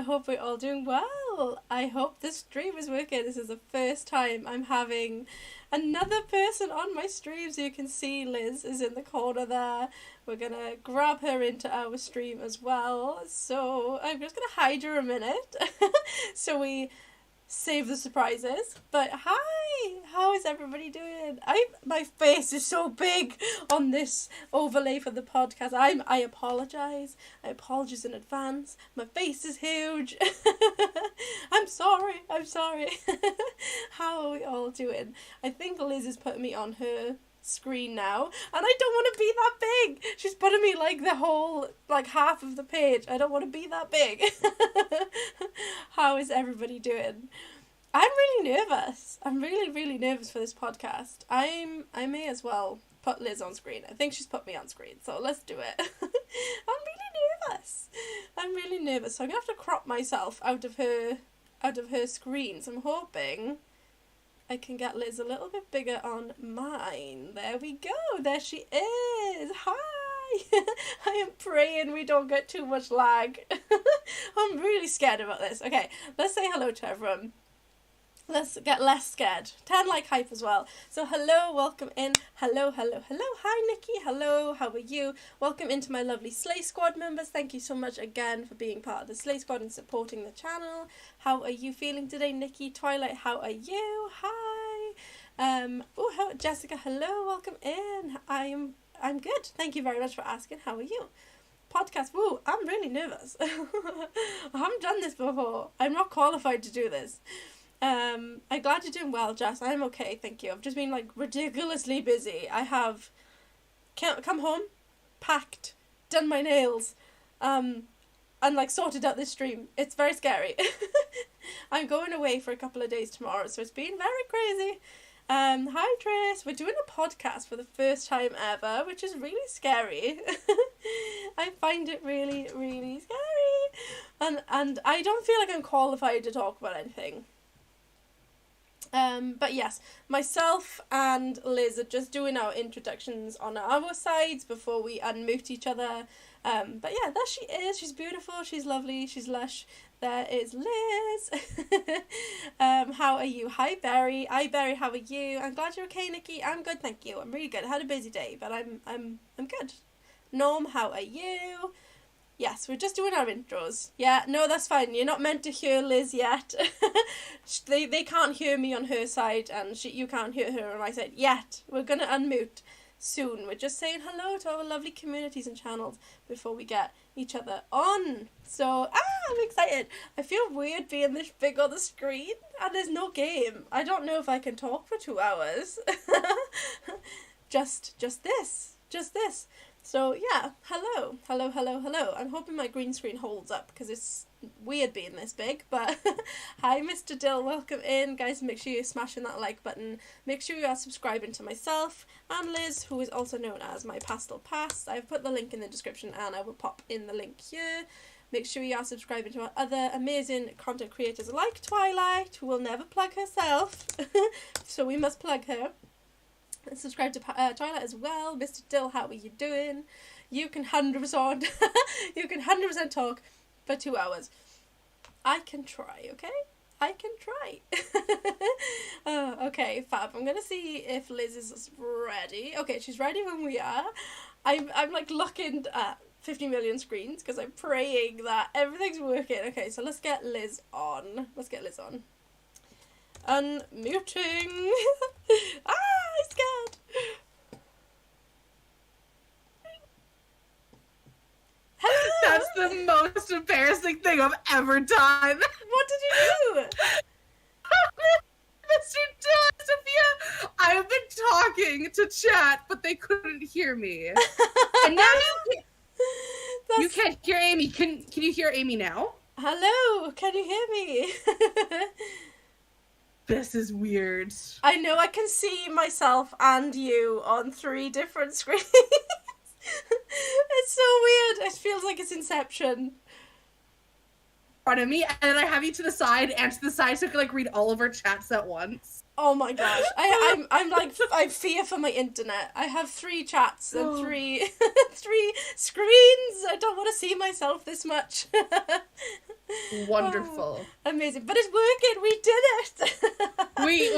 hope we're all doing well. I hope this stream is working. This is the first time I'm having another person on my stream. So you can see Liz is in the corner there. We're going to grab her into our stream as well. So I'm just going to hide her a minute so we save the surprises. But hi, how is everybody doing? My face is so big on this overlay for the podcast. I apologize in advance. My face is huge. I'm sorry. How are we all doing? I think Liz is putting me on her screen now, and I don't want to be that big. She's putting me like the whole, like half of the page. I don't want to be that big. How is everybody doing? I'm really nervous. I'm really nervous for this podcast. I may as well put Liz on screen. I think she's put me on screen, so let's do it. I'm really nervous. So I'm gonna have to crop myself out of her screen. So I'm hoping I can get Liz a little bit bigger on mine. There we go. There she is. Hi. I am praying we don't get too much lag. I'm really scared about this. Okay, let's say hello to everyone. Let's get less scared. 10 like hype as well. So hello, welcome in. Hello. Hi Nikki. Hello, how are you? Welcome into my lovely Slay Squad members. Thank you so much again for being part of the Slay Squad and supporting the channel. How are you feeling today, Nikki? Twilight, how are you? Hi. Jessica, hello, welcome in. I'm good. Thank you very much for asking. How are you? Podcast, I'm really nervous. I haven't done this before. I'm not qualified to do this. I'm glad you're doing well, Jess. I'm okay, thank you. I've just been like ridiculously busy. I have come home, packed, done my nails, and like sorted out this stream. It's very scary. I'm going away for a couple of days tomorrow, so it's been very crazy. Hi Trace, we're doing a podcast for the first time ever, which is really scary. I find it really scary, and I don't feel like I'm qualified to talk about anything. But yes, myself and Liz are just doing our introductions on our sides before we unmute each other. But yeah, there she is. She's beautiful. She's lovely. She's lush. There is Liz. How are you? Hi, Barry. Hi, Barry. How are you? I'm glad you're okay, Nikki. I'm good, thank you. I'm really good. I had a busy day, but I'm good. Norm, how are you? Yes, we're just doing our intros. Yeah, no, that's fine. You're not meant to hear Liz yet. they can't hear me on her side, and you can't hear her on my side yet. We're going to unmute soon. We're just saying hello to our lovely communities and channels before we get each other on. So, I'm excited. I feel weird being this big on the screen, and there's no game. I don't know if I can talk for 2 hours. just this. So yeah, hello. I'm hoping my green screen holds up because it's weird being this big, but hi Mr. Dill, welcome in. Guys, make sure you're smashing that like button. Make sure you are subscribing to myself and Liz, who is also known as MyPastelPast. I've put the link in the description and I will pop in the link here. Make sure you are subscribing to our other amazing content creators like Twilight, who will never plug herself, so we must plug her. And subscribe to Twilight as well. Mr. Dill, how are you doing? You can 100% talk for 2 hours. I can try, okay? I can try. Okay, fab. I'm gonna see if Liz is ready. Okay, she's ready when we are. I'm like looking at 50 million screens because I'm praying that everything's working. Okay, so let's get Liz on. Unmuting. I'm scared. Hello. That's the most embarrassing thing I've ever done. What did you do? Mr. Sophia, I've been talking to chat, but they couldn't hear me. And now you can't hear Amy. Can you hear Amy now? Hello, can you hear me? This is weird. I know I can see myself and you on 3 different screens. It's so weird. It feels like it's Inception. In front of me, and then I have you to the side and to the side so I can like read all of our chats at once. Oh my gosh. I'm fear for my internet. I have 3 chats and 3 screens. I don't want to see myself this much. Wonderful. Oh, amazing. But it's working. We did it.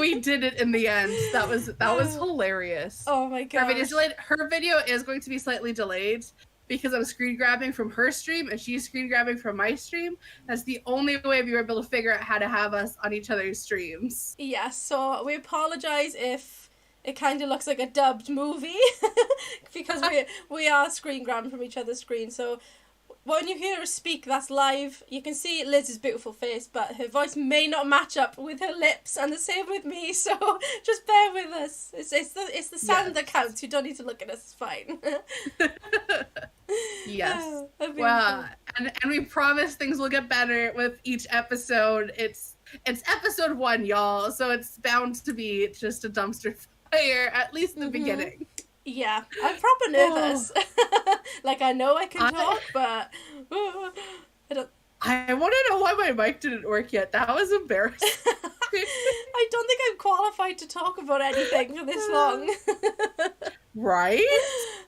we did it in the end. That was hilarious. Oh my gosh. Her video is going to be slightly delayed because I'm screen grabbing from her stream and she's screen grabbing from my stream. That's the only way we were able to figure out how to have us on each other's streams. Yes, so we apologize if it kind of looks like a dubbed movie because we are screen grabbing from each other's screen. So when you hear her speak, that's live. You can see Liz's beautiful face, but her voice may not match up with her lips, and the same with me. So just bear with us. It's the sound that counts. You don't need to look at us. It's fine. Yes. Well, and we promise things will get better with each episode. It's episode 1, y'all. So it's bound to be just a dumpster fire, at least in the beginning. Yeah, I'm proper nervous. Like, I know I can talk, but I don't... I want to know why my mic didn't work yet. That was embarrassing. I don't think I'm qualified to talk about anything for this long. Right?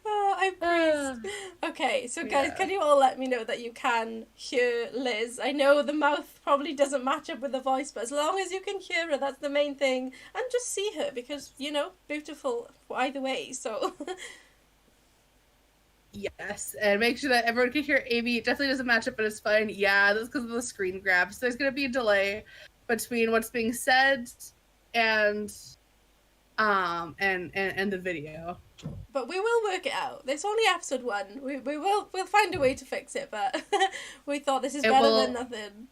I'm pleased. Okay, so guys, can you all let me know that you can hear Liz? I know the mouth probably doesn't match up with the voice, but as long as you can hear her, that's the main thing. And just see her, because, you know, beautiful either way, so... Yes, and make sure that everyone can hear Amy. It definitely doesn't match up, but it's fine. Yeah, that's because of the screen grab. So there's going to be a delay between what's being said and the video. But we will work it out. It's only episode 1. We'll find a way to fix it, but we thought this is better than nothing.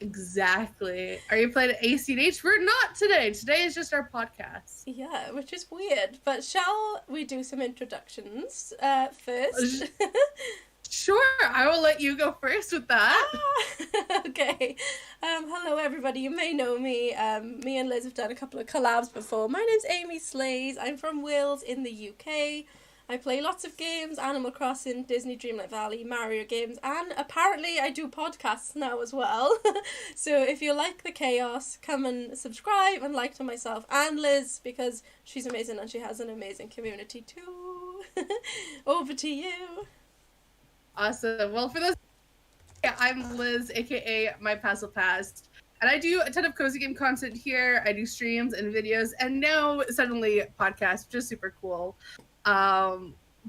Exactly. Are you playing ACNH? We're not today. Today is just our podcast. Yeah, which is weird. But shall we do some introductions first? Sure, I will let you go first with that. Okay. Hello, everybody. You may know me. Me and Liz have done a couple of collabs before. My name's Amy Slays. I'm from Wales in the UK. I play lots of games, Animal Crossing, Disney Dreamlight Valley, Mario games, and apparently I do podcasts now as well. So if you like the chaos, come and subscribe and like to myself and Liz, because she's amazing and she has an amazing community too. Over to you. Awesome. Well, for those, yeah, I'm Liz, aka MyPastelPast. And I do a ton of cozy game content here. I do streams and videos, and now suddenly podcasts, which is super cool.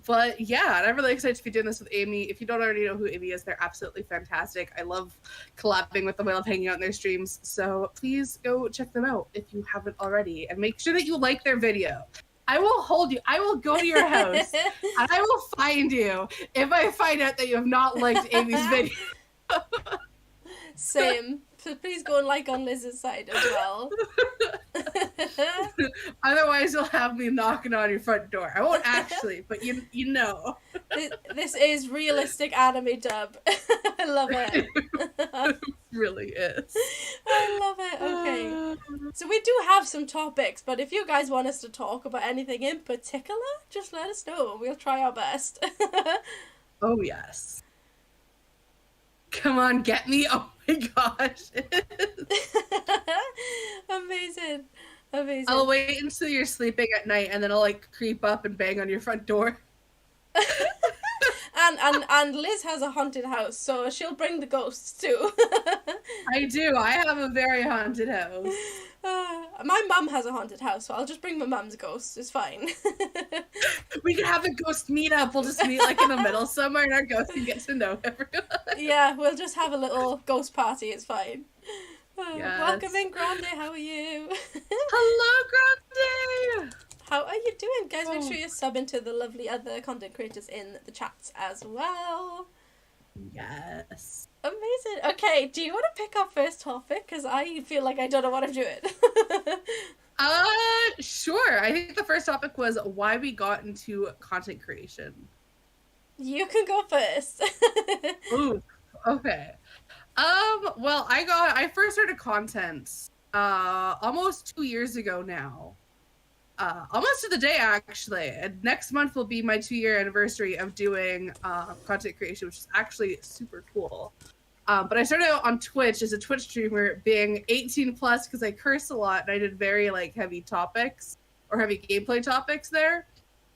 But yeah, and I'm really excited to be doing this with Amy. If you don't already know who Amy is, they're absolutely fantastic. I love collabing with them. I love hanging out in their streams. So please go check them out if you haven't already, and make sure that you like their video. I will hold you. I will go to your house, and I will find you if I find out that you have not liked Amy's video. Same. So please go and like on Liz's side as well. Otherwise, you'll have me knocking on your front door. I won't actually, but you know. This is realistic anime dub. I love it. It really is. I love it. Okay. So we do have some topics, but if you guys want us to talk about anything in particular, just let us know. We'll try our best. Oh, yes. Come on, get me. Oh my gosh. Amazing. Amazing. I'll wait until you're sleeping at night, and then I'll like creep up and bang on your front door. And Liz has a haunted house, so she'll bring the ghosts too. I do. I have a very haunted house. My mum has a haunted house, so I'll just bring my mum's ghost. It's fine. We can have a ghost meetup. We'll just meet like in the middle somewhere, and our ghost can get to know everyone. Yeah, we'll just have a little ghost party. It's fine. Yes. Welcome in, Grande. How are you? Hello, Grande. How are you doing, guys? Make sure you sub into the lovely other content creators in the chats as well. Yes. Amazing. Okay, do you want to pick our first topic? Because I feel like I don't know what I'm doing. Sure. I think the first topic was why we got into content creation. You can go first. Ooh, okay. Well, I first started content, almost 2 years ago now. Almost to the day, actually. And next month will be my 2-year anniversary of doing content creation, which is actually super cool. But I started out on Twitch as a Twitch streamer, being 18 plus because I curse a lot, and I did very like heavy topics or heavy gameplay topics there.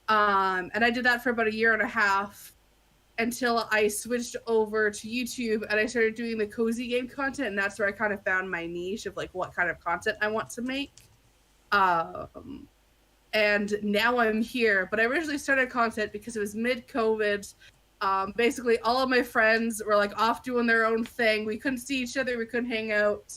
And I did that for about 1.5 years until I switched over to YouTube and I started doing the cozy game content, and that's where I kind of found my niche of like what kind of content I want to make. And now I'm here, but I originally started content because it was mid-COVID. Basically, all of my friends were like off doing their own thing. We couldn't see each other, we couldn't hang out.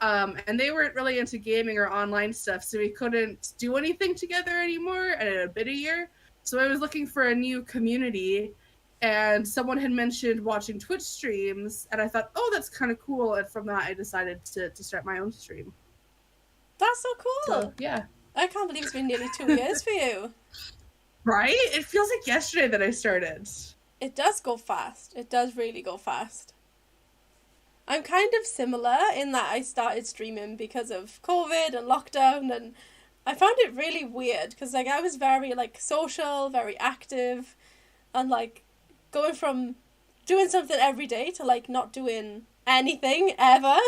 And they weren't really into gaming or online stuff, so we couldn't do anything together anymore, and it had been 1 year. So I was looking for a new community, and someone had mentioned watching Twitch streams, and I thought, oh, that's kind of cool. And from that, I decided to start my own stream. That's so cool. So, yeah. I can't believe it's been nearly 2 years for you. Right? It feels like yesterday that I started. It does go fast. It does really go fast. I'm kind of similar in that I started streaming because of COVID and lockdown, and I found it really weird because like I was very like social, very active, and like going from doing something every day to like not doing anything ever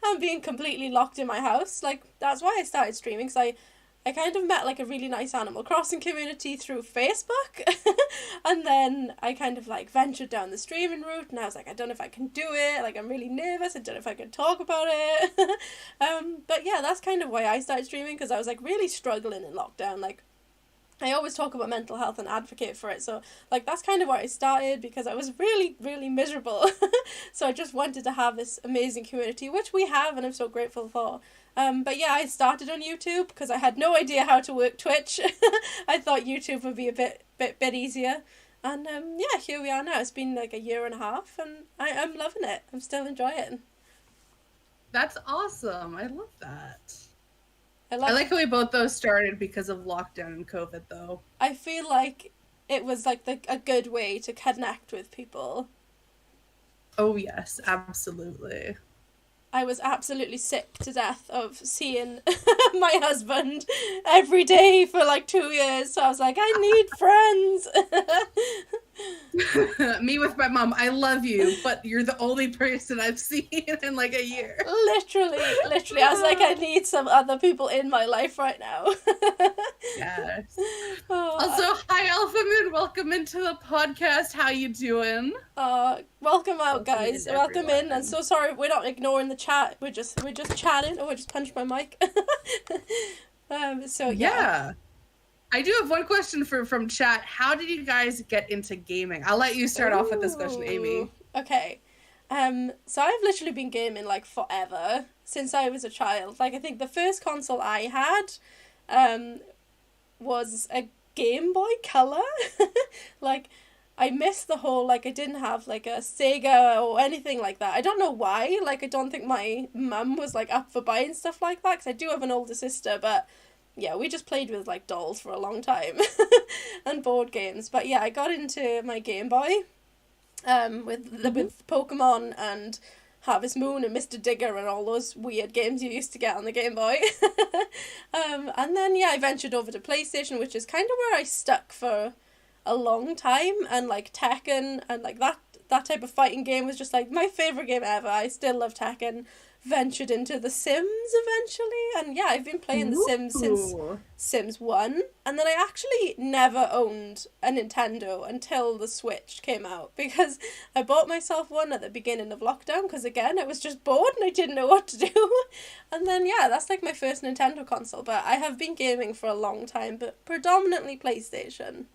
and being completely locked in my house. Like that's why I started streaming, because I kind of met like a really nice Animal Crossing community through Facebook and then I kind of like ventured down the streaming route, and I was like, I don't know if I can do it, like I'm really nervous, I don't know if I can talk about it. But yeah, that's kind of why I started streaming, because I was like really struggling in lockdown. Like I always talk about mental health and advocate for it, so like that's kind of where I started, because I was really, really miserable. So I just wanted to have this amazing community, which we have, and I'm so grateful for. But yeah, I started on YouTube because I had no idea how to work Twitch. I thought YouTube would be a bit easier, and yeah, here we are now. It's been like 1.5 years, and I'm loving it. I'm still enjoying it. That's awesome. I love that. I like how we both those started because of lockdown and COVID, though. I feel like it was like a good way to connect with people. Oh yes, absolutely. I was absolutely sick to death of seeing my husband every day for like 2 years. So I was like, I need Me with my mom. I love you, but you're the only person I've seen in like a year. Literally. I was like, I need some other people in my life right now. Yes. Also, hi, Alpha Moon. Welcome into the podcast. How you doing? Welcome out, guys. Welcome in. I'm so sorry we're not ignoring the chat. We're just chatting. Oh, I just punched my mic. So yeah. I do have one question from chat. How did you guys get into gaming? I'll let you start off with this question, Amy. Okay. So I've literally been gaming like forever, since I was a child. Like, I think the first console I had was a Game Boy Color. Like, I missed the whole, like, I didn't have like a Sega or anything like that. I don't know why. Like, I don't think my mum was like up for buying stuff like that, because I do have an older sister, but yeah, we just played with like dolls for a long time and board games. But yeah, I got into my Game Boy with Pokemon and Harvest Moon and Mr. Digger and all those weird games you used to get on the Game Boy. And then yeah, I ventured over to PlayStation, which is kind of where I stuck for a long time, and like Tekken and like that type of fighting game was just like my favorite game ever. I still love Tekken. Ventured into The Sims eventually, and yeah, I've been playing The Sims since Sims 1, and then I actually never owned a Nintendo until the Switch came out, because I bought myself one at the beginning of lockdown, because again, I was just bored and I didn't know what to do, and then yeah, that's like my first Nintendo console. But I have been gaming for a long time, but predominantly PlayStation.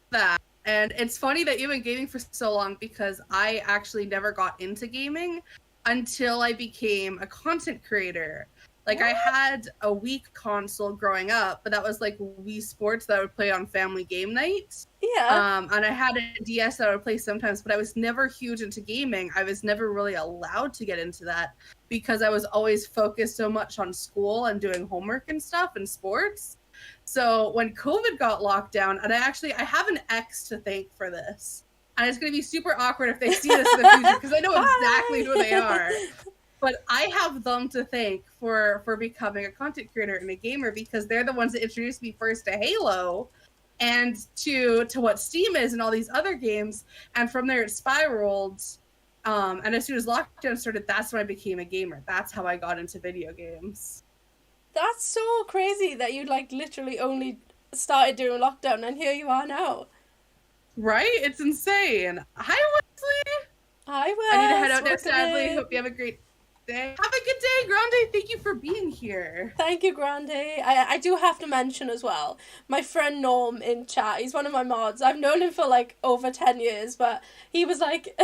That. And it's funny that you've been gaming for so long, because I actually never got into gaming until I became a content creator. Like, what? I had a Wii console growing up, but that was like Wii Sports that I would play on family game nights. Yeah. And I had a DS that I would play sometimes, but I was never huge into gaming. I was never really allowed to get into that, because I was always focused so much on school and doing homework and stuff and sports. So when COVID got locked down, and I have an ex to thank for this. And it's going to be super awkward if they see this in the future, because I know exactly who they are. But I have them to thank for becoming a content creator and a gamer, because they're the ones that introduced me first to Halo and to what Steam is and all these other games. And from there it spiraled. And as soon as lockdown started, that's when I became a gamer. That's how I got into video games. That's so crazy that you like literally only started during lockdown, and here you are now. Right? It's insane. Hi, Wesley. Hi, Wes. I need to head out now, sadly. Hope you have a great day. Have a good day, Grande. Thank you for being here. Thank you, Grande. I do have to mention as well, my friend Norm in chat, he's one of my mods. I've known him for like over 10 years, but he was like,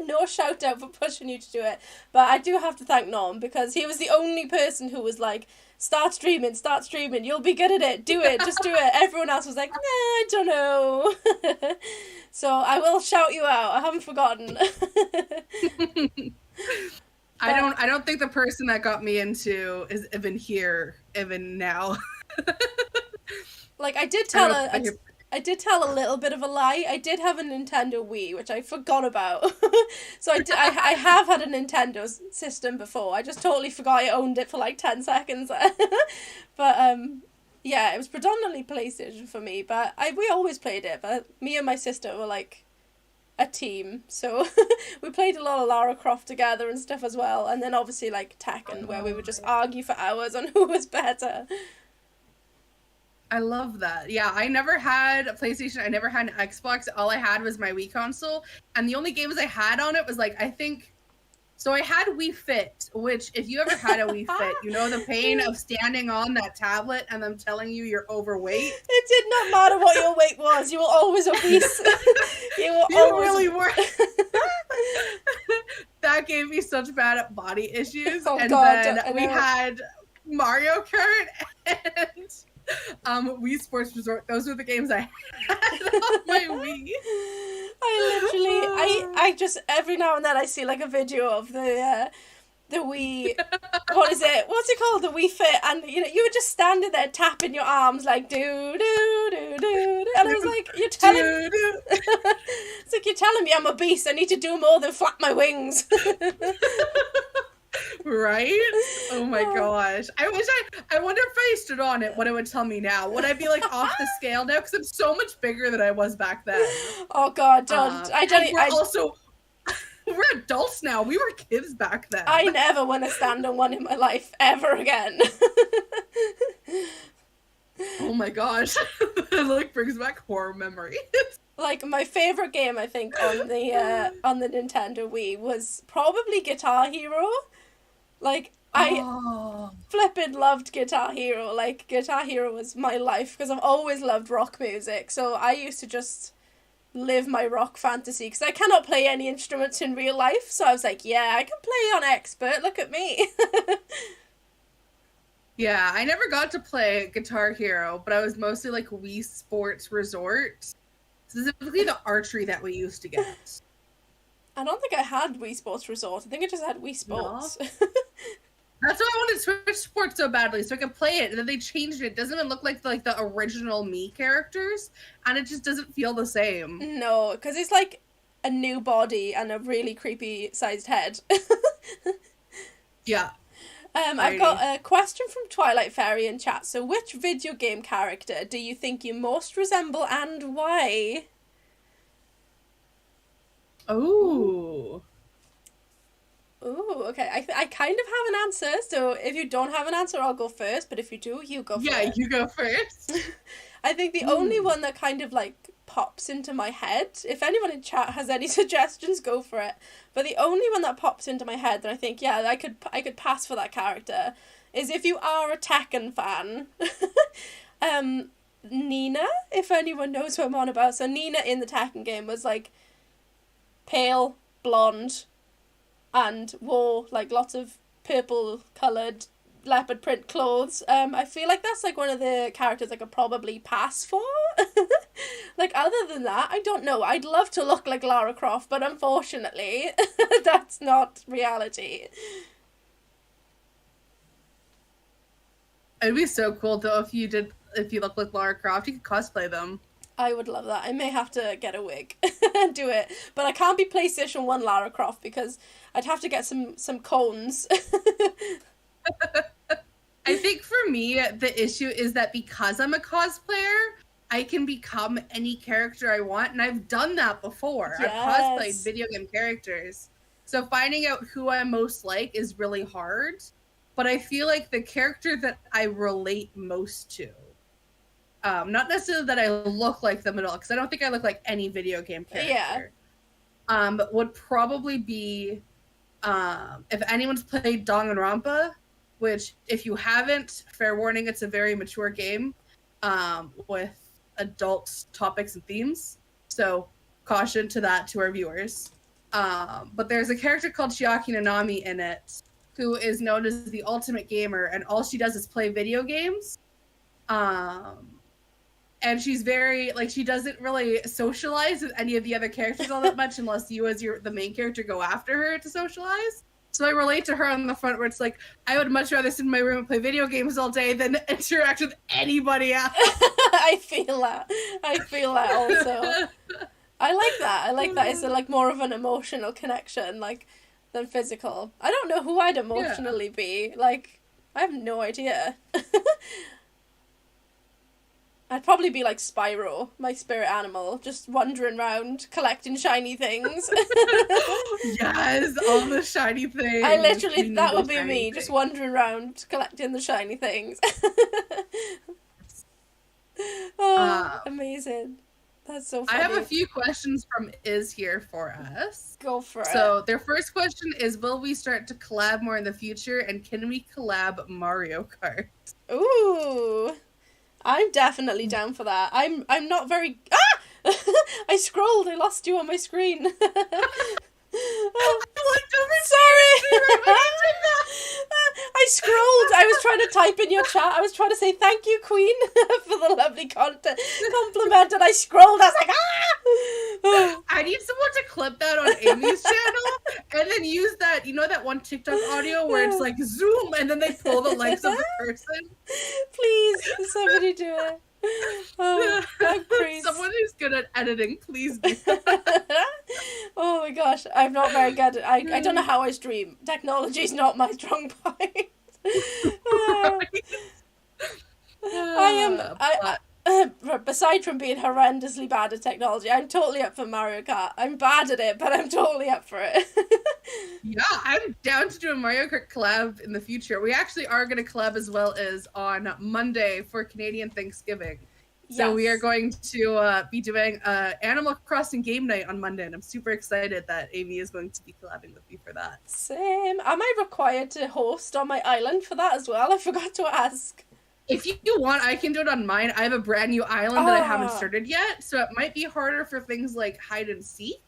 no shout out for pushing you to do it. But I do have to thank Norm, because he was the only person who was like, start streaming, you'll be good at it, do it, just do it. Everyone else was like, nah, I don't know. So I will shout you out, I haven't forgotten. I don't think the person that got me into is even here, even now. Like, I did tell a little bit of a lie. I did have a Nintendo Wii, which I forgot about. So I have had a Nintendo system before. I just totally forgot I owned it for like 10 seconds. But yeah, it was predominantly PlayStation for me. But we always played it. But me and my sister were like a team, so we played a lot of Lara Croft together and stuff as well. And then obviously like Tekken, where we would just argue for hours on who was better. I love that. Yeah, I never had a PlayStation. I never had an Xbox. All I had was my Wii console. And the only games I had on it was like, so I had Wii Fit, which if you ever had a Wii Fit, you know the pain of standing on that tablet and them telling you you're overweight. It did not matter what your weight was. You were always obese. You really were. That gave me such bad body issues. Oh, and God, then we had Mario Kart and Wii Sports Resort. Those were the games I had on my Wii. I just every now and then I see like a video of the the wee, what's it called, the Wii Fit, and you were just standing there tapping your arms like do do do do, and I was like, it's like, you're telling me I'm a beast, I need to do more than flap my wings. Right? Oh my gosh. I wonder if I stood on it, what it would tell me now. Would I be like off the scale now? Because I'm so much bigger than I was back then. Oh God, don't. We're adults now. We were kids back then. I never want to stand on one in my life ever again. Oh my gosh. It like brings back horror memories. Like, my favorite game, I think, on the Nintendo Wii was probably Guitar Hero. Like, I flippin' loved Guitar Hero. Like, Guitar Hero was my life because I've always loved rock music. So I used to just live my rock fantasy because I cannot play any instruments in real life. So I was like, yeah, I can play on expert. Look at me. Yeah, I never got to play Guitar Hero, but I was mostly like Wii Sports Resort. Specifically the archery that we used to get. I don't think I had Wii Sports Resort. I think I just had Wii Sports. No. That's why I wanted Switch Sports so badly, so I could play it. And then they changed it. It doesn't even look like the original Mii characters, and it just doesn't feel the same. No, because it's like a new body and a really creepy sized head. Yeah. I've got a question from Twilight Fairy in chat. So, which video game character do you think you most resemble and why? Oh. Ooh, okay. I kind of have an answer. So, if you don't have an answer, I'll go first. But if you do, you go first. Yeah, you go first. I think the only one that kind of like pops into my head, if anyone in chat has any suggestions, go for it. But the only one that pops into my head that I think, yeah, I could pass for that character is if you are a Tekken fan. Nina, if anyone knows what I'm on about. So Nina in the Tekken game was like pale, blonde, and wore like lots of purple coloured leopard print clothes. I feel like that's like one of the characters I could probably pass for. Like, other than that, I don't know. I'd love to look like Lara Croft, but unfortunately, that's not reality. It'd be so cool though if you look like Lara Croft, you could cosplay them. I would love that. I may have to get a wig and do it. But I can't be PlayStation 1 Lara Croft because I'd have to get some cones. I think for me, the issue is that because I'm a cosplayer, I can become any character I want, and I've done that before. Yes. I've cosplayed video game characters. So finding out who I'm most like is really hard, but I feel like the character that I relate most to, not necessarily that I look like them at all, because I don't think I look like any video game character, would probably be, if anyone's played Danganronpa, which, if you haven't, fair warning, it's a very mature game, with adult topics and themes. So, caution to that to our viewers. But there's a character called Chiaki Nanami in it, who is known as the ultimate gamer, and all she does is play video games. And she's very, like, she doesn't really socialize with any of the other characters all that much unless you, as the main character, go after her to socialize. So I relate to her on the front where it's like, I would much rather sit in my room and play video games all day than interact with anybody else. I feel that also. I like that. It's like more of an emotional connection, like, than physical. I don't know who I'd emotionally be. Like, I have no idea. I'd probably be like Spyro, my spirit animal, just wandering around collecting shiny things. Yes, all the shiny things. I literally, that would be me, just wandering around collecting the shiny things. Amazing. That's so funny. I have a few questions from Iz here for us. Go for it. So their first question is, will we start to collab more in the future, and can we collab Mario Kart? Ooh. I'm definitely down for that. I'm not very... I scrolled. I lost you on my screen. I I scrolled. I was trying to type in your chat. I was trying to say thank you, Queen, for the lovely compliment, and I scrolled. I was like, ah! I need someone to clip that on Amy's channel and then use that, you know, that one TikTok audio where it's like zoom and then they pull the legs of the person. Please, somebody do it. Oh, I'm crazy. Someone who's good at editing, please do. Oh my gosh, I'm not very good. I don't know how I stream. Technology's not my strong point. Aside from being horrendously bad at technology, I'm totally up for Mario Kart. I'm bad at it, but I'm totally up for it. Yeah, I'm down to do a Mario Kart collab in the future. We actually are going to collab as well as on Monday for Canadian Thanksgiving. So we are going to be doing Animal Crossing game night on Monday, and I'm super excited that Amy is going to be collabing with me for that. Same. Am I required to host on my island for that as well? I forgot to ask. If you want, I can do it on mine. I have a brand new island that I haven't started yet, so it might be harder for things like hide and seek.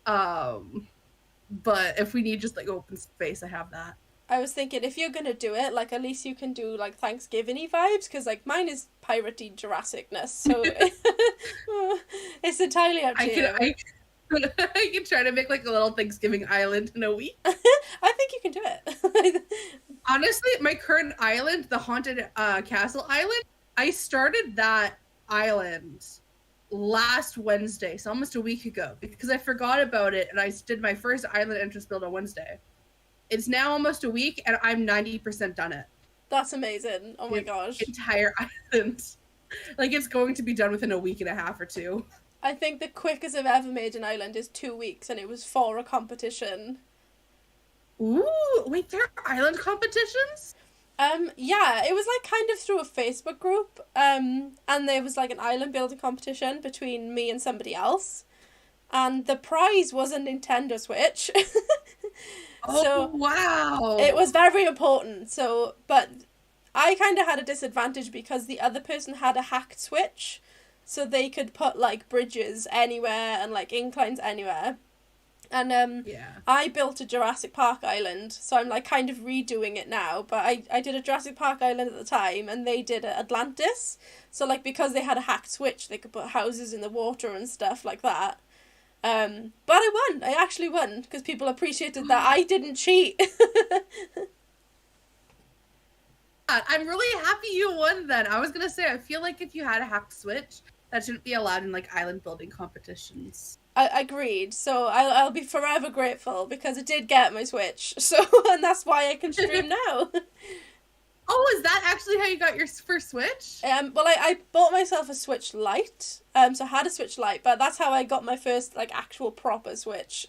But if we need just like open space, I have that. I was thinking if you're gonna do it, like at least you can do like Thanksgiving-y vibes, because like mine is piratey Jurassicness, so it's entirely up to you. I can try to make like a little Thanksgiving island in a week. I think you can do it. Honestly, my current island, the Haunted Castle Island, I started that island last Wednesday, so almost a week ago, because I forgot about it and I did my first island interest build on Wednesday. It's now almost a week and I'm 90% done it. That's amazing. Oh my gosh. Entire island. Like it's going to be done within a week and a half or two. I think the quickest I've ever made an island is 2 weeks, and it was for a competition. Ooh, wait, there are island competitions? Yeah, it was like kind of through a Facebook group, and there was like an island building competition between me and somebody else, and the prize was a Nintendo Switch. Oh, wow. It was very important, but I kind of had a disadvantage because the other person had a hacked Switch, so they could put like bridges anywhere and like inclines anywhere. And I built a Jurassic Park island, so I'm like kind of redoing it now, but I did a Jurassic Park island at the time, and they did Atlantis, so like because they had a hacked Switch they could put houses in the water and stuff like that. But I actually won because people appreciated that I didn't cheat. I'm really happy you won then. I was gonna say, I feel like if you had a hacked Switch, that shouldn't be allowed in like island building competitions. I agreed, so I'll be forever grateful because it did get my Switch, so and that's why I can stream now. Oh, is that actually how you got your first Switch? Well, I bought myself a Switch Lite, so I had a Switch Lite, but that's how I got my first like actual proper Switch.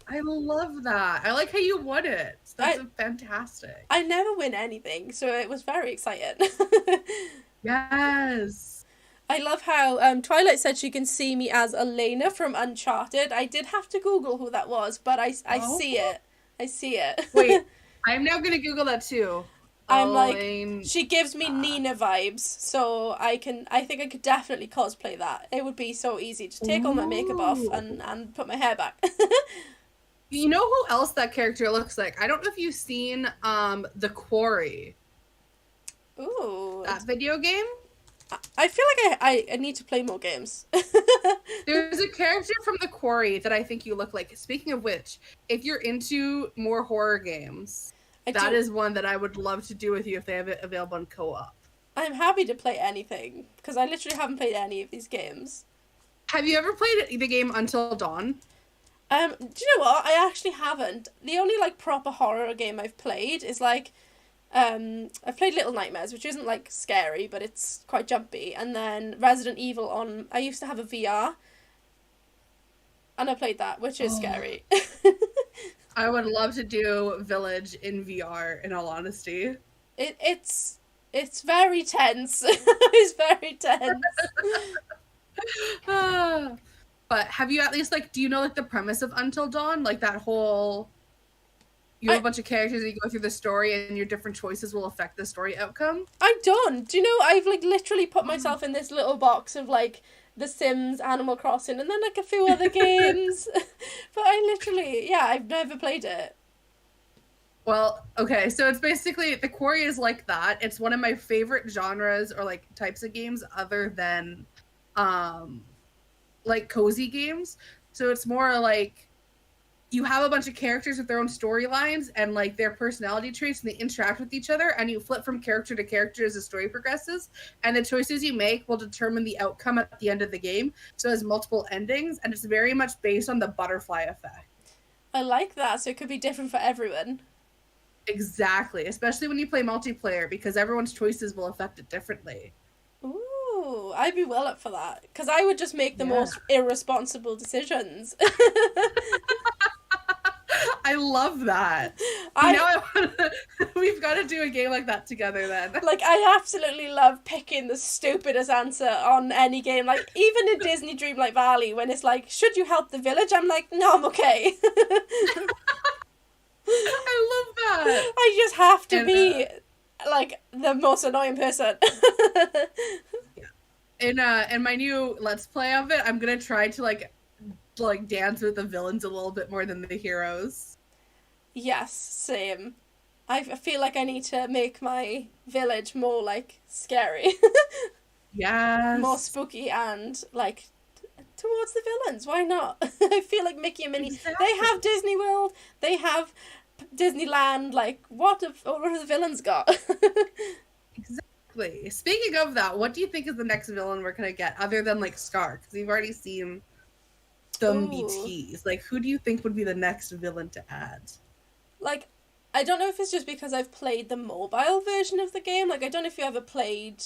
I love that. I like how you won it. That's fantastic. I never win anything, so it was very exciting. Yes. I love how Twilight said she can see me as Elena from Uncharted. I did have to Google who that was, but I see it. I see it. Wait, I'm now gonna Google that too. I'm like, she gives me Nina vibes, so I think I could definitely cosplay that. It would be so easy. Just take all my makeup off and put my hair back. You know who else that character looks like? I don't know if you've seen The Quarry. Ooh. That video game? I feel like I need to play more games. There's a character from The Quarry that I think you look like. Speaking of which, if you're into more horror games, that is one that I would love to do with you if they have it available in co-op. I'm happy to play anything, because I literally haven't played any of these games. Have you ever played the game Until Dawn? Do you know what? I actually haven't. The only like proper horror game I've played is like I've played Little Nightmares, which isn't like scary, but it's quite jumpy, and then Resident Evil I used to have a VR, and I played that, which is scary. I would love to do Village in VR, in all honesty. It's very tense. It's very tense. But have you at least do you know the premise of Until Dawn? Like that whole you have a bunch of characters and you go through the story and your different choices will affect the story outcome? I don't. Do you know, I've literally put myself in this little box of The Sims, Animal Crossing, and then a few other games. But I've never played it. Well, okay, so it's basically the Quarry is like that. It's one of my favorite genres or like types of games other than like cozy games. So it's more like you have a bunch of characters with their own storylines and like their personality traits, and they interact with each other, and you flip from character to character as the story progresses, and the choices you make will determine the outcome at the end of the game. So it has multiple endings, and it's very much based on the butterfly effect. I like that, so it could be different for everyone. Exactly, especially when you play multiplayer, because everyone's choices will affect it differently. Ooh, I'd be well up for that, because I would just make the most irresponsible decisions. I love that. We've got to do a game like that together then. Like, I absolutely love picking the stupidest answer on any game. Like, even in Disney Dreamlight Valley, when it's like, should you help the village? I'm like, no, I'm okay. I love that. I just have to be, like, the most annoying person. In my new Let's Play of it, I'm going to try to, like dance with the villains a little bit more than the heroes. Yes, same. I feel like I need to make my village more, like, scary. Yes. More spooky and, like, towards the villains. Why not? I feel like Mickey and Minnie, exactly. They have Disney World, they have Disneyland, like, what have the villains got? Exactly. Speaking of that, what do you think is the next villain we're going to get, other than, like, Scar? Because we've already seen them be teased. Like, who do you think would be the next villain to add? Like, I don't know if it's just because I've played the mobile version of the game. Like, I don't know if you ever played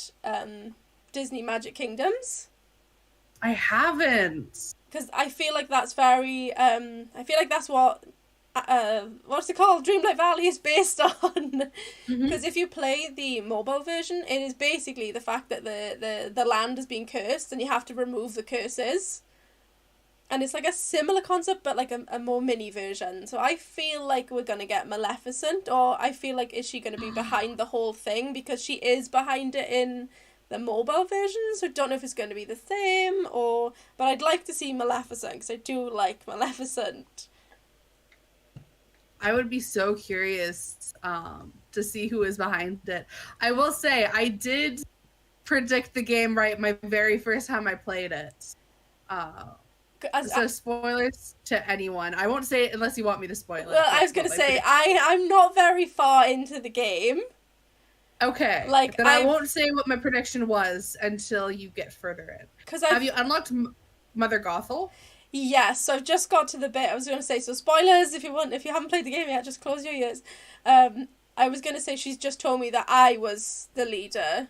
Disney Magic Kingdoms. I haven't. Because I feel like that's very, I feel like that's what, what's it called? Dreamlight Valley is based on. Because if you play the mobile version, it is basically the fact that the land has been cursed and you have to remove the curses. And it's like a similar concept, but like a more mini version. So I feel like we're going to get Maleficent, or I feel like, is she going to be behind the whole thing? Because she is behind it in the mobile version, so I don't know if it's going to be the same, but I'd like to see Maleficent, because I do like Maleficent. I would be so curious to see who is behind it. I will say, I did predict the game right my very first time I played it. So spoilers to anyone. I won't say it unless you want me to spoil it. Well, I was going to say, I'm not very far into the game. Okay. Like, then I won't say what my prediction was until you get further in. Have you unlocked Mother Gothel? Yes, so I've just got to the bit I was going to say. So spoilers, if you haven't played the game yet, just close your ears. I was going to say she's just told me that I was the leader.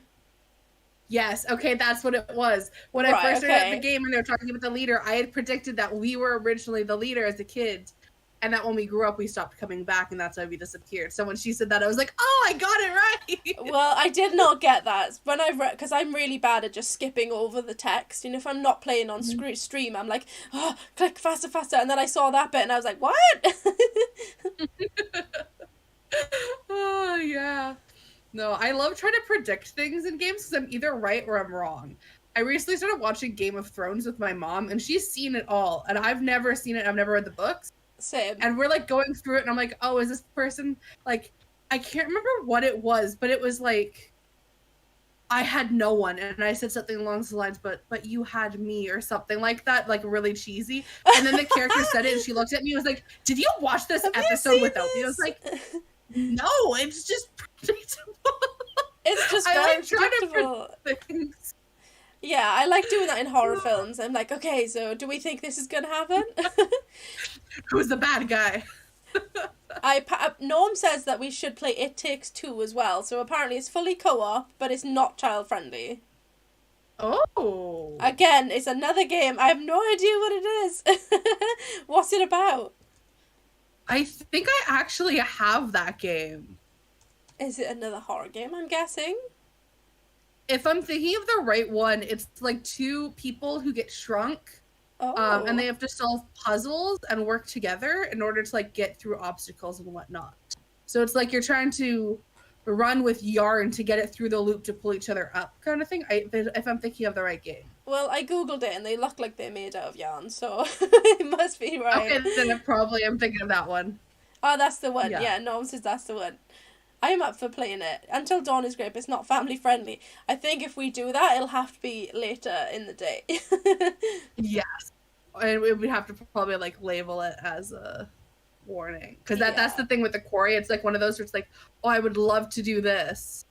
Yes, okay, that's what it was. When I first started the game and they were talking about the leader, I had predicted that we were originally the leader as a kid, and that when we grew up, we stopped coming back, and that's why we disappeared. So when she said that, I was like, oh, I got it right! Well, I did not get that. When because I'm really bad at just skipping over the text. You know, if I'm not playing on stream, I'm like, oh, click faster, faster, and then I saw that bit, and I was like, what? Oh, yeah. No, I love trying to predict things in games because I'm either right or I'm wrong. I recently started watching Game of Thrones with my mom, and she's seen it all, and I've never seen it. I've never read the books. Same. And we're, like, going through it, and I'm like, oh, is this person, like, I can't remember what it was, but it was, like, I had no one, and I said something along the lines, but you had me, or something like that, like, really cheesy. And then the character said it, and she looked at me and was like, did you watch this episode without me? I was like, no, it's just predictable. It's just very predictable. Yeah, I like doing that in horror films. I'm like, okay, so do we think this is gonna happen? Who's the bad guy? Norm says that we should play It Takes Two as well. So apparently it's fully co-op, but it's not child friendly. Oh. Again, it's another game. I have no idea what it is. What's it about? I think I actually have that game. Is it another horror game, I'm guessing? If I'm thinking of the right one, it's like two people who get shrunk. Oh. And they have to solve puzzles and work together in order to, like, get through obstacles and whatnot. So it's like you're trying to run with yarn to get it through the loop to pull each other up, kind of thing, if I'm thinking of the right game. Well, I googled it and they look like they're made out of yarn, so it must be right. Okay, then probably I'm thinking of that one. Oh, that's the one. Yeah. Yeah, Norm says that's the one. I'm up for playing it. Until Dawn is great, but it's not family friendly. I think if we do that, it'll have to be later in the day. Yes. And we would have to probably like label it as a warning. Because that's the thing with the quarry. It's like one of those where it's like, oh, I would love to do this.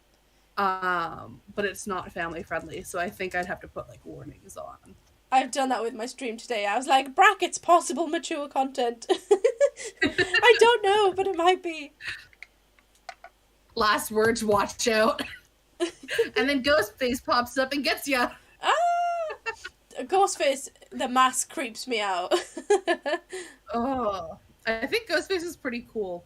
But it's not family friendly. So I think I'd have to put like warnings on. I've done that with my stream today. I was like, brackets, possible mature content. I don't know, but it might be. Last words, watch out. And then Ghostface pops up and gets ya. Ghostface, the mask creeps me out. Oh, I think Ghostface is pretty cool.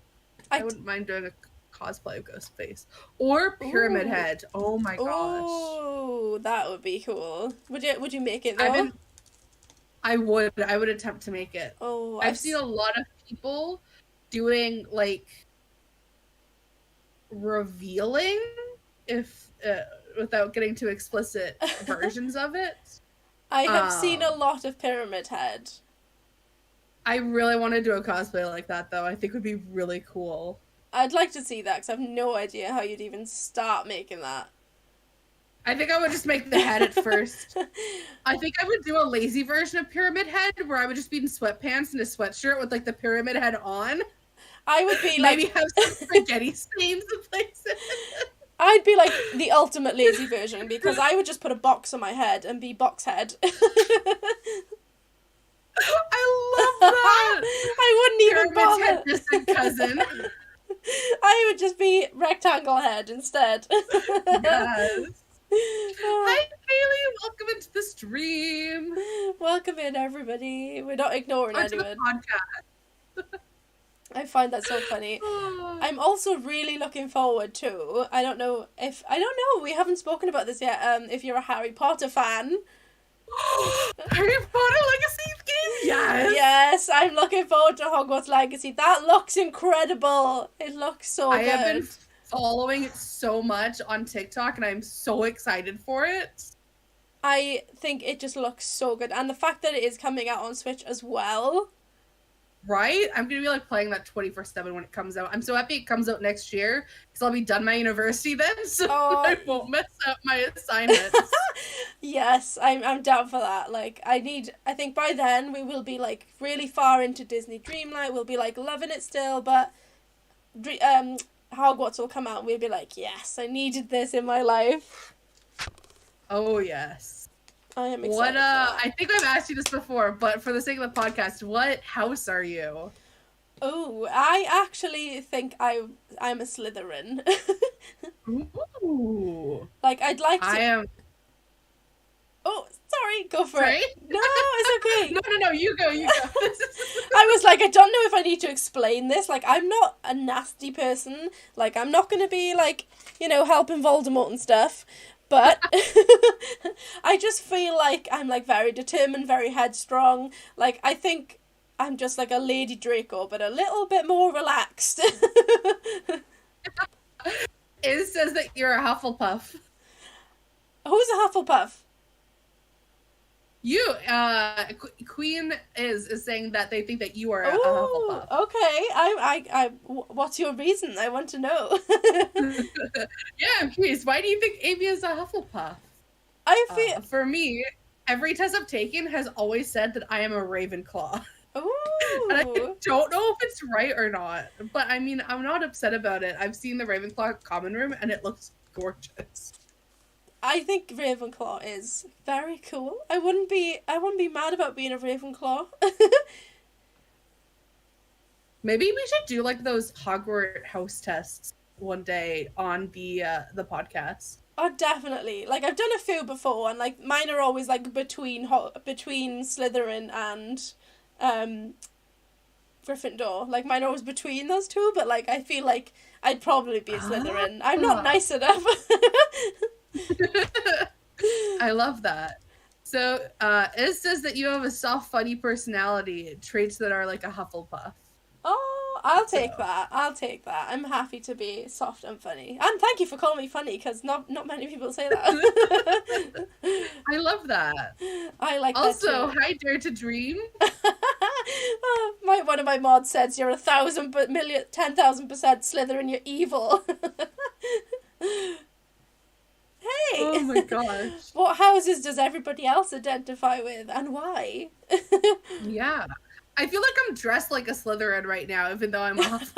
I wouldn't mind doing a cosplay of Ghostface. Or Pyramid Head. Oh my gosh. Oh, that would be cool. Would you make it though? I would attempt to make it. Oh, I've seen a lot of people doing like revealing, if without getting too explicit, versions of it. I have seen a lot of Pyramid Head. I really want to do a cosplay like that though. I think it would be really cool. I'd like to see that because I have no idea how you'd even start making that. I think I would just make the head at first. I think I would do a lazy version of Pyramid Head where I would just be in sweatpants and a sweatshirt with like the pyramid head on. I would be maybe have some spaghetti stains in places. I'd be like the ultimate lazy version because I would just put a box on my head and be box head. I love that. I wouldn't even bother. Head, distant cousin. I would just be rectangle head instead. Yes. Hi, Kaylee. Welcome into the stream. Welcome in, everybody. We're not ignoring anyone. To the podcast. I find that so funny. I'm also really looking forward to, I don't know, we haven't spoken about this yet, if you're a Harry Potter fan. Harry Potter Legacy game? Yes! Yes, I'm looking forward to Hogwarts Legacy. That looks incredible. It looks so good. I have been following it so much on TikTok and I'm so excited for it. I think it just looks so good. And the fact that it is coming out on Switch as well. Right? I'm going to be like playing that 24/7 when it comes out. I'm so happy it comes out next year because I'll be done my university then, so I won't mess up my assignments. Yes, I'm down for that. Like, I think by then we will be like really far into Disney Dreamlight. We'll be like loving it still, but Hogwarts will come out and we'll be like, yes, I needed this in my life. Oh, yes. I am excited. I think I've asked you this before, but for the sake of the podcast, what house are you? Oh, I actually think I'm a Slytherin. Ooh. Like, I'd like to... I am... Oh, sorry, go for it. No, it's okay. No, you go. I was like, I don't know if I need to explain this. Like, I'm not a nasty person. Like, I'm not going to be, like, helping Voldemort and stuff. But I just feel like I'm, like, very determined, very headstrong. Like, I think I'm just, like, a Lady Draco, but a little bit more relaxed. It says that you're a Hufflepuff. Who's a Hufflepuff? You, Queen is saying that they think that you are a Hufflepuff. Okay. What's your reason? I want to know. Yeah, I'm curious. Why do you think Amy is a Hufflepuff? I feel... for me, every test I've taken has always said that I am a Ravenclaw. Ooh. And I don't know if it's right or not. But, I mean, I'm not upset about it. I've seen the Ravenclaw common room, and it looks gorgeous. I think Ravenclaw is very cool. I wouldn't be mad about being a Ravenclaw. Maybe we should do like those Hogwarts house tests one day on the podcast. Oh, definitely. Like, I've done a few before, and like mine are always like between Slytherin and Gryffindor. Like, mine are always between those two, but like I feel like I'd probably be a Slytherin. I'm not nice enough. I love that. So, it says that you have a soft, funny personality, traits that are like a Hufflepuff. Oh, I'll take that. I'm happy to be soft and funny. And thank you for calling me funny, because not many people say that. I love that. I like also, that too. hi, Dare to Dream. My one of my mods says you're 10,000% Slytherin, you're evil. Hey! Oh my gosh. What houses does everybody else identify with, and why? Yeah. I feel like I'm dressed like a Slytherin right now, even though I'm off.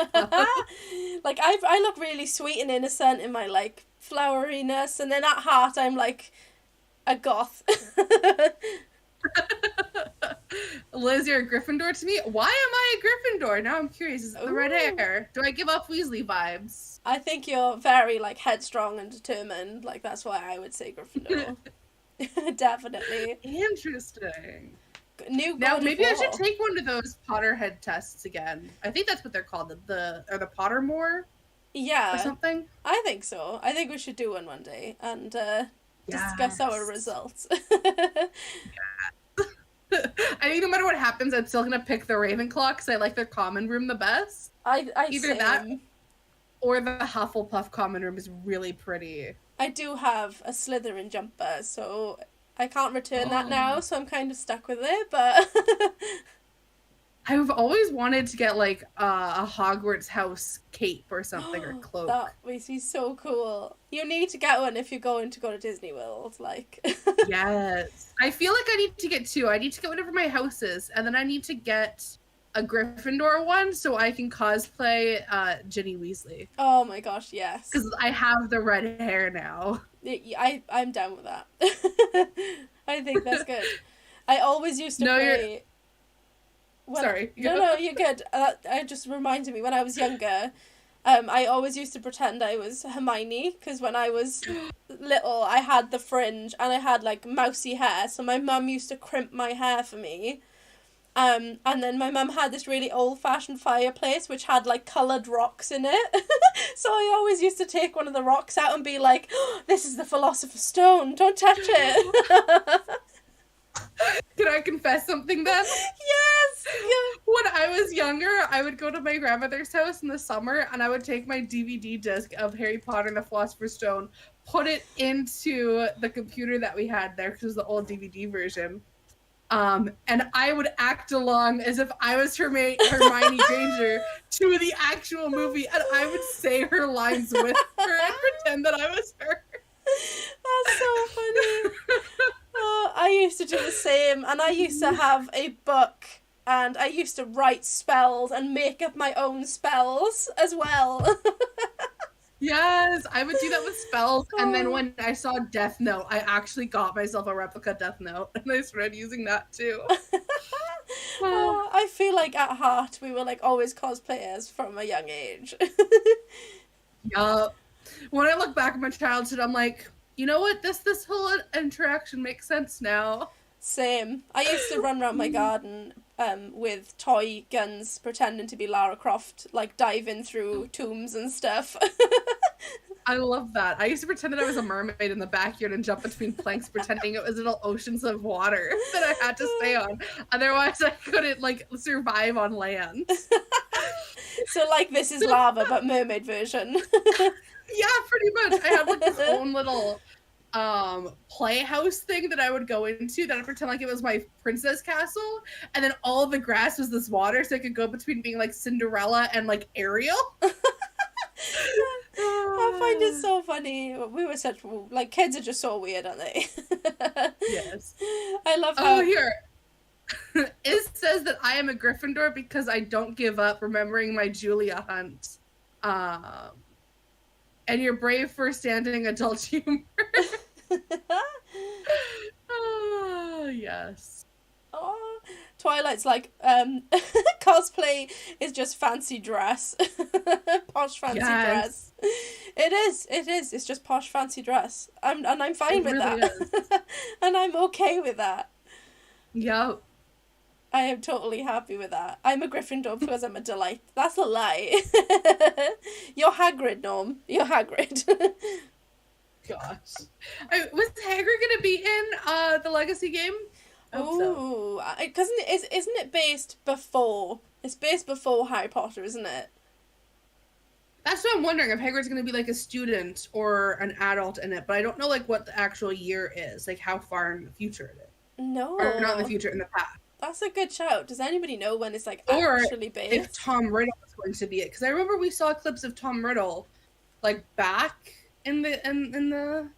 Like, I look really sweet and innocent in my, like, floweriness, and then at heart I'm, like, a goth. Liz, you're a Gryffindor to me? Why am I a Gryffindor? Now I'm curious. Is it the red Ooh. hair? Do I give off Weasley vibes? I think you're very, like, headstrong and determined. Like, that's why I would say Gryffindor. Definitely. Interesting. Now, maybe I should take one of those Potterhead tests again. I think that's what they're called. The Pottermore? Yeah. Or something? I think so. I think we should do one day and discuss our results. I think no matter what happens, I'm still gonna pick the Ravenclaw because I like their common room the best. Either that or the Hufflepuff common room is really pretty. I do have a Slytherin jumper, so I can't return that now, so I'm kind of stuck with it, but... I've always wanted to get, like, a Hogwarts house cape or something, or cloak. That would be so cool. You need to get one if you're going to go to Disney World, like... Yes. I feel like I need to get two. I need to get whatever my house is, and then I need to get a Gryffindor one so I can cosplay Ginny Weasley. Oh my gosh, yes. Because I have the red hair now. I'm down with that. I think that's good. I always used to play... Sorry. No, you're good. It just reminded me, when I was younger, I always used to pretend I was Hermione, because when I was little, I had the fringe, and I had, like, mousy hair, so my mum used to crimp my hair for me. And then my mum had this really old-fashioned fireplace, which had, like, coloured rocks in it. So I always used to take one of the rocks out and be like, oh, this is the Philosopher's Stone, don't touch it. Can I confess something then? Yes! Yeah. When I was younger, I would go to my grandmother's house in the summer, and I would take my DVD disc of Harry Potter and the Philosopher's Stone, put it into the computer that we had there, because it was the old DVD version. And I would act along as if I was Hermione Granger to the actual movie, and I would say her lines with her and pretend that I was her. That's so funny. Oh, I used to do the same, and I used to have a book, and I used to write spells and make up my own spells as well. Yes, I would do that with spells, and then when I saw Death Note, I actually got myself a replica Death Note, and I started using that too. I feel like at heart we were like always cosplayers from a young age. Yup. When I look back at my childhood, I'm like, you know what? This whole interaction makes sense now. Same. I used to run around my garden with toy guns, pretending to be Lara Croft, like diving through tombs and stuff. I love that. I used to pretend that I was a mermaid in the backyard and jump between planks, pretending it was little oceans of water that I had to stay on. Otherwise, I couldn't, like, survive on land. So, like, this is lava, but mermaid version. Yeah, pretty much. I had, like, this own little playhouse thing that I would go into that I pretend like it was my princess castle, and then all of the grass was this water, so I could go between being like Cinderella and like Ariel. I find it so funny. We were such, like, kids are just so weird, aren't they? Yes. I love how... Oh, here. It says that I am a Gryffindor because I don't give up remembering my Julia Hunt. And you're brave for standing adult humor. Oh, yes. Oh, Twilight's like, cosplay is just fancy dress. Posh fancy dress. It is. It's just posh fancy dress. I'm fine with really that. And I'm okay with that. Yep. I am totally happy with that. I'm a Gryffindor because I'm a delight. That's a lie. You're Hagrid, Norm. You're Hagrid. Gosh. Was Hagrid going to be in the Legacy game? Ooh. Because isn't it based before? It's based before Harry Potter, isn't it? That's what I'm wondering, if Hagrid's going to be like a student or an adult in it, but I don't know like what the actual year is, like how far in the future it is. No. Or not in the future, in the past. That's a good shout. Does anybody know when it's like Or actually based? if Tom Riddle is going to be it, because I remember we saw clips of Tom Riddle, like back in the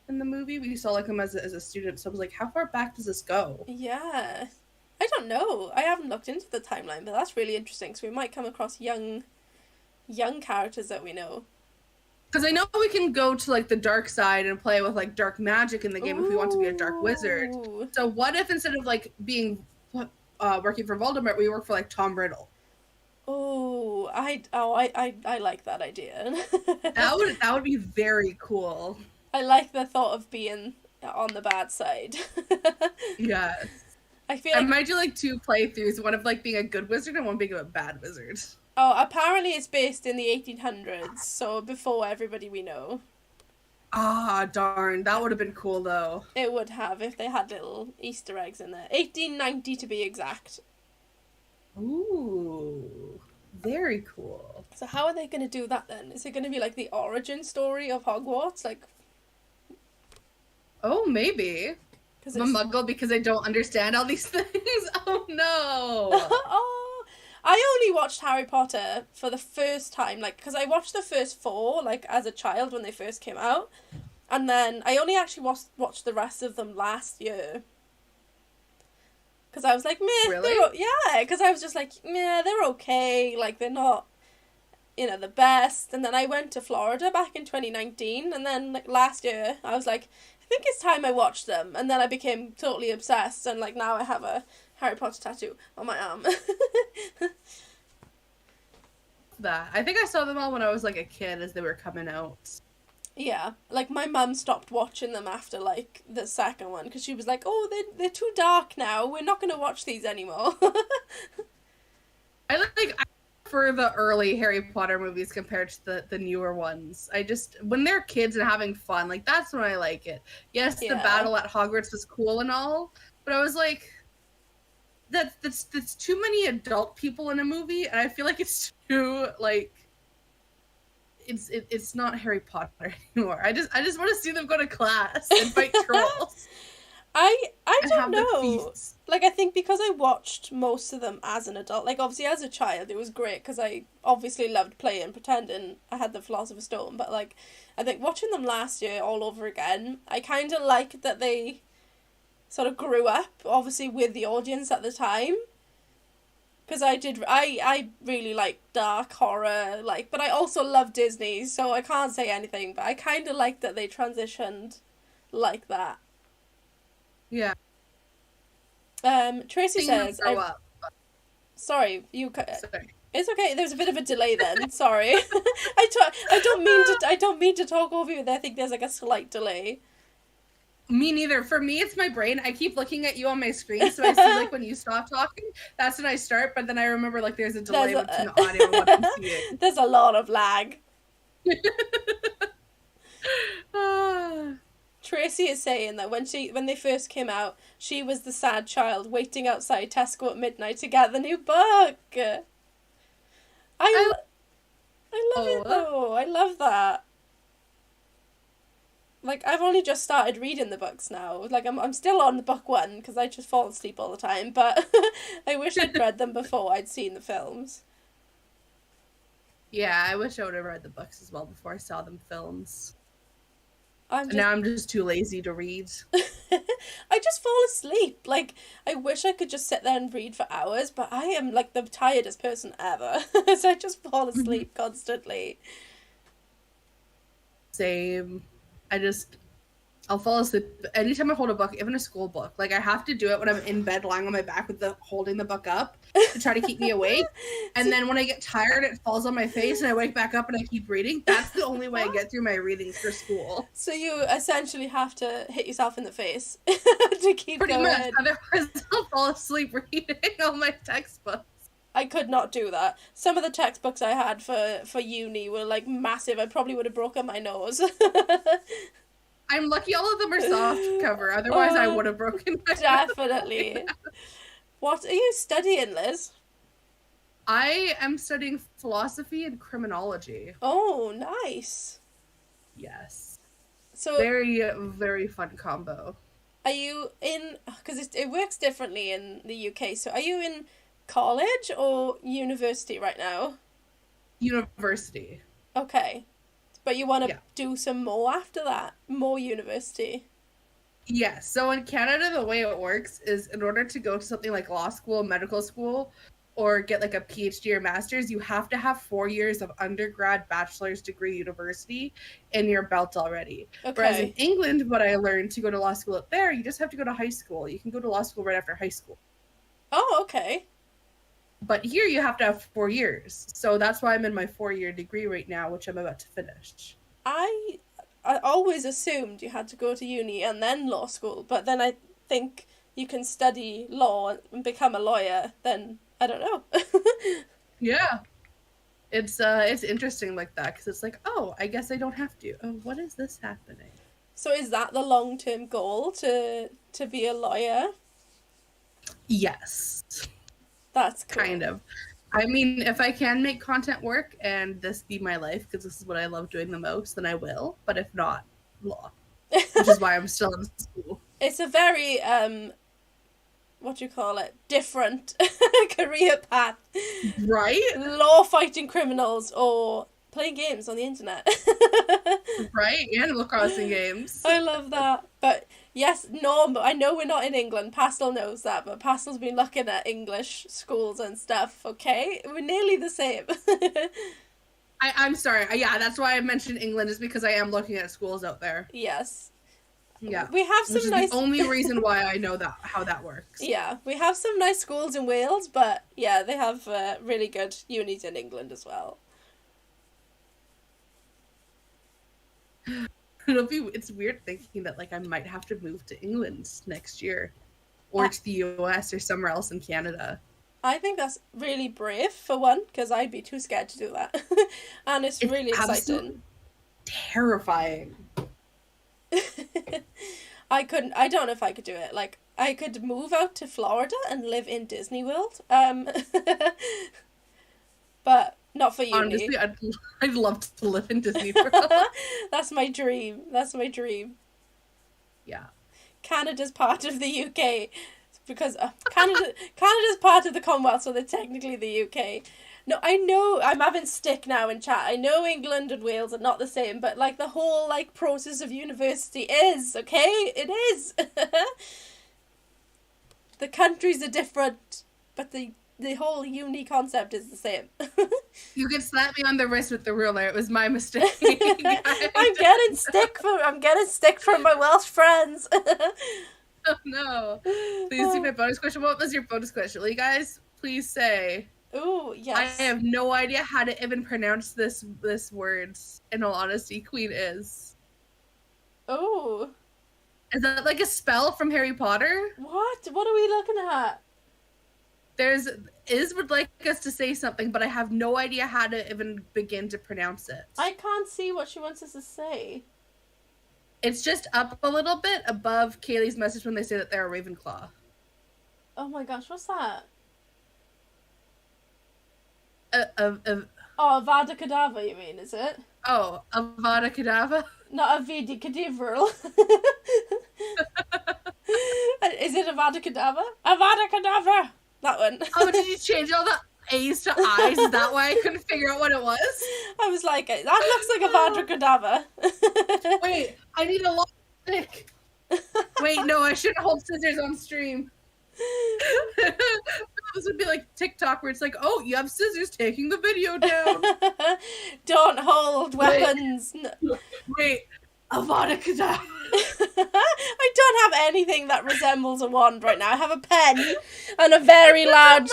movie. We saw like him as a student, so I was like, how far back does this go? Yeah. I don't know. I haven't looked into the timeline, but that's really interesting. So we might come across young characters that we know. Because I know we can go to like the dark side and play with like dark magic in the game if we want to be a dark wizard. So what if instead of like being working for Voldemort, we work for like Tom Riddle? Oh, I like that idea. That would be very cool. I like the thought of being on the bad side. Yes. I might do like 2 playthroughs, one of like being a good wizard and one being a bad wizard. Oh, apparently it's based in the 1800s, so before everybody we know. Ah, darn. That would have been cool, though. It would have if they had little Easter eggs in there. 1890 to be exact. Ooh, very cool. So how are they going to do that then? Is it going to be like the origin story of Hogwarts? Like, oh, maybe. I'm a muggle because I don't understand all these things. Oh, no. Oh, I only watched Harry Potter for the first time, like, because I watched the first 4, like, as a child when they first came out. And then I only actually watched the rest of them last year. Because I was like, meh. Really? Yeah, because I was just like, meh, they're okay. Like, they're not, the best. And then I went to Florida back in 2019. And then, like, last year, I was like, I think it's time I watched them. And then I became totally obsessed. And, like, now I have a Harry Potter tattoo on my arm. That. I think I saw them all when I was, like, a kid as they were coming out. Yeah, like my mum stopped watching them after like the second one because she was like, "Oh, they're too dark now. We're not going to watch these anymore." I prefer the early Harry Potter movies compared to the newer ones. I just when they're kids and having fun, like that's when I like it. Yes, the battle at Hogwarts was cool and all, but I was like, that's too many adult people in a movie, and I feel like it's too like. It's not Harry Potter anymore. I just want to see them go to class and fight trolls. I don't know. Like I think because I watched most of them as an adult, like obviously as a child it was great because I obviously loved playing pretending I had the Philosopher's Stone, but like I think watching them last year all over again, I kind of liked that they sort of grew up obviously with the audience at the time. Because I really like dark horror, like, but I also love Disney, so I can't say anything, but I kind of like that they transitioned like that. Yeah. Tracy says... Sorry, you... Sorry. It's okay, there's a bit of a delay then, sorry. I don't mean to talk over you, I think there's like a slight delay. Me neither. For me, it's my brain. I keep looking at you on my screen, so I see like when you stop talking, that's when I start. But then I remember like there's a delay between the audio and what I'm seeing. There's a lot of lag. Tracy is saying that when they first came out, she was the sad child waiting outside Tesco at midnight to get the new book. I love it though. I love that. Like, I've only just started reading the books now. Like, I'm still on book 1, because I just fall asleep all the time, but I wish I'd read them before I'd seen the films. Yeah, I wish I would have read the books as well before I saw them films. Now I'm just too lazy to read. I just fall asleep. Like, I wish I could just sit there and read for hours, but I am, like, the tiredest person ever. So I just fall asleep constantly. Same. I'll fall asleep anytime I hold a book, even a school book. Like I have to do it when I'm in bed lying on my back with holding the book up to try to keep me awake. And then when I get tired, it falls on my face and I wake back up and I keep reading. That's the only way I get through my reading for school. So you essentially have to hit yourself in the face to keep Pretty going. much. Otherwise I'll fall asleep reading all my textbooks. I could not do that. Some of the textbooks I had for uni were like massive. I probably would have broken my nose. I'm lucky all of them are soft cover. Otherwise, I would have broken my Definitely. nose. What are you studying, Liz? I am studying philosophy and criminology. Oh, nice. Yes. So very, very fun combo. Are you in, because it works differently in the UK, so are you in college or university right now? University. Okay. But you want to Yeah. do some more after that? More university? Yes. So in Canada, the way it works is in order to go to something like law school, medical school, or get like a PhD or master's, you have to have 4 years of undergrad bachelor's degree university in your belt already. Whereas in Okay. England, what I learned to go to law school up there, you just have to go to high school. You can go to law school right after high school. Oh, okay. But here you have to have 4 years. So that's why I'm in my 4-year degree right now, which I'm about to finish. I I always assumed you had to go to uni and then law school, but then I think you can study law and become a lawyer, then I don't know. Yeah. It's interesting like that because it's like, oh, I guess I don't have to. Oh, what is this happening? So is that the long-term goal to be a lawyer? Yes, That's cool. kind of. I mean, if I can make content work and this be my life because this is what I love doing the most, then I will. But if not, law, which is why I'm still in school. It's a very what do you call it? Different career path. Right? Law fighting criminals or playing games on the internet. Right? Animal Crossing games. I love that. But yes, Norm, I know we're not in England. Pastel knows that, but Pastel's been looking at English schools and stuff, okay? We're nearly the same. I'm sorry. Yeah, that's why I mentioned England is because I am looking at schools out there. Yes. Yeah. We have some Which is nice... the only reason why I know that how that works. Yeah, we have some nice schools in Wales, but yeah, they have really good unis in England as well. It's weird thinking that like I might have to move to England next year or to the US or somewhere else in Canada. I think that's really brave for one, because I'd be too scared to do that. And it's really exciting. Terrifying. I don't know if I could do it. Like, I could move out to Florida and live in Disney World. But not for uni. Honestly, I'd love to live in Disney World. That's my dream. That's my dream. Yeah. Canada's part of the UK because Canada's part of the Commonwealth, so they're technically the UK. No, I know I'm having stick now in chat. I know England and Wales are not the same, but like the whole like process of university is, okay? It is. The countries are different, but the whole uni concept is the same. You can slap me on the wrist with the ruler. It was my mistake. I'm getting stick from my Welsh friends. Oh no. Please see my bonus question. What was your bonus question? Will you guys please say? Ooh, yes. I have no idea how to even pronounce this words. In all honesty, Queen is. Ooh. Is that like a spell from Harry Potter? What? What are we looking at? Iz would like us to say something, but I have no idea how to even begin to pronounce it. I can't see what she wants us to say. It's just up a little bit above Kaylee's message when they say that they're a Ravenclaw. Oh my gosh, what's that? Oh, Avada Kedavra, you mean, is it? Oh, Avada Kedavra? Not Avada Kedavra. Is it Avada Kedavra? Avada Kedavra! That one. Oh, did you change all the A's to I's? Is that why I couldn't figure out what it was? I was like, that looks like Avada Kedavra. Wait, I need a long stick. Wait, no, I shouldn't hold scissors on stream. This would be like TikTok where it's like, oh, you have scissors taking the video down. Don't hold weapons. Wait, Avada Kedavra. I don't have anything that resembles a wand right now. I have a pen and a very large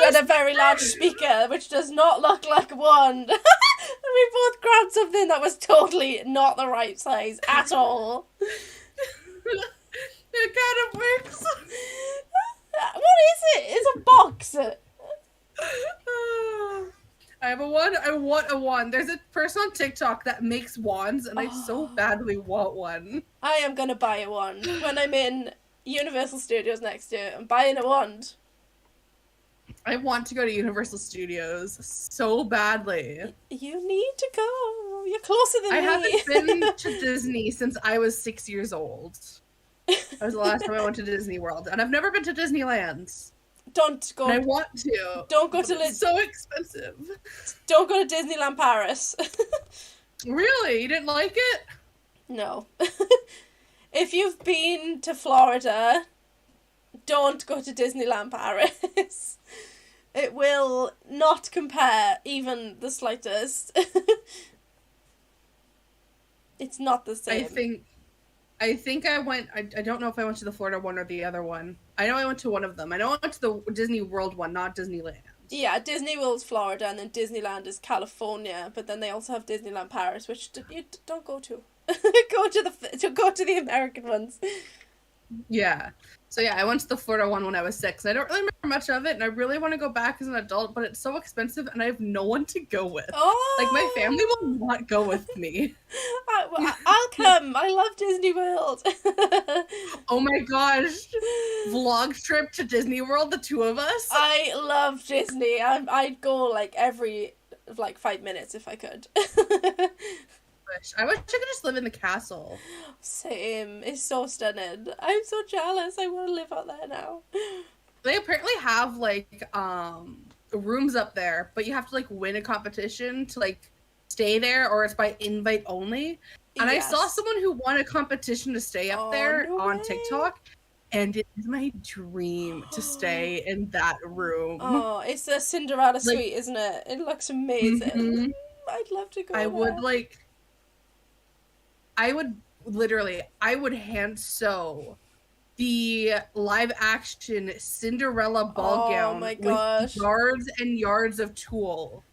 speaker, which does not look like a wand. We both grabbed something that was totally not the right size at all. It kind of works. What is it? It's a box. I have a wand. I want a wand. There's a person on TikTok that makes wands, and I so badly want one. I am gonna buy a wand when I'm in Universal Studios next year. I'm buying a wand. I want to go to Universal Studios so badly. You need to go. You're closer than me. I haven't been to Disney since I was 6 years old. That was the last time I went to Disney World, and I've never been to Disneyland. Don't go. And I want to. Don't go to It's so expensive. Don't go to Disneyland Paris. Really? You didn't like it? No. If you've been to Florida, don't go to Disneyland Paris. It will not compare even the slightest. It's not the same. I think I went, I don't know if I went to the Florida one or the other one. I know I went to one of them. I know I went to the Disney World one, not Disneyland. Yeah, Disney World's Florida, and then Disneyland is California, but then they also have Disneyland Paris, which you don't go to. Go to the American ones. Yeah. So yeah, I went to the Florida one when I was 6. I don't really remember much of it, and I really want to go back as an adult, but it's so expensive, and I have no one to go with. Oh! Like, my family will not go with me. I'll come. I love Disney World. Oh my gosh. Vlog trip to Disney World, the two of us. I love Disney. I'd go like every 5 minutes if I could. I wish I could just live in the castle. Same. It's so stunning. I'm so jealous. I want to live out there now. They apparently have rooms up there, but you have to win a competition to stay there, or it's by invite only. And yes. I saw someone who won a competition to stay up there on TikTok, and it is my dream to stay in that room. Oh, it's a Cinderella suite, isn't it? It looks amazing. Mm-hmm. I'd love to go. I would hand sew the live action Cinderella ball gown with yards and yards of tulle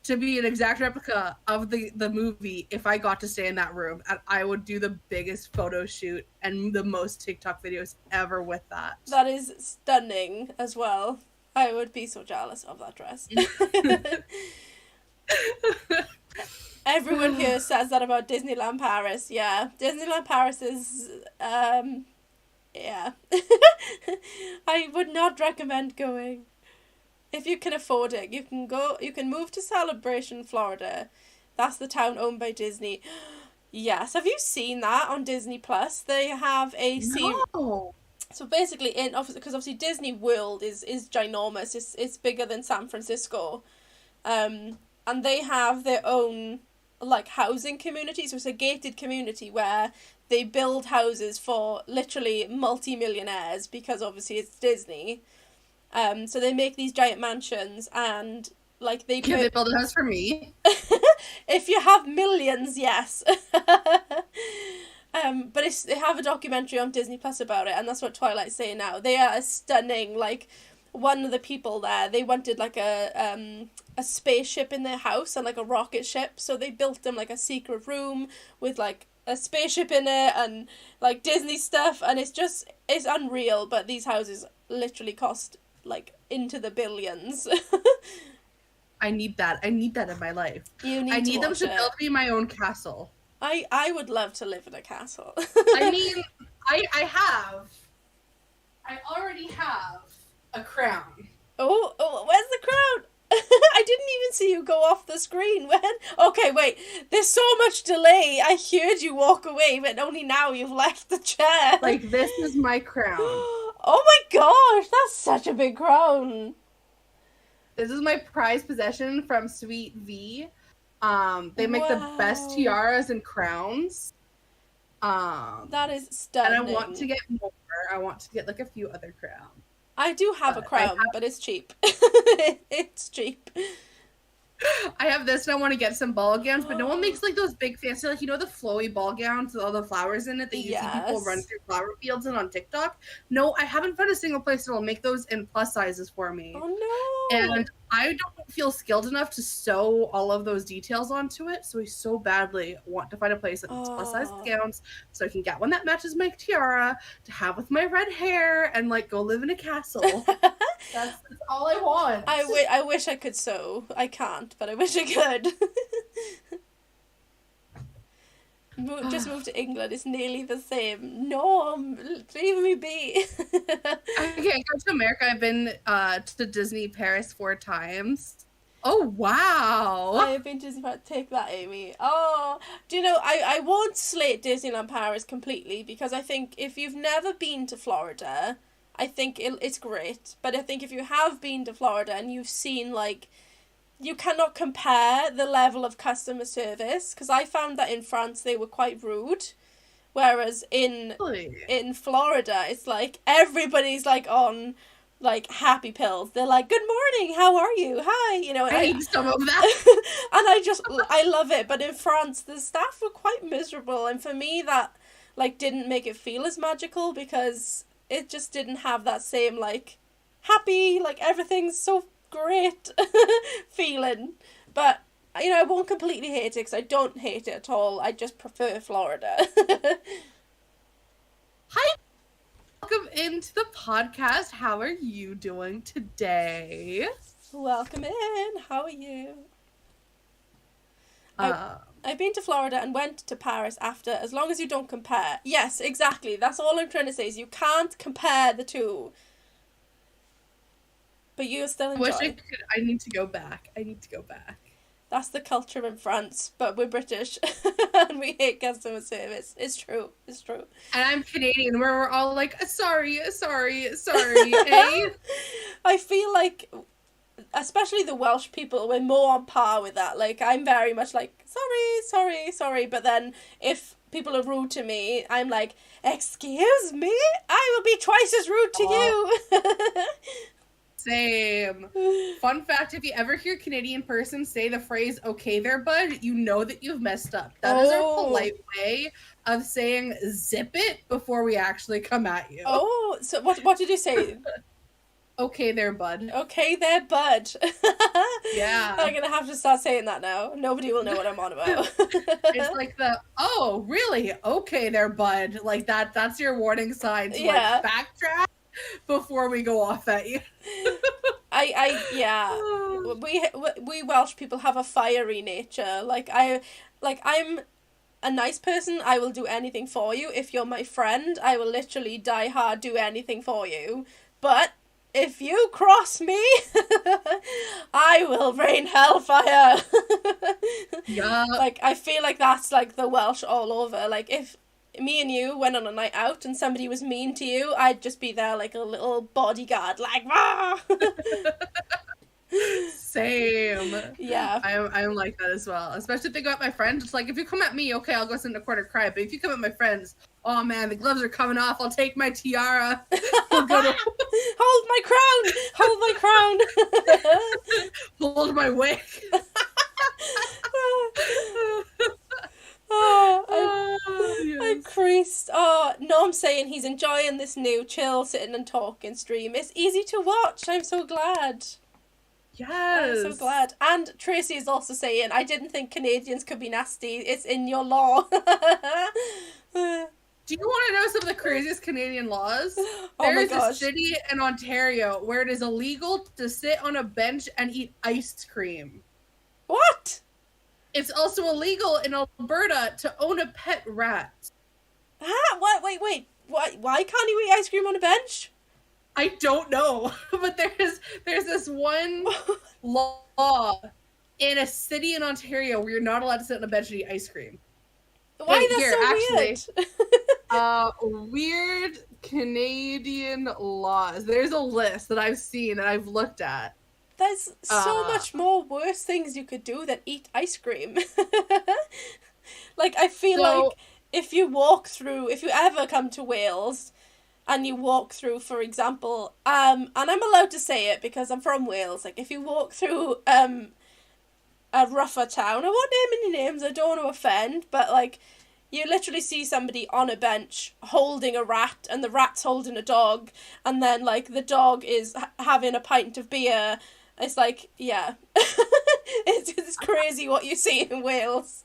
to be an exact replica of the movie if I got to stay in that room. And I would do the biggest photo shoot and the most TikTok videos ever with that. That is stunning as well. I would be so jealous of that dress. Everyone here says that about Disneyland Paris. Yeah, Disneyland Paris is, yeah. I would not recommend going. If you can afford it, you can go. You can move to Celebration, Florida. That's the town owned by Disney. Yes, have you seen that on Disney Plus? They have a No. So basically, because obviously Disney World is ginormous. It's bigger than San Francisco, and they have their own housing community. So it's a gated community where they build houses for literally multi-millionaires because obviously it's Disney. So they make these giant mansions and they build a house for me. If you have millions, yes. But they have a documentary on Disney Plus about it, and that's what Twilight's saying now. They are stunning. One of the people there, they wanted a spaceship in their house and a rocket ship, so they built them a secret room with a spaceship in it and Disney stuff, and it's unreal. But these houses literally cost into the billions. I need that in my life. I need them to build me my own castle. I would love to live in a castle. I mean, I already have a crown. Oh, where's the crown? I didn't even see you go off the screen. When? Okay, wait. There's so much delay. I heard you walk away, but only now you've left the chair. This is my crown. Oh my gosh, that's such a big crown. This is my prized possession from Sweet V. They make the best tiaras and crowns. That is stunning. And I want to get more. I want to get a few other crowns. I do have a crown, but it's cheap. It's cheap. I have this and I want to get some ball gowns, but no one makes those big fancy, the flowy ball gowns with all the flowers in it that you see people run through flower fields and on TikTok. No, I haven't found a single place that will make those in plus sizes for me. Oh no. And I don't feel skilled enough to sew all of those details onto it, so I so badly want to find a place that makes plus size gowns so I can get one that matches my tiara to have with my red hair and go live in a castle. That's all I want. I wish I could sew. I can't, but I wish I could. Just move to England. It's nearly the same. No, leave me be. I can't go to America. I've been to Disney Paris 4 times. Oh, wow. I have been to Disney Paris. Take that, Amy. Oh, do you know, I won't slate Disneyland Paris completely, because I think if you've never been to Florida, I think it's great. But I think if you have been to Florida and you've seen, like, you cannot compare the level of customer service, because I found that in France they were quite rude. Whereas in Florida, it's like everybody's like on like happy pills. They're like, "Good morning, how are you? Hi," you know. And I need some of that. and I love it. But in France, the staff were quite miserable, and for me, that like didn't make it feel as magical, because it just didn't have that same like happy, like everything's so great feeling. But you know, I won't completely hate it, because I don't hate it at all. I just prefer Florida. Hi, welcome into the podcast. How are you doing today? Welcome in. How are you? I've been to Florida and went to Paris after, as long as you don't compare. Yes, exactly. That's all I'm trying to say, is you can't compare the two. But you still enjoy. I need to go back. That's the culture in France, but we're British and we hate customer service. It's true. And I'm Canadian, where we're all like, sorry, eh? I feel like, especially the Welsh people, we're more on par with that. Like, I'm very much like, sorry. But then if people are rude to me, I'm like, excuse me? I will be twice as rude to you. Same. Fun fact, if you ever hear a Canadian person say the phrase, okay there, bud, you know that you've messed up. That is our polite way of saying zip it before we actually come at you. Oh, so what did you say? Okay there, bud. Okay there, bud. Yeah. I'm going to have to start saying that now. Nobody will know what I'm on about. It's like oh, really? Okay there, bud. Like that's your warning sign to like backtrack before we go off at you. We Welsh people have a fiery nature. I'm a nice person. I will do anything for you. If you're my friend, I will literally die hard do anything for you. But if you cross me, I will rain hellfire. Yeah. Like, I feel like that's like the Welsh all over. Like, if me and you went on a night out and somebody was mean to you, I'd just be there like a little bodyguard, like, ah! Same. Yeah. I'm like that as well. Especially if they go at my friends. It's like, if you come at me, okay, I'll go sit in the corner cry. But if you come at my friends, oh man, the gloves are coming off. I'll take my tiara. We'll go to... Hold my crown. Hold my wig. I creased. Oh, no, I'm saying he's enjoying this new chill, sitting and talking stream. It's easy to watch. I'm so glad. Yes. I'm so glad. And Tracy is also saying, I didn't think Canadians could be nasty. It's in your law. Do you want to know some of the craziest Canadian laws? There's a city in Ontario where it is illegal to sit on a bench and eat ice cream. What? It's also illegal in Alberta to own a pet rat. Ah, what? Wait. Why can't you eat ice cream on a bench? I don't know, but there's this one law in a city in Ontario where you're not allowed to sit on a bench and eat ice cream. Why? That's so weird. Weird Canadian laws. There's a list that I've seen that I've looked at. There's so much more worse things you could do than eat ice cream. Like, I feel like if you ever come to Wales and you walk through, for example, and I'm allowed to say it because I'm from Wales, like, if you walk through a rougher town, I won't name any names, I don't want to offend, but, like, you literally see somebody on a bench holding a rat, and the rat's holding a dog, and then, like, the dog is having a pint of beer. It's like, yeah. It's crazy what you see in Wales.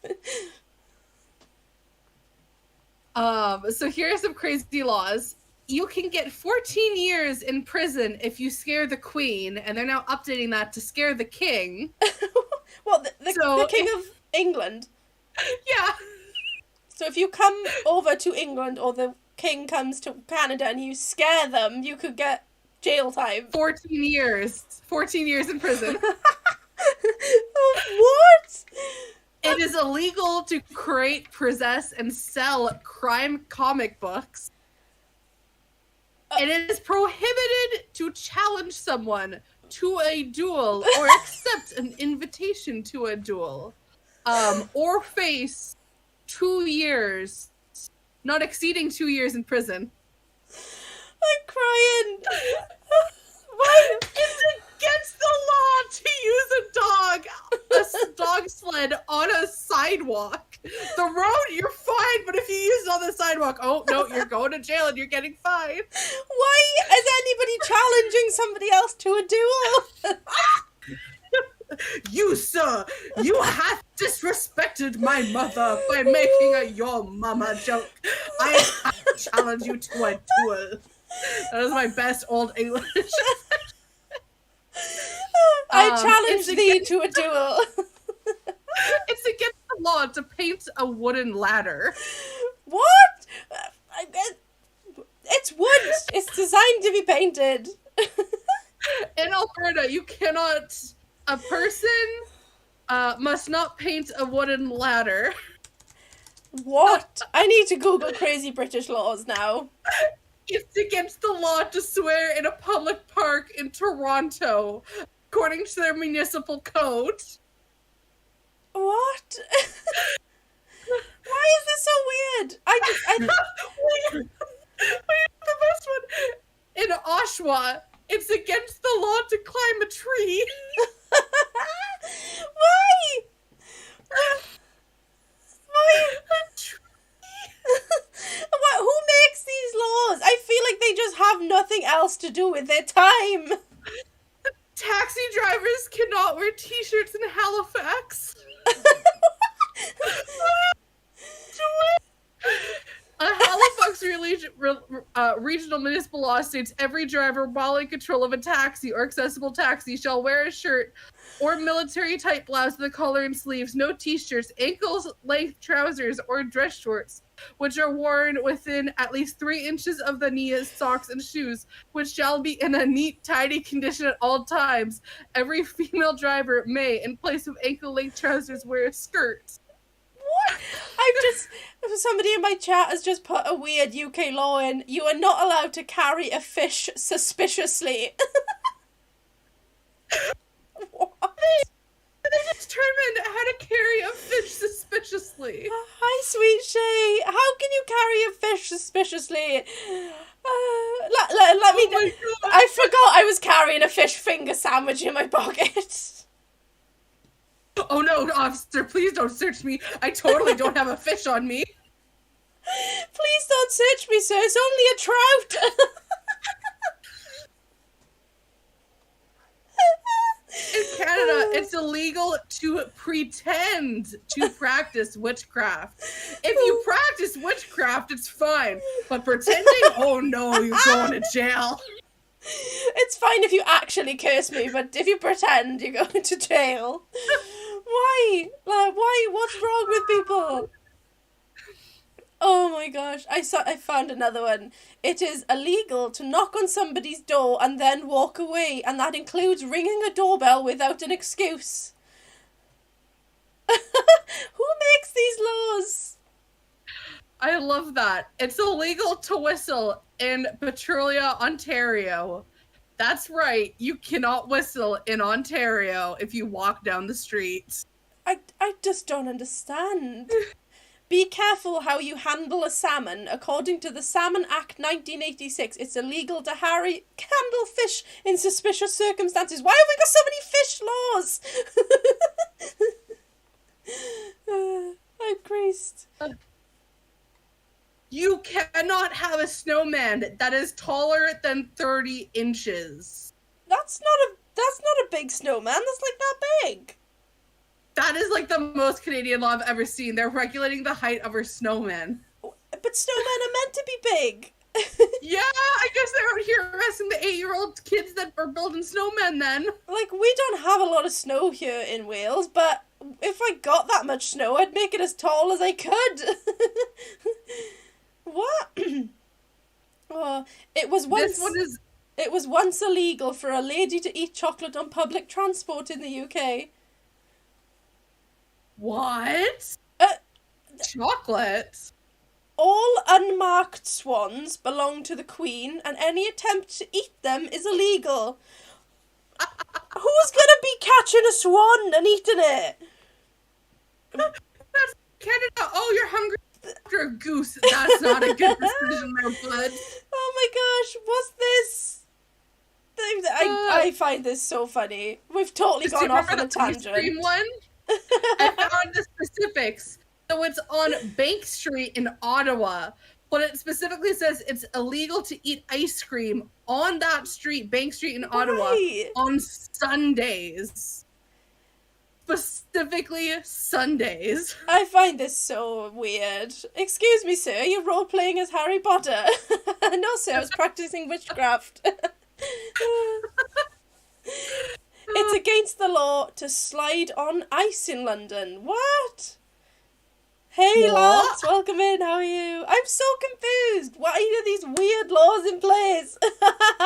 So here are some crazy laws. You can get 14 years in prison if you scare the Queen, and they're now updating that to scare the King. Well, the King of England? Yeah. So if you come over to England, or the King comes to Canada and you scare them, you could get jail time. 14 years. 14 years in prison. What? It is illegal to create, possess, and sell crime comic books. It is prohibited to challenge someone to a duel or accept an invitation to a duel, or face 2 years, not exceeding 2 years in prison. I'm crying. Why? It's against the law to use a dog sled on a sidewalk. The road, you're fine, but if you use it on the sidewalk, oh no, you're going to jail and you're getting fined. Why is anybody challenging somebody else to a duel? You, sir, you have disrespected my mother by making a your mama joke. I have to challenge you to a duel. That was my best old English. I challenge thee to a duel. It's against the law to paint a wooden ladder. What? It's wood. It's designed to be painted. In Alberta, you cannot. A person must not paint a wooden ladder. What? I need to Google crazy British laws now. It's against the law to swear in a public park in Toronto, according to their municipal code. What? Why is this so weird? Wait, the best one. In Oshawa, it's against the law to climb a tree. Why? What? Who makes these laws? I feel like they just have nothing else to do with their time. Taxi drivers cannot wear t-shirts in Halifax. A Halifax regional municipal law states every driver while in control of a taxi or accessible taxi shall wear a shirt or military-type blouse with a collar and sleeves, no t-shirts, ankle-length trousers, or dress shorts, which are worn within at least 3 inches of the knee as socks and shoes, which shall be in a neat, tidy condition at all times. Every female driver may, in place of ankle-length trousers, wear a skirt. What? Somebody in my chat has just put a weird UK law in. You are not allowed to carry a fish suspiciously. What? They determined how to carry a fish suspiciously. Hi, sweet Shay. How can you carry a fish suspiciously? Let me. I forgot I was carrying a fish finger sandwich in my pocket. Oh no, officer, please don't search me. I totally don't have a fish on me. Please don't search me, sir. It's only a trout. In Canada, it's illegal to pretend to practice witchcraft. If you practice witchcraft, it's fine. But pretending, oh no, you're going to jail. It's fine if you actually curse me, but if you pretend, you're going to jail. Why? Why? What's wrong with people? Oh my gosh, I found another one. It is illegal to knock on somebody's door and then walk away, and that includes ringing a doorbell without an excuse. Who makes these laws? I love that. It's illegal to whistle in Petrolia, Ontario. That's right, you cannot whistle in Ontario if you walk down the street. I just don't understand. Be careful how you handle a salmon. According to the Salmon Act 1986, it's illegal to handle fish in suspicious circumstances. Why have we got so many fish laws? I'm creased. You cannot have a snowman that is taller than 30 inches. That's not a big snowman. That's like that big. That is like the most Canadian law I've ever seen. They're regulating the height of our snowmen. But snowmen are meant to be big. Yeah, I guess they're out here arresting the 8-year-old kids that are building snowmen then. Like, we don't have a lot of snow here in Wales, but if I got that much snow, I'd make it as tall as I could. What? Oh, it was once illegal for a lady to eat chocolate on public transport in the UK. What? Chocolate? All unmarked swans belong to the Queen, and any attempt to eat them is illegal. Who's gonna be catching a swan and eating it? That's Canada. Oh, you're hungry after a goose. That's not a good decision there, bud. Oh my gosh, what's this? I find this so funny. We've totally gone off on a tangent. Ice cream one? I found the specifics. So it's on Bank Street in Ottawa, but it specifically says it's illegal to eat ice cream on that street, Bank Street in Ottawa, on Sundays. Specifically Sundays. I find this so weird. Excuse me, sir, you're role-playing as Harry Potter. No, sir, I was practicing witchcraft. It's against the law to slide on ice in London. What? Hey, lads, welcome in. How are you? I'm so confused. Why are these weird laws in place?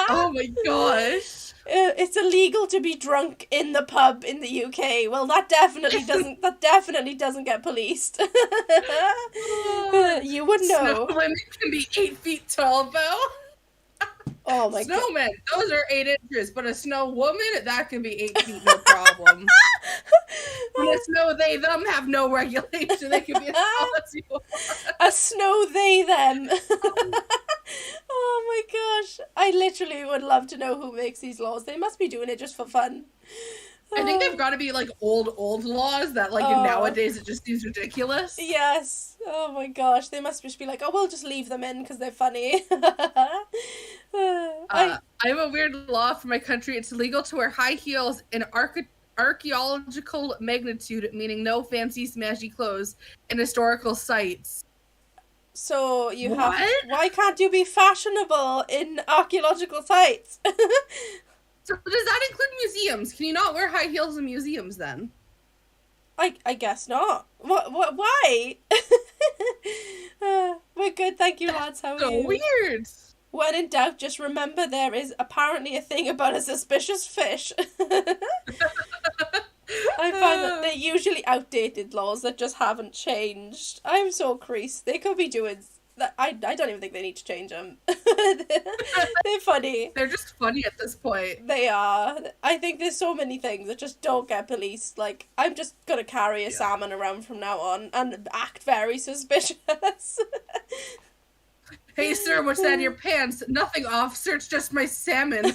Oh my gosh. It's illegal to be drunk in the pub in the UK. Well, that definitely doesn't. That definitely doesn't get policed. You would know. Snow women can be 8 feet tall, though. Oh my god. Snowmen, those are 8 inches, but a snow woman, that can be 8 feet, no problem. When a snow they them have no regulation, they can be as tall as you want. A snow they them. Oh my gosh. I literally would love to know who makes these laws. They must be doing it just for fun. I think they've got to be like old laws that like nowadays it just seems ridiculous. Yes. Oh my gosh. They must just be like, oh, we'll just leave them in because they're funny. I have a weird law for my country. It's illegal to wear high heels in archaeological magnitude, meaning no fancy smashy clothes, in historical sites. So you have. Why can't you be fashionable in archaeological sites? So does that include museums? Can you not wear high heels in museums then? I guess not. What? Why? We're good, thank you, lads. How are you? So weird. When in doubt, just remember there is apparently a thing about a suspicious fish. I find that they're usually outdated laws that just haven't changed. I'm so creased. They could be doing that. I don't even think they need to change them. They're funny. They're just funny at this point. They are. I think there's so many things that just don't get policed. Like, I'm just gonna carry a salmon around from now on and act very suspicious. Hey, sir, what's that in your pants? Nothing, officer. It's just my salmon.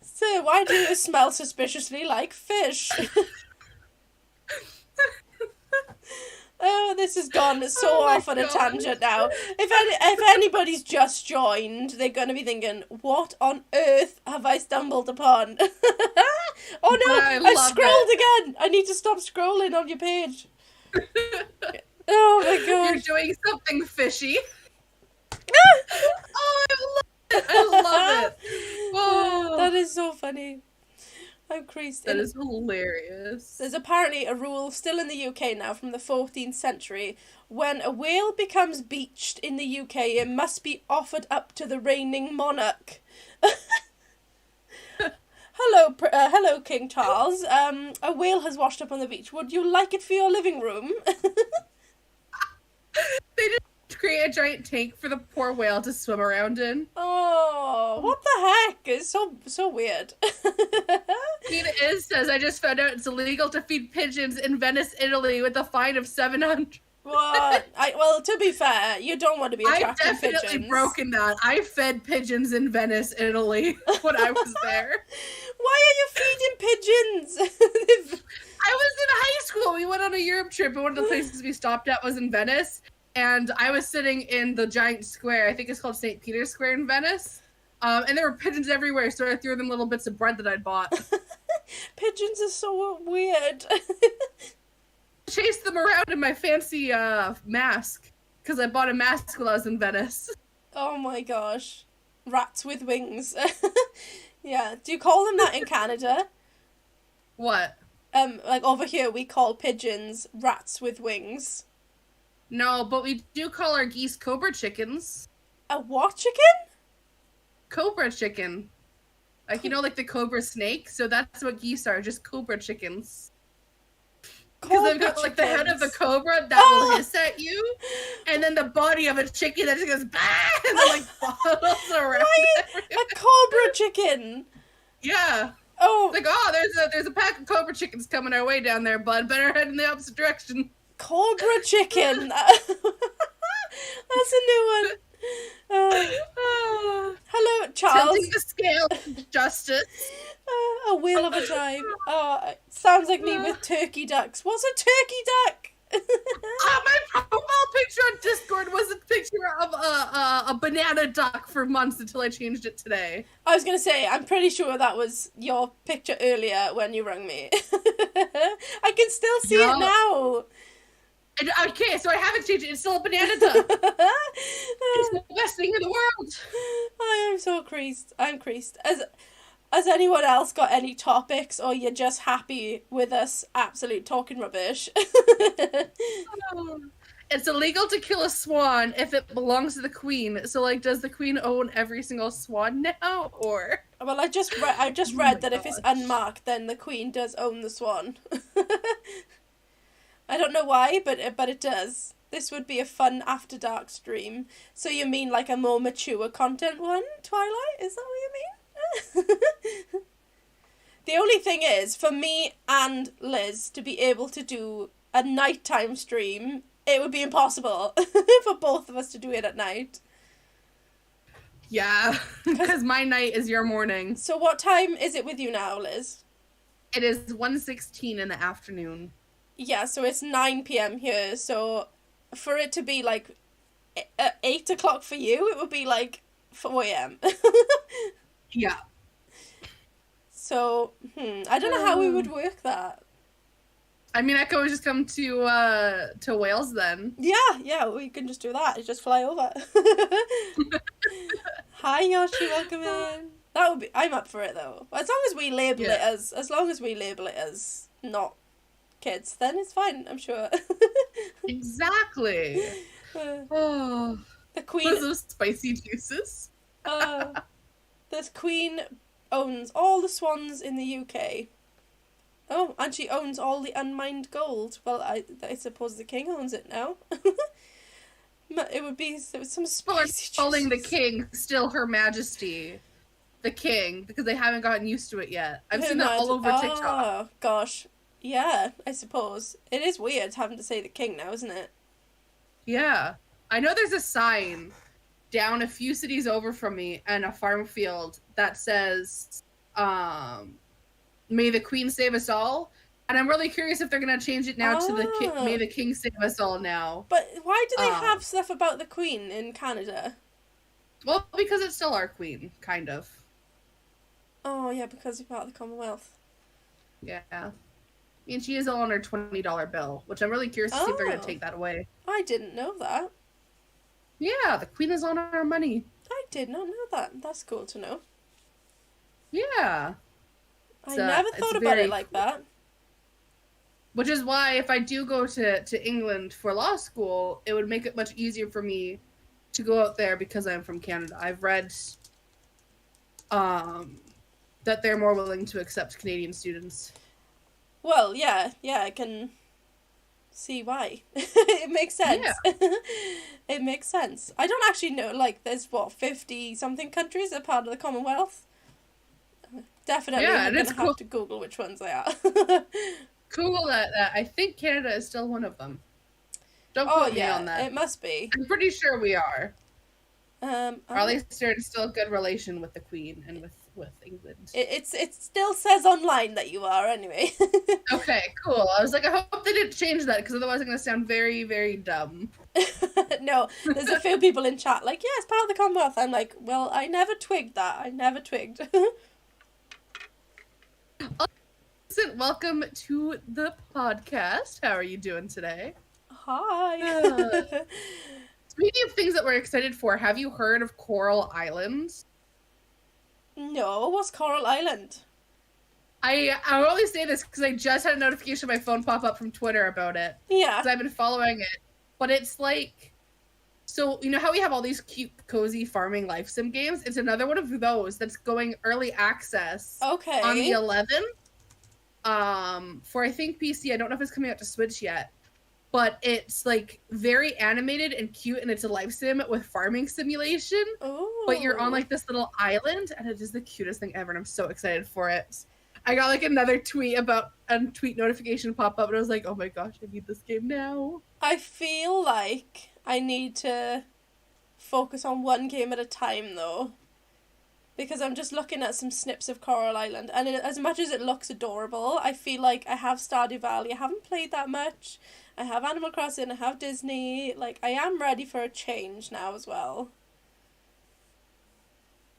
Sir, why do you smell suspiciously like fish? Oh, this has gone so off on a tangent now. If anybody's just joined, they're going to be thinking, what on earth have I stumbled upon? Oh no, I scrolled again. I need to stop scrolling on your page. Oh my god. You're doing something fishy. Oh, I love it. I love it. Oh. That is so funny. I'm creased. That is hilarious. There's apparently a rule still in the UK now from the 14th century. When a whale becomes beached in the UK, it must be offered up to the reigning monarch. Hello, King Charles. A whale has washed up on the beach. Would you like it for your living room? They just create a giant tank for the poor whale to swim around in. Oh, what the heck? It's so weird. It says, I just found out it's illegal to feed pigeons in Venice, Italy, with a fine of $700. What? Well, to be fair, you don't want to be attracting I've definitely pigeons. broken that. I fed pigeons in Venice, Italy, when I was there. Why are you feeding pigeons? I was in high school. We went on a Europe trip, and one of the places we stopped at was in Venice. And I was sitting in the giant square. I think it's called St. Peter's Square in Venice. And there were pigeons everywhere, so I threw them little bits of bread that I'd bought. Pigeons are so weird. Chased them around in my fancy mask, because I bought a mask while I was in Venice. Oh my gosh. Rats with wings. Yeah. Do you call them that in Canada? What? Like over here we call pigeons rats with wings. No, but we do call our geese cobra chickens. A what chicken? Cobra chicken. Like, you know, like the cobra snake? So that's what geese are, just cobra chickens. Because they've got like the head of the cobra that will hiss at you, and then the body of a chicken that just goes bah! And then like bottles around. A cobra chicken. Yeah. Oh. It's like, there's a pack of cobra chickens coming our way down there, bud. Better head in the opposite direction. Cobra chicken. That's a new one. Hello, Charles. Tilting the scale of justice. A wheel of a time. Sounds like me with turkey ducks. What's a turkey duck? My profile picture on Discord was a picture of a banana duck for months until I changed it today. I was going to say, I'm pretty sure that was your picture earlier when you rang me. I can still see it now. Okay, so I haven't changed it. It's still a banana duck. It's the best thing in the world. I am so creased. I'm creased. Has anyone else got any topics, or you're just happy with us absolute talking rubbish? It's illegal to kill a swan if it belongs to the queen. So, like, does the queen own every single swan now, or? Well, I just read that if it's unmarked, then the queen does own the swan. I don't know why, but it does. This would be a fun after dark stream. So you mean like a more mature content one, Twilight? Is that what you mean? The only thing is, for me and Liz to be able to do a nighttime stream, it would be impossible for both of us to do it at night. Yeah, because my night is your morning. So what time is it with you now, Liz? It is 1:16 in the afternoon. Yeah, so it's 9 p.m. here, so for it to be like 8 o'clock for you, it would be like 4 a.m. Yeah. So, I don't know how we would work that. I mean, I could always just come to Wales then. Yeah, we can just do that. Just fly over. Hi, Yoshi, welcome in. That would be. I'm up for it though. As long as we label it as not kids, then it's fine. I'm sure. Exactly. The queen. What's those spicy juices? The queen owns all the swans in the UK. Oh, and she owns all the unmined gold. Well, I suppose the king owns it now. It would be some spicy calling the king still Her Majesty, the king, because they haven't gotten used to it yet. I've seen that all over TikTok. Oh, gosh. Yeah, I suppose. It is weird having to say the king now, isn't it? Yeah. I know there's a sign down a few cities over from me and a farm field that says, may the queen save us all. And I'm really curious if they're going to change it now to may the king save us all now. But why do they have stuff about the queen in Canada? Well, because it's still our queen, kind of. Oh, yeah, because you're part of the Commonwealth. Yeah. I mean, she is on her $20 bill, which I'm really curious to see if they're going to take that away. I didn't know that. Yeah, the queen is on our money. I did not know that. That's cool to know. Yeah. I never thought about it like that. Which is why if I do go to England for law school, it would make it much easier for me to go out there because I'm from Canada. I've read that they're more willing to accept Canadian students. Well, yeah, I can see why. It makes sense. Yeah. It makes sense. I don't actually know, like, there's, 50-something countries that are part of the Commonwealth? Definitely, I'm going to have to Google which ones they are. Cool that I think Canada is still one of them. Don't quote me on that. It must be. I'm pretty sure we are. Or at least there's still a good relation with the Queen and with England. It still says online that you are, anyway. Okay, cool. I was like, I hope they didn't change that, because otherwise I'm going to sound very, very dumb. No, there's a few people in chat like, yeah, it's part of the Commonwealth. I'm like, well, I never twigged that. I never twigged. Welcome to the podcast. How are you doing today? Hi. Speaking of things that we're excited for, have you heard of Coral Island? No, what's Coral Island? I only say this because I just had a notification on my phone pop up from Twitter about it. Yeah. Because I've been following it. But it's like So, you know how we have all these cute, cozy farming life sim games? It's another one of those that's going early access on the Okay. 11th. For I think PC. I don't know if it's coming out to Switch yet, but it's like very animated and cute, and it's a life sim with farming simulation. Ooh. But you're on like this little island, and it is the cutest thing ever, and I'm so excited for it. I got like another tweet about a tweet notification pop up, and I was like, oh my gosh, I need this game now. I feel like I need to focus on one game at a time though. Because I'm just looking at some snips of Coral Island, and as much as it looks adorable, I feel like I have Stardew Valley. I haven't played that much. I have Animal Crossing, I have Disney. Like, I am ready for a change now as well.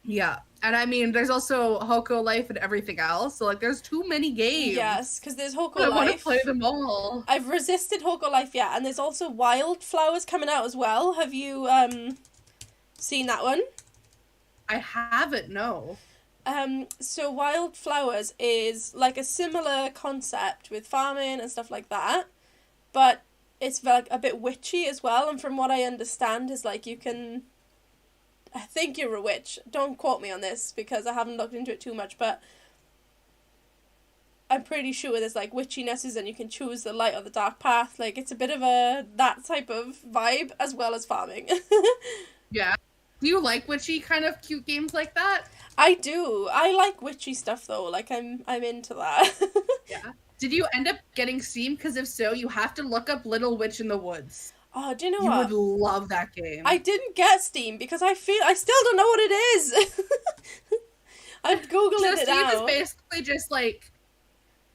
Yeah, and I mean, there's also Hoko Life and everything else. So like, there's too many games. Yes, because there's Hoko I Life. want to play them all. I've resisted Hoko Life, yeah, and there's also Wildflowers coming out as well. Have you seen that one? I haven't, no. So Wildflowers is like a similar concept with farming and stuff like that, but it's like a bit witchy as well. And from what I understand, is like you can. I think you're a witch. Don't quote me on this because I haven't looked into it too much, but I'm pretty sure there's like witchinesses and you can choose the light or the dark path. Like it's a bit of that type of vibe as well as farming. Yeah. Do you like witchy kind of cute games like that? I do. I like witchy stuff though. Like I'm into that. Yeah. Did you end up getting Steam? Because if so, you have to look up Little Witch in the Woods. Oh, do you know You what? would love that game. I didn't get Steam because I still don't know what it is. I'm googling So it Steam now. is basically just like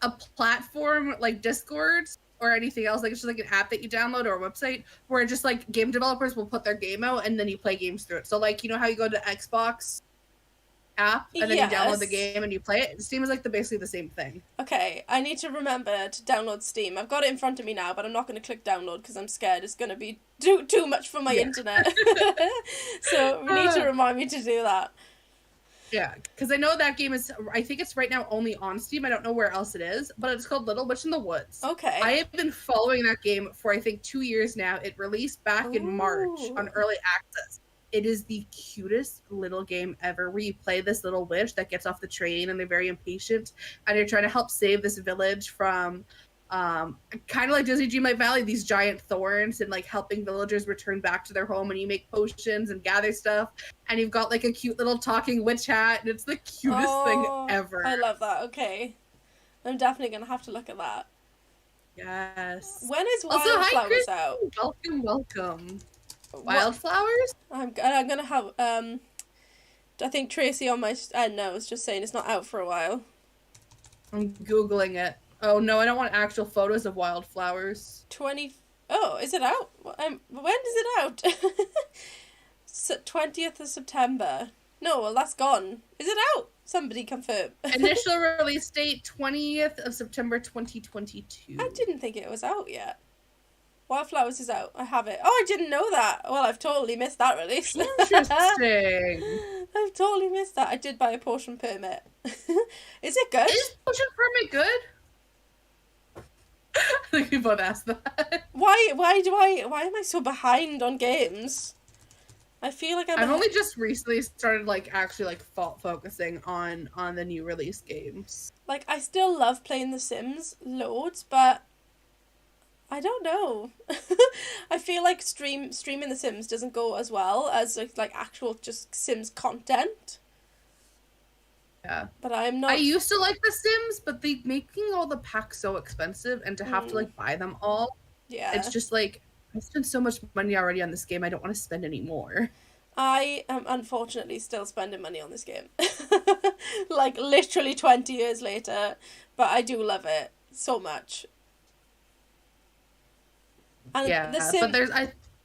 a platform like Discord or anything else. Like it's just like an app that you download or a website where just like game developers will put their game out and then you play games through it. So like, you know how you go to Xbox app and then you download the game and you play it? Steam is like basically the same thing. Okay, I need to remember to download Steam. I've got it in front of me now, but I'm not going to click download because I'm scared it's going to be too much for my internet. So we need to remind me to do that. Yeah, because I know that game is, I think it's right now only on Steam. I don't know where else it is, but it's called Little Witch in the Woods. Okay. I have been following that game for, I think, 2 years now. It released back in March on early access. It is the cutest little game ever where you play this little witch that gets off the train and they're very impatient and you're trying to help save this village from kind of like Disney Dreamlight Valley, these giant thorns, and like helping villagers return back to their home, and you make potions and gather stuff, and you've got like a cute little talking witch hat, and it's the cutest thing ever. I love that. Okay. I'm definitely going to have to look at that. Yes. When is Wildflowers out? Welcome. Wildflowers? I'm gonna have I think Tracy on my no, it's just saying it's not out for a while. I'm googling it. Oh no, I don't want actual photos of wildflowers. Oh, is it out? When is it out? 20th of September. No, well that's gone. Is it out? Somebody confirm. Initial release date 20th of September 2022. I didn't think it was out yet. Wildflowers is out. I have it. Oh, I didn't know that. Well, I've totally missed that release. Interesting. I've totally missed that. I did buy a potion permit. Is it good? Is potion permit good? I think we both asked that. Why am I so behind on games? I feel like I've only just recently started like actually like focusing on the new release games. Like I still love playing The Sims loads, but I don't know. I feel like streaming The Sims doesn't go as well as like actual just Sims content. Yeah. But I'm not. I used to like The Sims, but they making all the packs so expensive and to have to like buy them all. Yeah. It's just like I spent so much money already on this game. I don't want to spend any more. I am unfortunately still spending money on this game. Like literally 20 years later, but I do love it so much. And yeah, but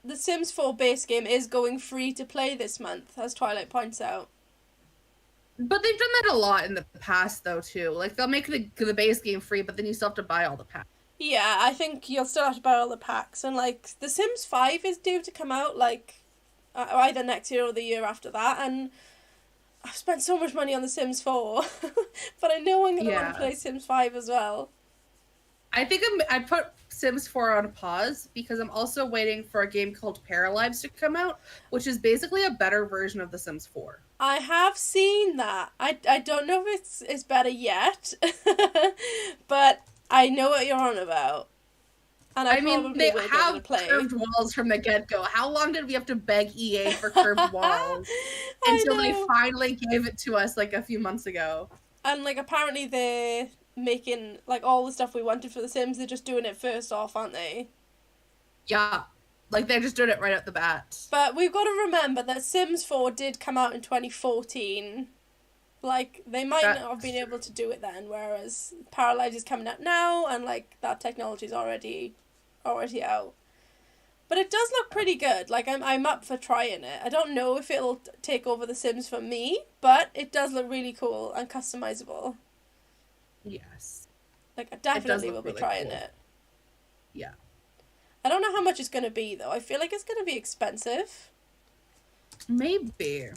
The Sims 4 base game is going free to play this month, as Twilight points out. But they've done that a lot in the past, though, too. Like, they'll make the base game free, but then you still have to buy all the packs. Yeah, I think you'll still have to buy all the packs. And, like, The Sims 5 is due to come out, like, either next year or the year after that. And I've spent so much money on The Sims 4. But I know I'm going to want to play Sims 5 as well. I think I put Sims 4 on pause because I'm also waiting for a game called Paralives to come out, which is basically a better version of The Sims 4. I have seen that. I don't know if it's better yet, but I know what you're on about. And I mean, probably they will give it a have play. curved walls from the get-go. How long did we have to beg EA for curved walls until they finally gave it to us like a few months ago? And like apparently they're making like all the stuff we wanted for The Sims. They're just doing it first off, aren't they? Yeah, like they just did it right at the bat. But we've got to remember that Sims 4 did come out in 2014. Like, they might not have been able to do it then, whereas Paralives is coming out now, and like that technology's already out. But it does look pretty good. Like, I'm up for trying it. I don't know if it'll take over The Sims for me, but it does look really cool and customizable. Yes. Like, I definitely will be really trying cool. it. Yeah. I don't know how much it's going to be, though. I feel like it's going to be expensive. Maybe.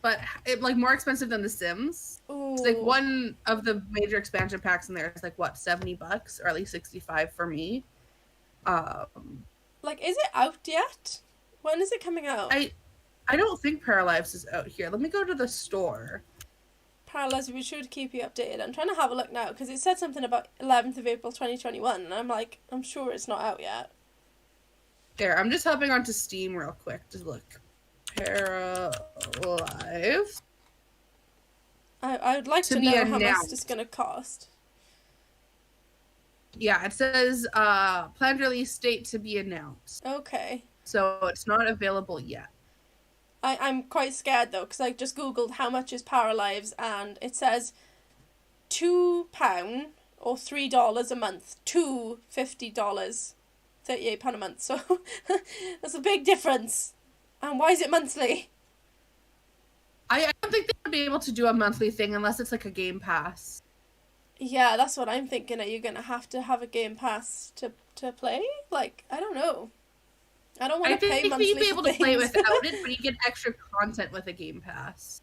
But it like more expensive than The Sims. It's like one of the major expansion packs in there is like what, $70 or at least 65 for me. Like, is it out yet? When is it coming out? I don't think Paralives is out here. Let me go to the store. Paralives, we should keep you updated. I'm trying to have a look now because it said something about 11th of April 2021, and I'm like, I'm sure it's not out yet. There, I'm just hopping onto Steam real quick to look. Paralives. I would like to know how much it's going to cost. Yeah, it says planned release date to be announced. Okay. So it's not available yet. I'm quite scared though because I just googled how much is Paralives and it says £2 or $3 a month to $50, £38 a month. So that's a big difference. And why is it monthly? I don't think they'll be able to do a monthly thing unless it's like a Game Pass. Yeah, that's what I'm thinking. Are you going to have a Game Pass to play? Like, I don't know. I don't want to pay monthly. I think you'd be able to play without it, but you get extra content with a Game Pass.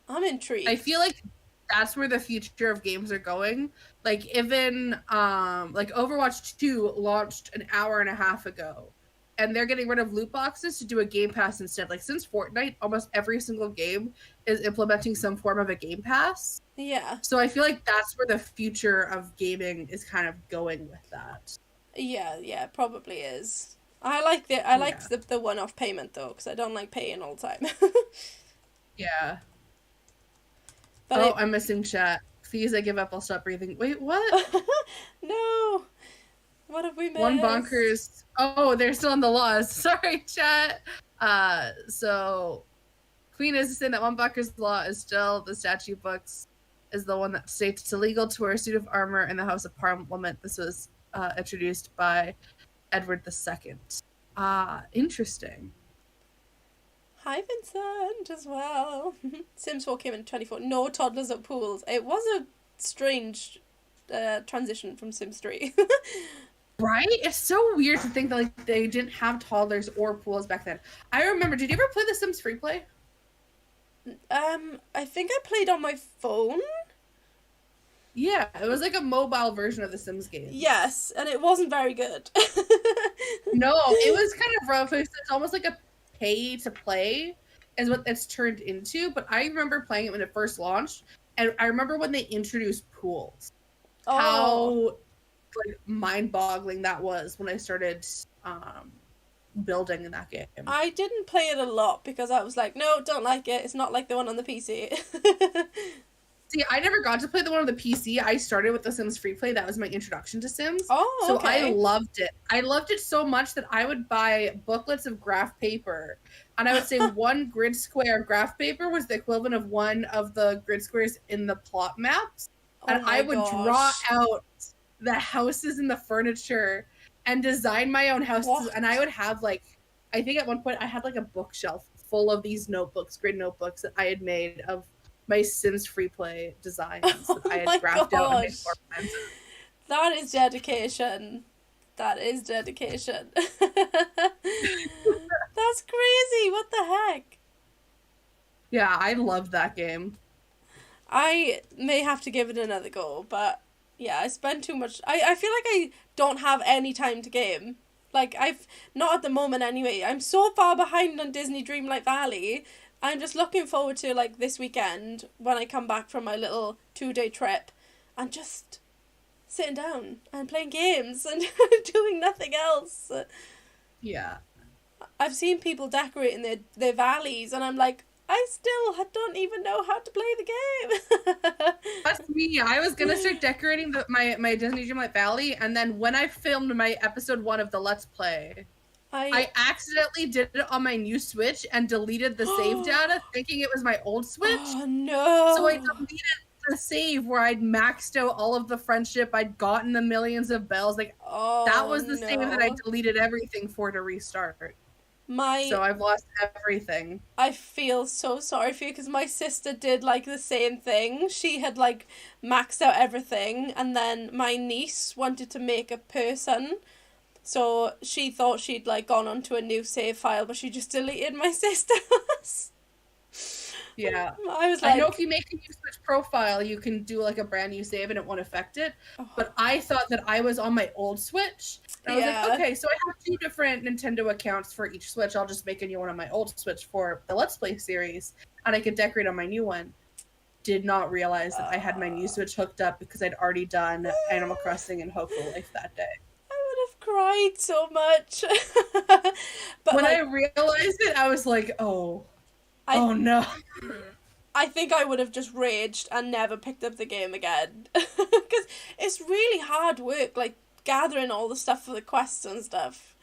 I'm intrigued. I feel like that's where the future of games are going. Like even like Overwatch 2 launched an hour and a half ago. And they're getting rid of loot boxes to do a Game Pass instead. Like since Fortnite, almost every single game is implementing some form of a Game Pass. Yeah. So I feel like that's where the future of gaming is kind of going with that. Yeah, it probably is. I like the one-off payment though, because I don't like paying all the time. Yeah. But I'm missing chat. Please, I give up. I'll stop breathing. Wait, what? No. What have we missed? One bonkers. Oh, they're still in the laws. Sorry, chat. So Queen is saying that one bonkers law is still the statute books is the one that states it's illegal to wear a suit of armor in the House of Parliament. This was introduced by Edward II. Interesting. Hi, Vincent, as well. Sims 4 came in 2024. No toddlers at pools. It was a strange transition from Sims 3. Right? It's so weird to think that like they didn't have toddlers or pools back then. I remember, did you ever play The Sims Free Play? I think I played on my phone. Yeah, it was like a mobile version of the Sims game. Yes, and it wasn't very good. No, it was kind of rough. It's almost like a pay to play is what it's turned into. But I remember playing it when it first launched, and I remember when they introduced pools. How like mind-boggling that was when I started building in that game. I didn't play it a lot because I was like, no, don't like it. It's not like the one on the PC. See, I never got to play the one on the PC. I started with The Sims Free Play. That was my introduction to Sims. Oh, so okay. I loved it. I loved it so much that I would buy booklets of graph paper. And I would say one grid square of graph paper was the equivalent of one of the grid squares in the plot maps. And I would draw out the houses and the furniture and design my own houses. What? And I would have like, I think at one point I had like a bookshelf full of these notebooks, grid notebooks that I had made of my Sims Free Play designs that I had graphed out and made floor plans. That is dedication. That is dedication. That's crazy. What the heck? Yeah, I loved that game. I may have to give it another go, but Yeah, I spend too much. I feel like I don't have any time to game. Like, I've not at the moment anyway. I'm so far behind on Disney Dreamlight Valley. I'm just looking forward to like this weekend when I come back from my little 2-day trip and just sitting down and playing games and doing nothing else. Yeah. I've seen people decorating their valleys and I'm like, I still don't even know how to play the game. That's me. I was gonna start decorating my Disney Dreamlight Valley, and then when I filmed my episode 1 of the Let's Play, I accidentally did it on my new Switch and deleted the save data, thinking it was my old Switch. Oh no! So I deleted the save where I'd maxed out all of the friendship, I'd gotten the millions of bells. Like, that was the save that I deleted everything for to restart. So I've lost everything. I feel so sorry for you because my sister did like the same thing. She had like maxed out everything, and then my niece wanted to make a person, so she thought she'd like gone onto a new save file, but she just deleted my sister's. Yeah. I was like, I know if you make a new Switch profile, you can do like a brand new save and it won't affect it. But I thought that I was on my old Switch. And I was like, okay, so I have 2 different Nintendo accounts for each Switch. I'll just make a new one on my old Switch for the Let's Play series, and I could decorate on my new one. Did not realize that I had my new Switch hooked up because I'd already done Animal Crossing and Hoco Life that day. I would have cried so much. But when I realized it, I was like, oh no. I think I would have just raged and never picked up the game again. Because it's really hard work, like, gathering all the stuff for the quests and stuff.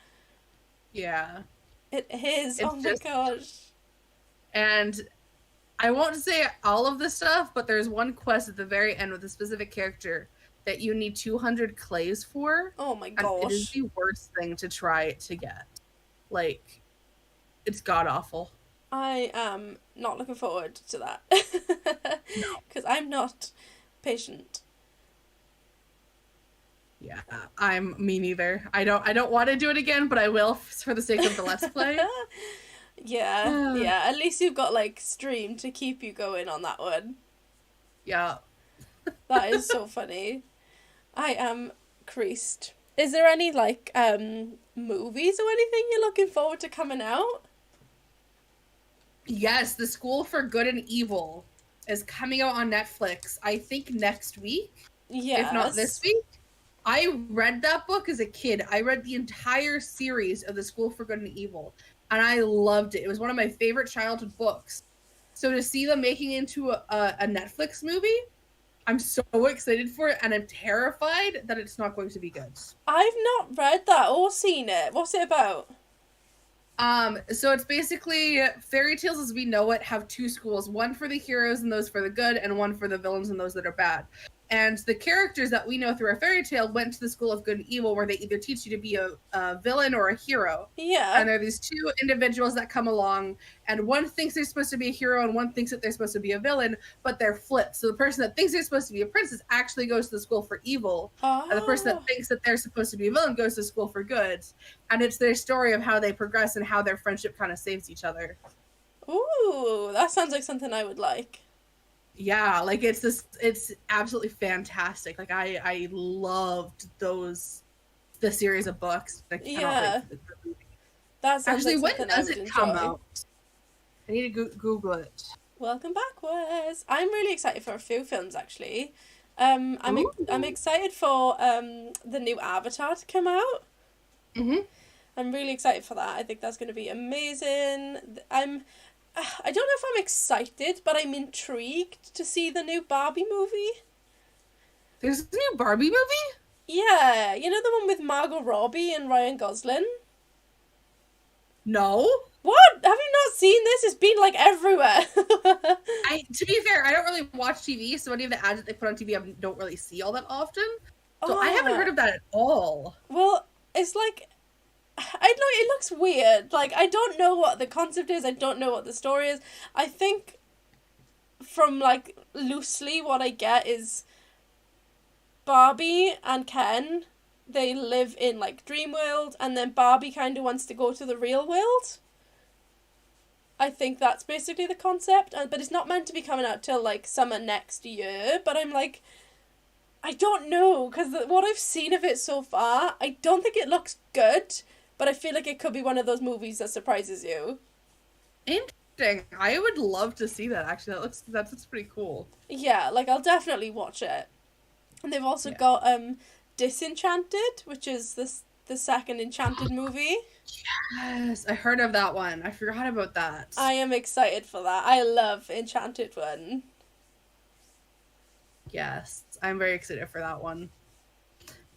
Yeah. It is. Oh my gosh. And I won't say all of the stuff, but there's one quest at the very end with a specific character that you need 200 clays for. Oh my gosh. And it is the worst thing to try to get. Like, it's god-awful. I am not looking forward to that. No. Because I'm not patient. Yeah, me neither. I don't want to do it again, but I will for the sake of the Let's Play. Yeah. At least you've got like stream to keep you going on that one. Yeah. That is so funny. I am creased. Is there any like movies or anything you're looking forward to coming out? Yes, The School for Good and Evil is coming out on Netflix, I think next week. Yes. If not this week. I read that book as a kid. I read the entire series of The School for Good and Evil, and I loved it. It was one of my favorite childhood books. So to see them making it into a Netflix movie, I'm so excited for it, and I'm terrified that it's not going to be good. I've not read that or seen it. What's it about? So it's basically fairy tales as we know it have 2 schools, one for the heroes and those for the good, and one for the villains and those that are bad. And the characters that we know through our fairy tale went to the School of Good and Evil, where they either teach you to be a villain or a hero. Yeah. And there are these 2 individuals that come along, and one thinks they're supposed to be a hero, and one thinks that they're supposed to be a villain, but they're flipped. So the person that thinks they're supposed to be a princess actually goes to the School for Evil, and the person that thinks that they're supposed to be a villain goes to the School for Good. And it's their story of how they progress and how their friendship kind of saves each other. Ooh, that sounds like something I would like. Yeah, like it's absolutely fantastic. Like I loved the series of books. I cannot wait for the movie. That sounds actually, like when does it come out? I need to Google it. Welcome backwards. I'm really excited for a few films actually. I'm excited for the new Avatar to come out. Mhm. I'm really excited for that. I think that's going to be amazing. I don't know if I'm excited, but I'm intrigued to see the new Barbie movie. There's a new Barbie movie? Yeah, you know the one with Margot Robbie and Ryan Gosling? No. What? Have you not seen this? It's been like everywhere. To be fair, I don't really watch TV, so any of the ads that they put on TV I don't really see all that often. So I haven't heard of that at all. Well, it's like, I know it looks weird. Like, I don't know what the concept is. I don't know what the story is. I think from like loosely what I get is Barbie and Ken, they live in like dream world, and then Barbie kind of wants to go to the real world. I think that's basically the concept, but it's not meant to be coming out till like summer next year. But I'm like, I don't know, because what I've seen of it so far, I don't think it looks good, but I feel like it could be one of those movies that surprises you. Interesting. I would love to see that, actually. That looks pretty cool. Yeah, like, I'll definitely watch it. And they've also got Disenchanted, which is the second Enchanted movie. Yes, I heard of that one. I forgot about that. I am excited for that. I love Enchanted one. Yes, I'm very excited for that one.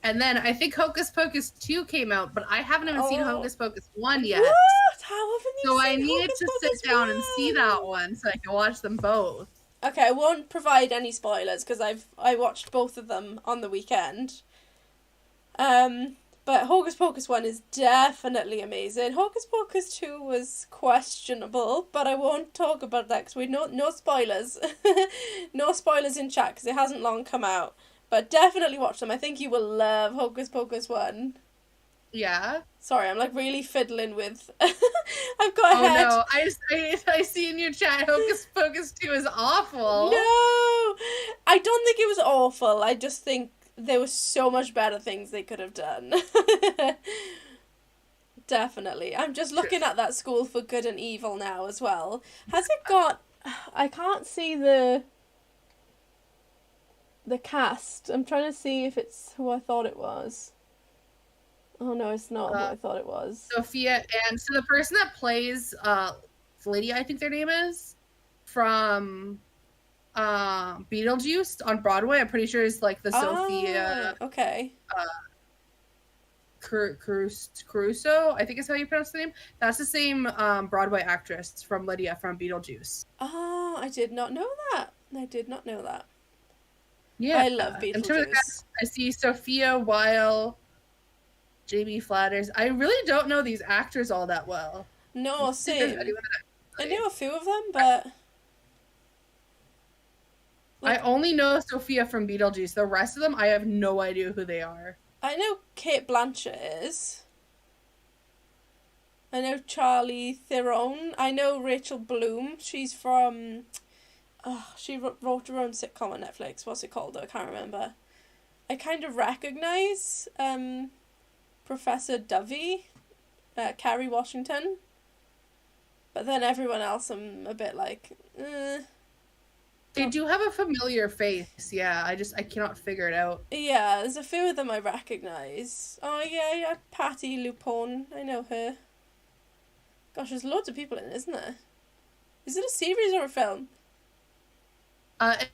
And then I think Hocus Pocus 2 came out, but I haven't even seen Hocus Pocus 1 yet. What? How haven't you So seen I need Hocus to Pocus sit down 1? and see that one so I can watch them both. Okay, I won't provide any spoilers because I watched both of them on the weekend. But Hocus Pocus 1 is definitely amazing. Hocus Pocus 2 was questionable, but I won't talk about that because no spoilers. No spoilers in chat because it hasn't long come out. But definitely watch them. I think you will love Hocus Pocus 1. Yeah. Sorry, I'm like really fiddling with. I've got a head. Oh no, I see in your chat Hocus Pocus 2 is awful. No! I don't think it was awful. I just think there were so much better things they could have done. Definitely. I'm just looking at that School for Good and Evil now as well. Has it got... I can't see the cast. I'm trying to see if it's who I thought it was. Oh no, it's not who I thought it was. Sophia, and so the person that plays Lydia, I think their name is, from Beetlejuice on Broadway, I'm pretty sure is like the Sophia. Okay. Caruso, I think is how you pronounce the name. That's the same Broadway actress from Lydia from Beetlejuice. Oh, I did not know that. I did not know that. Yeah, I love Beetlejuice. I see Sophia Weil, Jamie Flatters. I really don't know these actors all that well. No, same. I knew a few of them, but... I only know Sophia from Beetlejuice. The rest of them, I have no idea who they are. I know Kate Blanchett is. I know Charlie Theron. I know Rachel Bloom. She's from... she wrote her own sitcom on Netflix. What's it called, though? I can't remember. I kind of recognise Professor Dovey, Kerry Washington. But then everyone else I'm a bit like... They do have a familiar face, yeah. I cannot figure it out. Yeah, there's a few of them I recognise. Oh, yeah, Patty Lupone. I know her. Gosh, there's loads of people in it, isn't there? Is it a series or a film?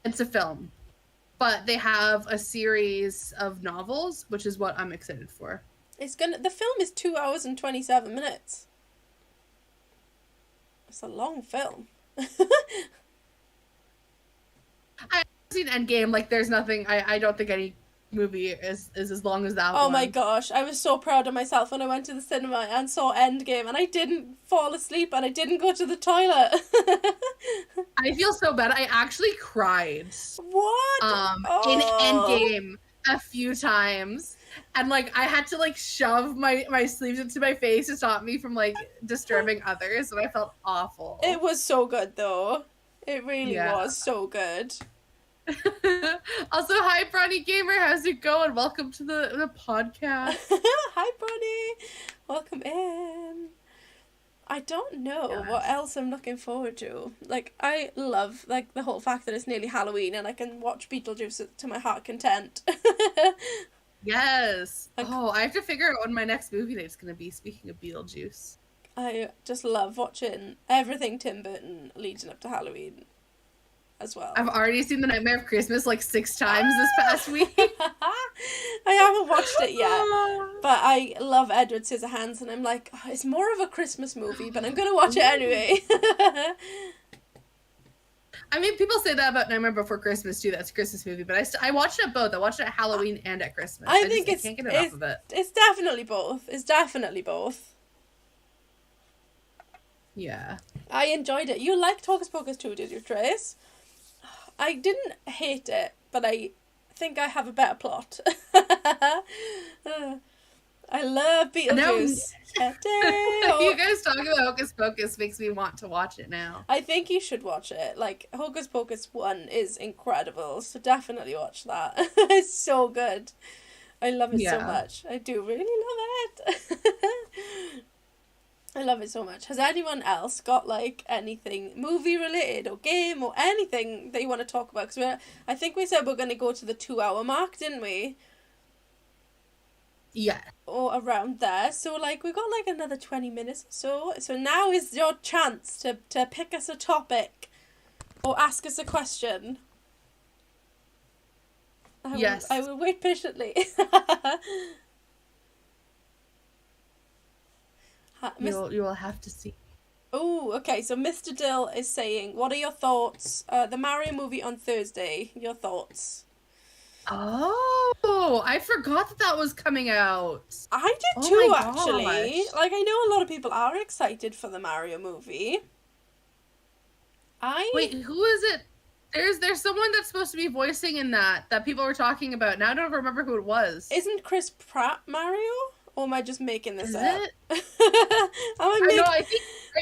It's a film. But they have a series of novels, which is what I'm excited for. The film is 2 hours and 27 minutes. It's a long film. I've seen Endgame, like there's nothing, I don't think any movie is as long as that one. Oh my gosh, I was so proud of myself when I went to the cinema and saw Endgame and I didn't fall asleep and I didn't go to the toilet. I feel so bad. I actually cried. What? In Endgame a few times. And like I had to like shove my sleeves into my face to stop me from like disturbing others, and I felt awful. It was so good though. It really was so good. Also, hi, Bronny Gamer. How's it going? Welcome to the podcast. Hi, Bronny. Welcome in. I don't know what else I'm looking forward to. Like, I love like the whole fact that it's nearly Halloween and I can watch Beetlejuice to my heart content. Yes. I have to figure out what my next movie night's going to be, speaking of Beetlejuice. I just love watching everything Tim Burton leading up to Halloween as well. I've already seen The Nightmare of Christmas like 6 times this past week. I haven't watched it yet, but I love Edward Scissorhands and I'm like, it's more of a Christmas movie, but I'm going to watch it anyway. I mean, people say that about Nightmare Before Christmas too. That's a Christmas movie, but I watched it both. I watched it at Halloween and at Christmas. I can't get enough of it. It's definitely both. It's definitely both. Yeah. I enjoyed it. You liked Hocus Pocus 2, did you, Trace? I didn't hate it, but I think I have a better plot. I love Beetlejuice. You guys talking about Hocus Pocus makes me want to watch it now. I think you should watch it. Like, Hocus Pocus 1 is incredible, so definitely watch that. It's so good. I love it so much. I do really love it. I love it so much. Has anyone else got, like, anything movie-related or game or anything that you want to talk about? Because I think we said we're going to go to the 2-hour mark, didn't we? Yeah. Or around there. So, like, we've got, like, another 20 minutes or so. So now is your chance to pick us a topic or ask us a question. I will wait patiently. You will have to see. Oh, okay. So Mr. Dill is saying, what are your thoughts? The Mario movie on Thursday. Your thoughts? Oh, I forgot that was coming out. I did too, actually. Like, I know a lot of people are excited for the Mario movie. Wait, who is it? There's someone that's supposed to be voicing in that people were talking about. Now I don't remember who it was. Isn't Chris Pratt Mario? Or am I just making this up? Is it? I think you're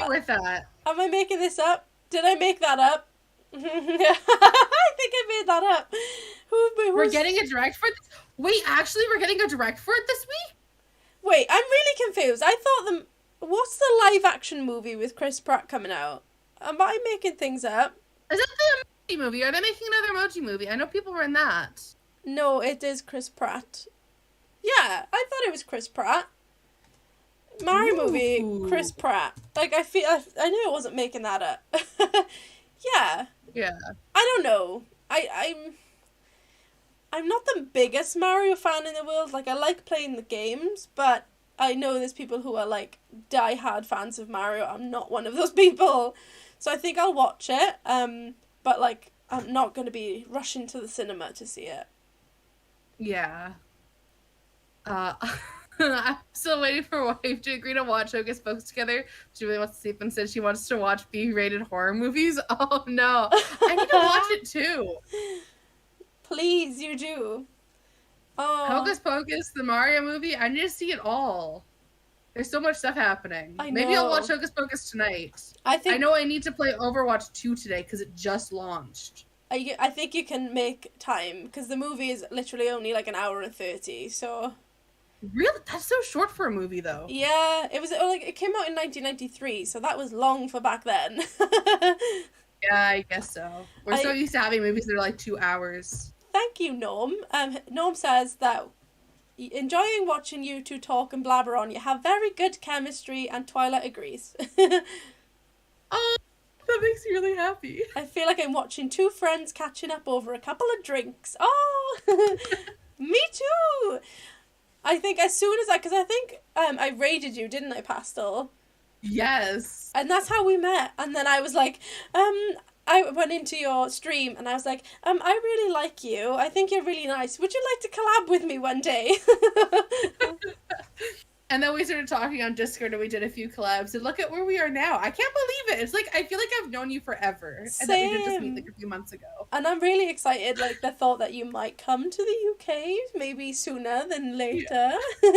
right with that. Am I making this up? Did I make that up? I think I made that up. We're getting a direct for this? Wait, actually, we're getting a direct for it this week? Wait, I'm really confused. I thought what's the live action movie with Chris Pratt coming out? Am I making things up? Is that the emoji movie? Are they making another emoji movie? I know people were in that. No, it is Chris Pratt. Yeah, I thought it was Chris Pratt. Mario movie, Chris Pratt. Like, I knew I wasn't making that up. Yeah. Yeah. I don't know. I'm not the biggest Mario fan in the world. Like, I like playing the games, but I know there's people who are, like, die-hard fans of Mario. I'm not one of those people. So I think I'll watch it, but, like, I'm not going to be rushing to the cinema to see it. Yeah. I'm still waiting for wife to agree to watch Hocus Pocus together. She really wants to see it and said she wants to watch B-rated horror movies. Oh, no. I need to watch it, too. Please, you do. Oh. Hocus Pocus, the Mario movie, I need to see it all. There's so much stuff happening. I know. Maybe I'll watch Hocus Pocus tonight. I know I need to play Overwatch 2 today because it just launched. I think you can make time because the movie is literally only like an hour and 30, so... Really? That's so short for a movie, though. Yeah, it came out in 1993, so that was long for back then. Yeah, I guess so. We're so used to having movies that are like 2 hours. Thank you, Norm. Norm says that enjoying watching you two talk and blabber on. You have very good chemistry, and Twilight agrees. Oh, that makes me really happy. I feel like I'm watching two friends catching up over a couple of drinks. Oh, me too. I think as soon as because I think I raided you, didn't I, Pastel? Yes. And that's how we met. And then I was like, I went into your stream and I was like, I really like you. I think you're really nice. Would you like to collab with me one day? And then we started talking on Discord and we did a few collabs. And look at where we are now. I can't believe it. It's like, I feel like I've known you forever. Same. And that we did just meet like a few months ago. And I'm really excited, like the thought that you might come to the UK, maybe sooner than later. Yeah.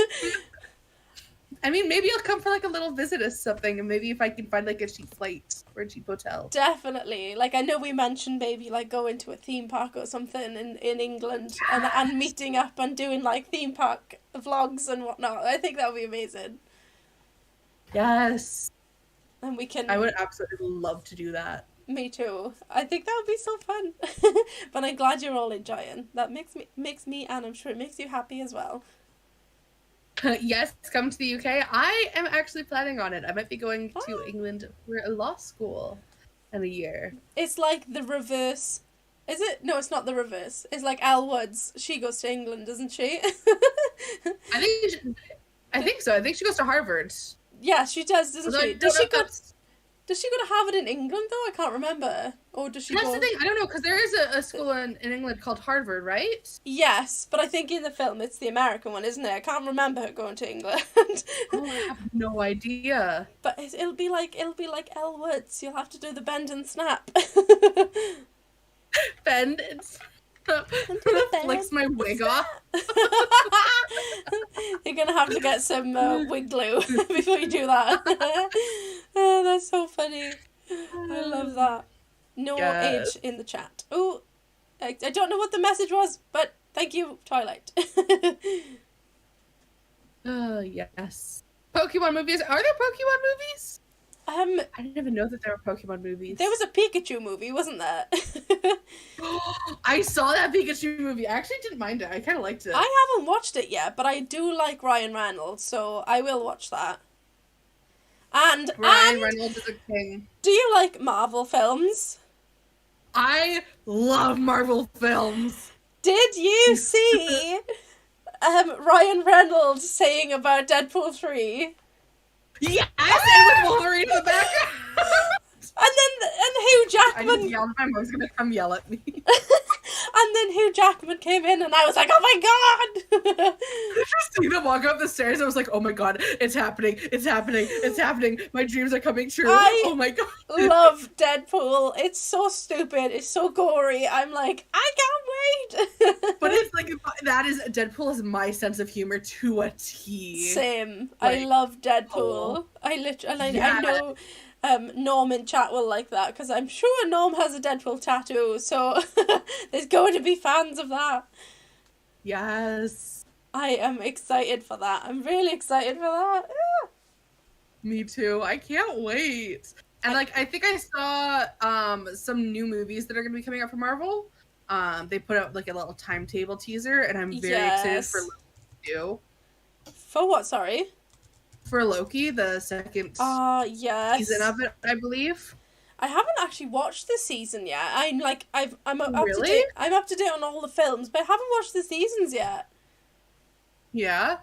I mean, maybe I'll come for like a little visit or something, and maybe if I can find like a cheap flight or a cheap hotel. Definitely. Like, I know we mentioned maybe like going to a theme park or something in England. Yes. and meeting up and doing like theme park vlogs and whatnot. I think that would be amazing. Yes. And we can... I would absolutely love to do that. Me too. I think that would be so fun. But I'm glad you're all enjoying. That makes me, and I'm sure it makes you happy as well. Yes, come to the UK. I am actually planning on it. I might be going to England for a law school in a year. It's like the reverse. Is it? No, it's not the reverse. It's like Elle Woods. She goes to England, doesn't she? I think so. I think she goes to Harvard. Yeah, she does, doesn't she? Does she go to Harvard in England, though? I can't remember. Or does she That's the thing. I don't know, because there is a school in England called Harvard, right? Yes, but I think in the film it's the American one, isn't it? I can't remember her going to England. Oh, I have no idea. But it'll be like Elle Woods. You'll have to do the bend and snap. Bend and Flicks my wig off. You're gonna have to get some wig glue before you do that. Oh, that's so funny. I love that. No Yes. age in the chat. Oh, I don't know what the message was, but thank you, Twilight. Yes. Pokemon movies. Are there Pokemon movies? I didn't even know that there were Pokemon movies. There was a Pikachu movie, wasn't there? I saw that Pikachu movie. I actually didn't mind it. I kind of liked it. I haven't watched it yet, but I do like Ryan Reynolds, so I will watch that. And Ryan Reynolds is a king. Do you like Marvel films? I love Marvel films. Did you see Ryan Reynolds saying about Deadpool 3? Yes, and with Wolverine in the background. And Hugh Jackman. I just yelled. My mom's gonna come yell at me. And then Hugh Jackman came in, and I was like, "Oh my god!" Just seeing them walk up the stairs, I was like, "Oh my god, it's happening! It's happening! It's happening! My dreams are coming true!" Oh my god! Love Deadpool. It's so stupid. It's so gory. I'm like, I can't wait. But it's like Deadpool is my sense of humor to a T. Same. Like, I love Deadpool. Oh. I know. Norm in chat will like that, because I'm sure Norm has a Deadpool tattoo, so there's going to be fans of that. Yes. I am excited for that. I'm really excited for that. Yeah. Me too. I can't wait. And I think I saw some new movies that are going to be coming out for Marvel. They put out like a little timetable teaser, and I'm very excited for Loki too. For what, sorry? For Loki, the second season of it, I believe. I haven't actually watched the season yet. I'm up Really? to date. I'm up to date on all the films, but I haven't watched the seasons yet. Yeah.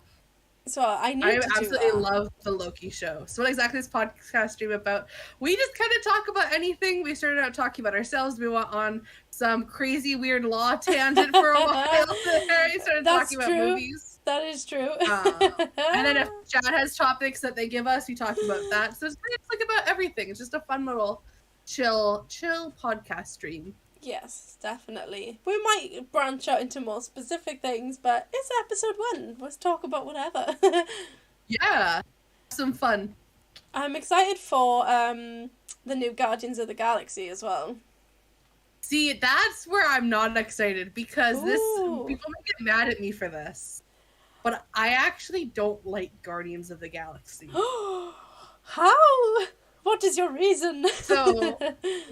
So I need to do that. I absolutely love the Loki show. So what exactly is podcast stream about? We just kind of talk about anything. We started out talking about ourselves. We went on some crazy weird law tangent for a while. We started talking about movies. That is true. And then if chat has topics that they give us, we talk about that. So it's like about everything. It's just a fun little chill podcast stream. Yes, definitely. We might branch out into more specific things, but it's episode 1. Let's talk about whatever. Yeah. Some fun. I'm excited for the new Guardians of the Galaxy as well. See, that's where I'm not excited, because people might get mad at me for this. But I actually don't like Guardians of the Galaxy. How? What is your reason? So,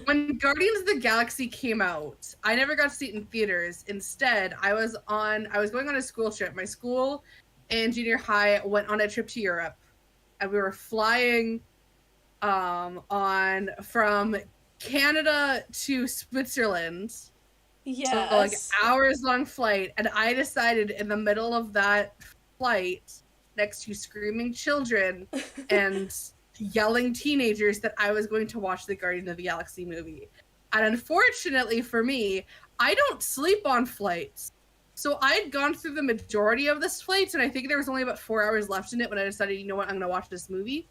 when Guardians of the Galaxy came out, I never got to see it in theaters. Instead, I was going on a school trip. My school and junior high went on a trip to Europe, and we were flying from Canada to Switzerland. Yes. So, like, hours-long flight, and I decided in the middle of that flight, next to screaming children and yelling teenagers, that I was going to watch the Guardian of the Galaxy movie. And unfortunately for me, I don't sleep on flights. So I had gone through the majority of this flight, and I think there was only about 4 hours left in it when I decided, you know what, I'm going to watch this movie.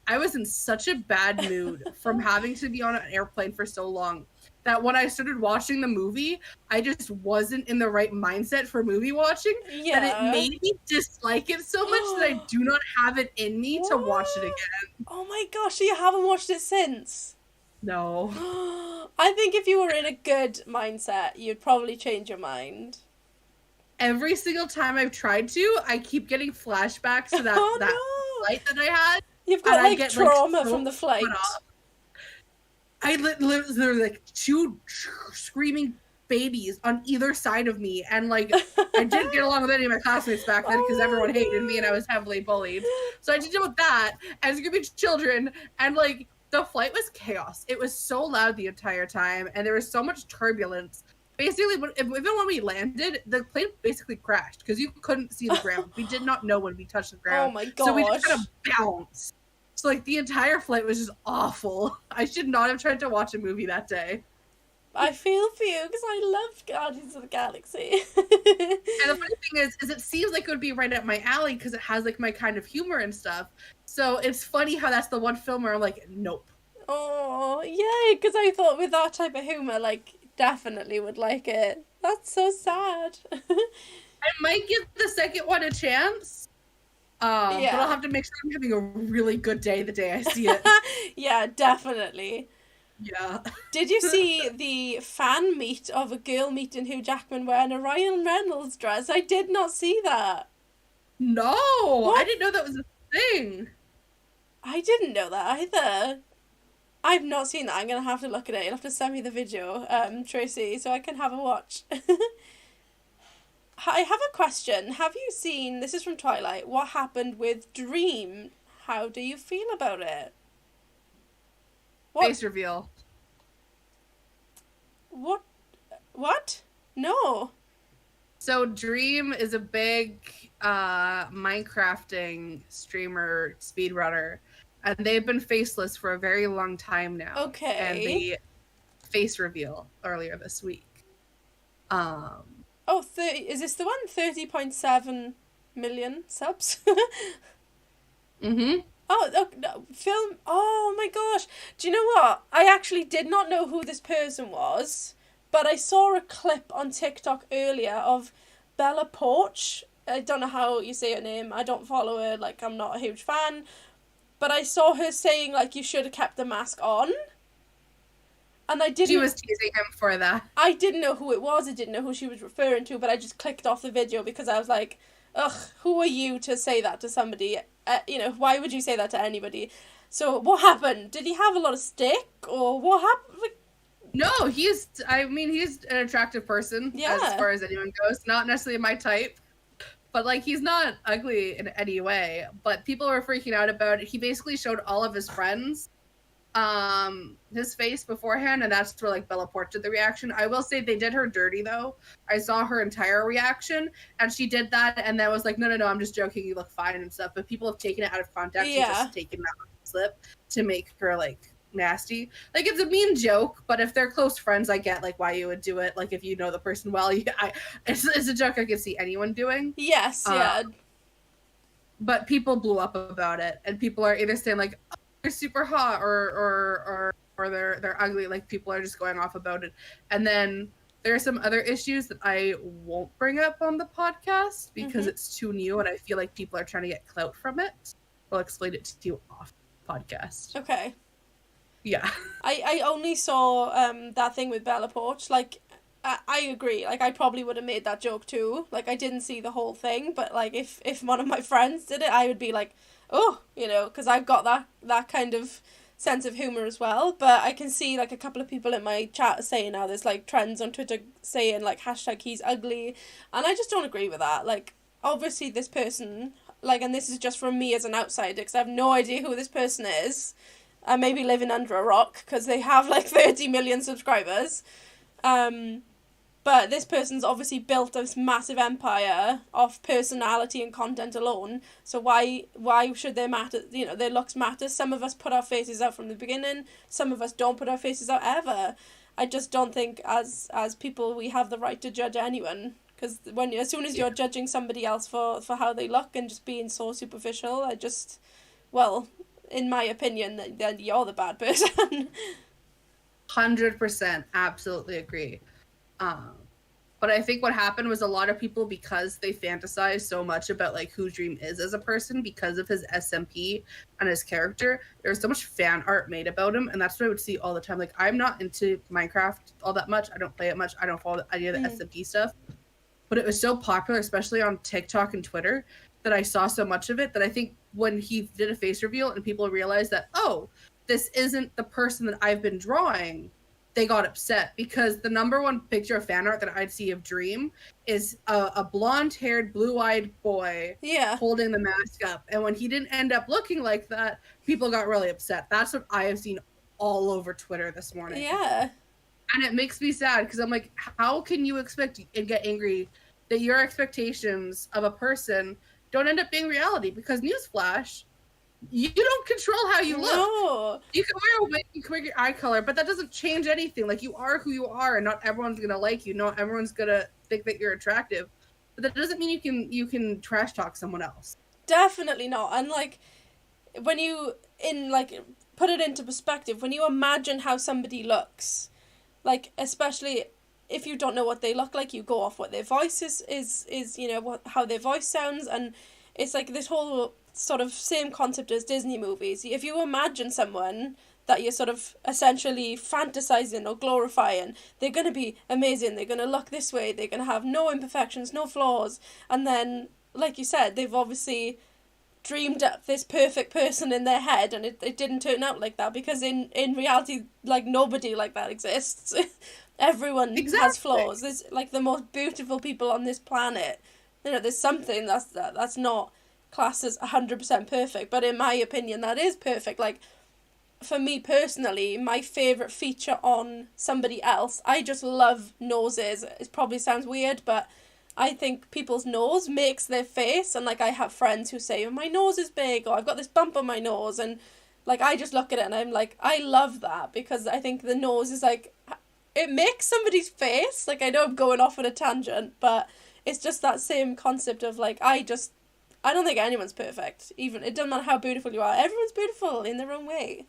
I was in such a bad mood from having to be on an airplane for so long, that when I started watching the movie, I just wasn't in the right mindset for movie watching. Yeah. That it made me dislike it so much that I do not have it in me to watch it again. Oh my gosh, you haven't watched it since? No. I think if you were in a good mindset, you'd probably change your mind. Every single time I've tried to, I keep getting flashbacks to that flight that I had. You've got trauma from the flight. I literally like 2 screaming babies on either side of me, and like I didn't get along with any of my classmates back then because everyone hated me and I was heavily bullied. So I had to deal with that and screaming children, and like the flight was chaos. It was so loud the entire time, and there was so much turbulence. Basically, even when we landed, the plane basically crashed because you couldn't see the ground. We did not know when we touched the ground. Oh my gosh. So we just kind of bounced. So, like, the entire flight was just awful. I should not have tried to watch a movie that day. I feel for you, because I love Guardians of the Galaxy. And the funny thing is it seems like it would be right up my alley, because it has, like, my kind of humor and stuff. So it's funny how that's the one film where I'm like, nope. Oh, yay, because I thought with that type of humor, like, definitely would like it. That's so sad. I might give the second one a chance. But I'll have to make sure I'm having a really good day the day I see it. Yeah, definitely. Yeah. Did you see the fan meet of a girl meeting Hugh Jackman wearing a Ryan Reynolds dress? I did not see that. No, What? I didn't know that was a thing. I didn't know that either. I've not seen that. I'm going to have to look at it. You'll have to send me the video, Tracy, so I can have a watch. I have a question. Have you seen, this is from Twilight, what happened with Dream? How do you feel about it? Face reveal. What? No. So Dream is a big Minecrafting streamer speedrunner, and they've been faceless for a very long time now. Okay. And the face reveal earlier this week. Oh, is this the one? 30.7 million subs? Mm-hmm. Oh, no, film. Oh my gosh. Do you know what? I actually did not know who this person was, but I saw a clip on TikTok earlier of Bella Porch. I don't know how you say her name. I don't follow her. Like, I'm not a huge fan. But I saw her saying, like, you should have kept the mask on. And I didn't... She was teasing him for that. I didn't know who it was. I didn't know who she was referring to, but I just clicked off the video because I was like, ugh, who are you to say that to somebody? Why would you say that to anybody? So what happened? Did he have a lot of stick, or what happened? Like, no, he's an attractive person, as far as anyone goes. Not necessarily my type, but, like, he's not ugly in any way. But people were freaking out about it. He basically showed all of his friends his face beforehand, and that's where, like, Bella Porch did the reaction. I will say they did her dirty, though. I saw her entire reaction, and she did that, and then was like, no, I'm just joking, you look fine and stuff. But people have taken it out of context and just taken that slip to make her, like, nasty. Like, it's a mean joke, but if they're close friends, I get, like, why you would do it. Like, if you know the person well, it's a joke I could see anyone doing. Yes, yeah. But people blew up about it, and people are either saying, like, oh, they're super hot, or they're ugly. Like, people are just going off about it. And then there are some other issues that I won't bring up on the podcast because it's too new, and I feel like people are trying to get clout from it. I'll explain it to you off podcast. Okay. Yeah. I only saw that thing with Bella Porch. Like, I agree. Like, I probably would have made that joke too. Like, I didn't see the whole thing, but, like, if one of my friends did it, I would be like, oh, because I've got that kind of sense of humor as well. But I can see, like, a couple of people in my chat saying now there's, like, trends on Twitter saying, like, hashtag he's ugly, and I just don't agree with that. Like, obviously this person, like, and this is just from me as an outsider, because I have no idea who this person is. I may be living under a rock, because they have, like, 30 million subscribers. But this person's obviously built this massive empire of personality and content alone. So why should their looks matter? Some of us put our faces out from the beginning. Some of us don't put our faces out ever. I just don't think as people we have the right to judge anyone. Because as soon as you're judging somebody else for how they look and just being so superficial, in my opinion, then you're the bad person. 100%, absolutely agree. But I think what happened was a lot of people, because they fantasize so much about, like, who Dream is as a person because of his SMP and his character, there's so much fan art made about him, and that's what I would see all the time. Like, I'm not into Minecraft all that much. I don't play it much. I don't follow any of the SMP stuff. But it was so popular, especially on TikTok and Twitter, that I saw so much of it that I think when he did a face reveal and people realized that, oh, this isn't the person that I've been drawing, they got upset, because the number one picture of fan art that I'd see of Dream is a blonde-haired, blue-eyed boy holding the mask up. And when he didn't end up looking like that, people got really upset. That's what I have seen all over Twitter this morning. Yeah. And it makes me sad, because I'm like, how can you expect and get angry that your expectations of a person don't end up being reality? Because newsflash, you don't control how you look. No. You can wear a wig, you can wear your eye color, but that doesn't change anything. Like, you are who you are, and not everyone's gonna like you. Not everyone's gonna think that you're attractive. But that doesn't mean you can trash talk someone else. Definitely not. And, like, when you put it into perspective, when you imagine how somebody looks, like, especially if you don't know what they look like, you go off what their voice is you know, how their voice sounds, and it's like this whole sort of same concept as Disney movies. If you imagine someone that you're sort of essentially fantasizing or glorifying, they're going to be amazing, they're going to look this way, they're going to have no imperfections, no flaws, and then, like you said, they've obviously dreamed up this perfect person in their head, and it didn't turn out like that, because in reality, like, nobody like that exists. Everyone has flaws. There's, like, the most beautiful people on this planet. You know, there's something that's not classed as 100% perfect, but in my opinion, that is perfect. Like, for me personally, my favourite feature on somebody else, I just love noses. It probably sounds weird, but I think people's nose makes their face, and, like, I have friends who say, oh, my nose is big, or I've got this bump on my nose, and, like, I just look at it and I'm like, I love that, because I think the nose is, like, it makes somebody's face. Like, I know I'm going off on a tangent, but it's just that same concept of, like, I don't think anyone's perfect. Even, it doesn't matter how beautiful you are, everyone's beautiful in their own way.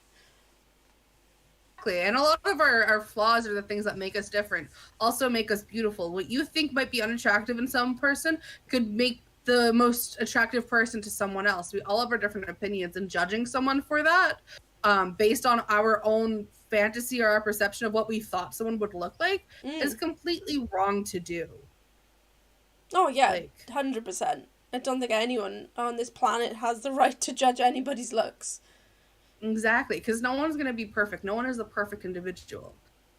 And a lot of our flaws are the things that make us different, also make us beautiful. What you think might be unattractive in some person could make the most attractive person to someone else. We all have our different opinions, and judging someone for that, based on our own fantasy or our perception of what we thought someone would look like, is completely wrong to do. Oh yeah, like, 100%. I don't think anyone on this planet has the right to judge anybody's looks. Exactly, because no one's going to be perfect. No one is the perfect individual.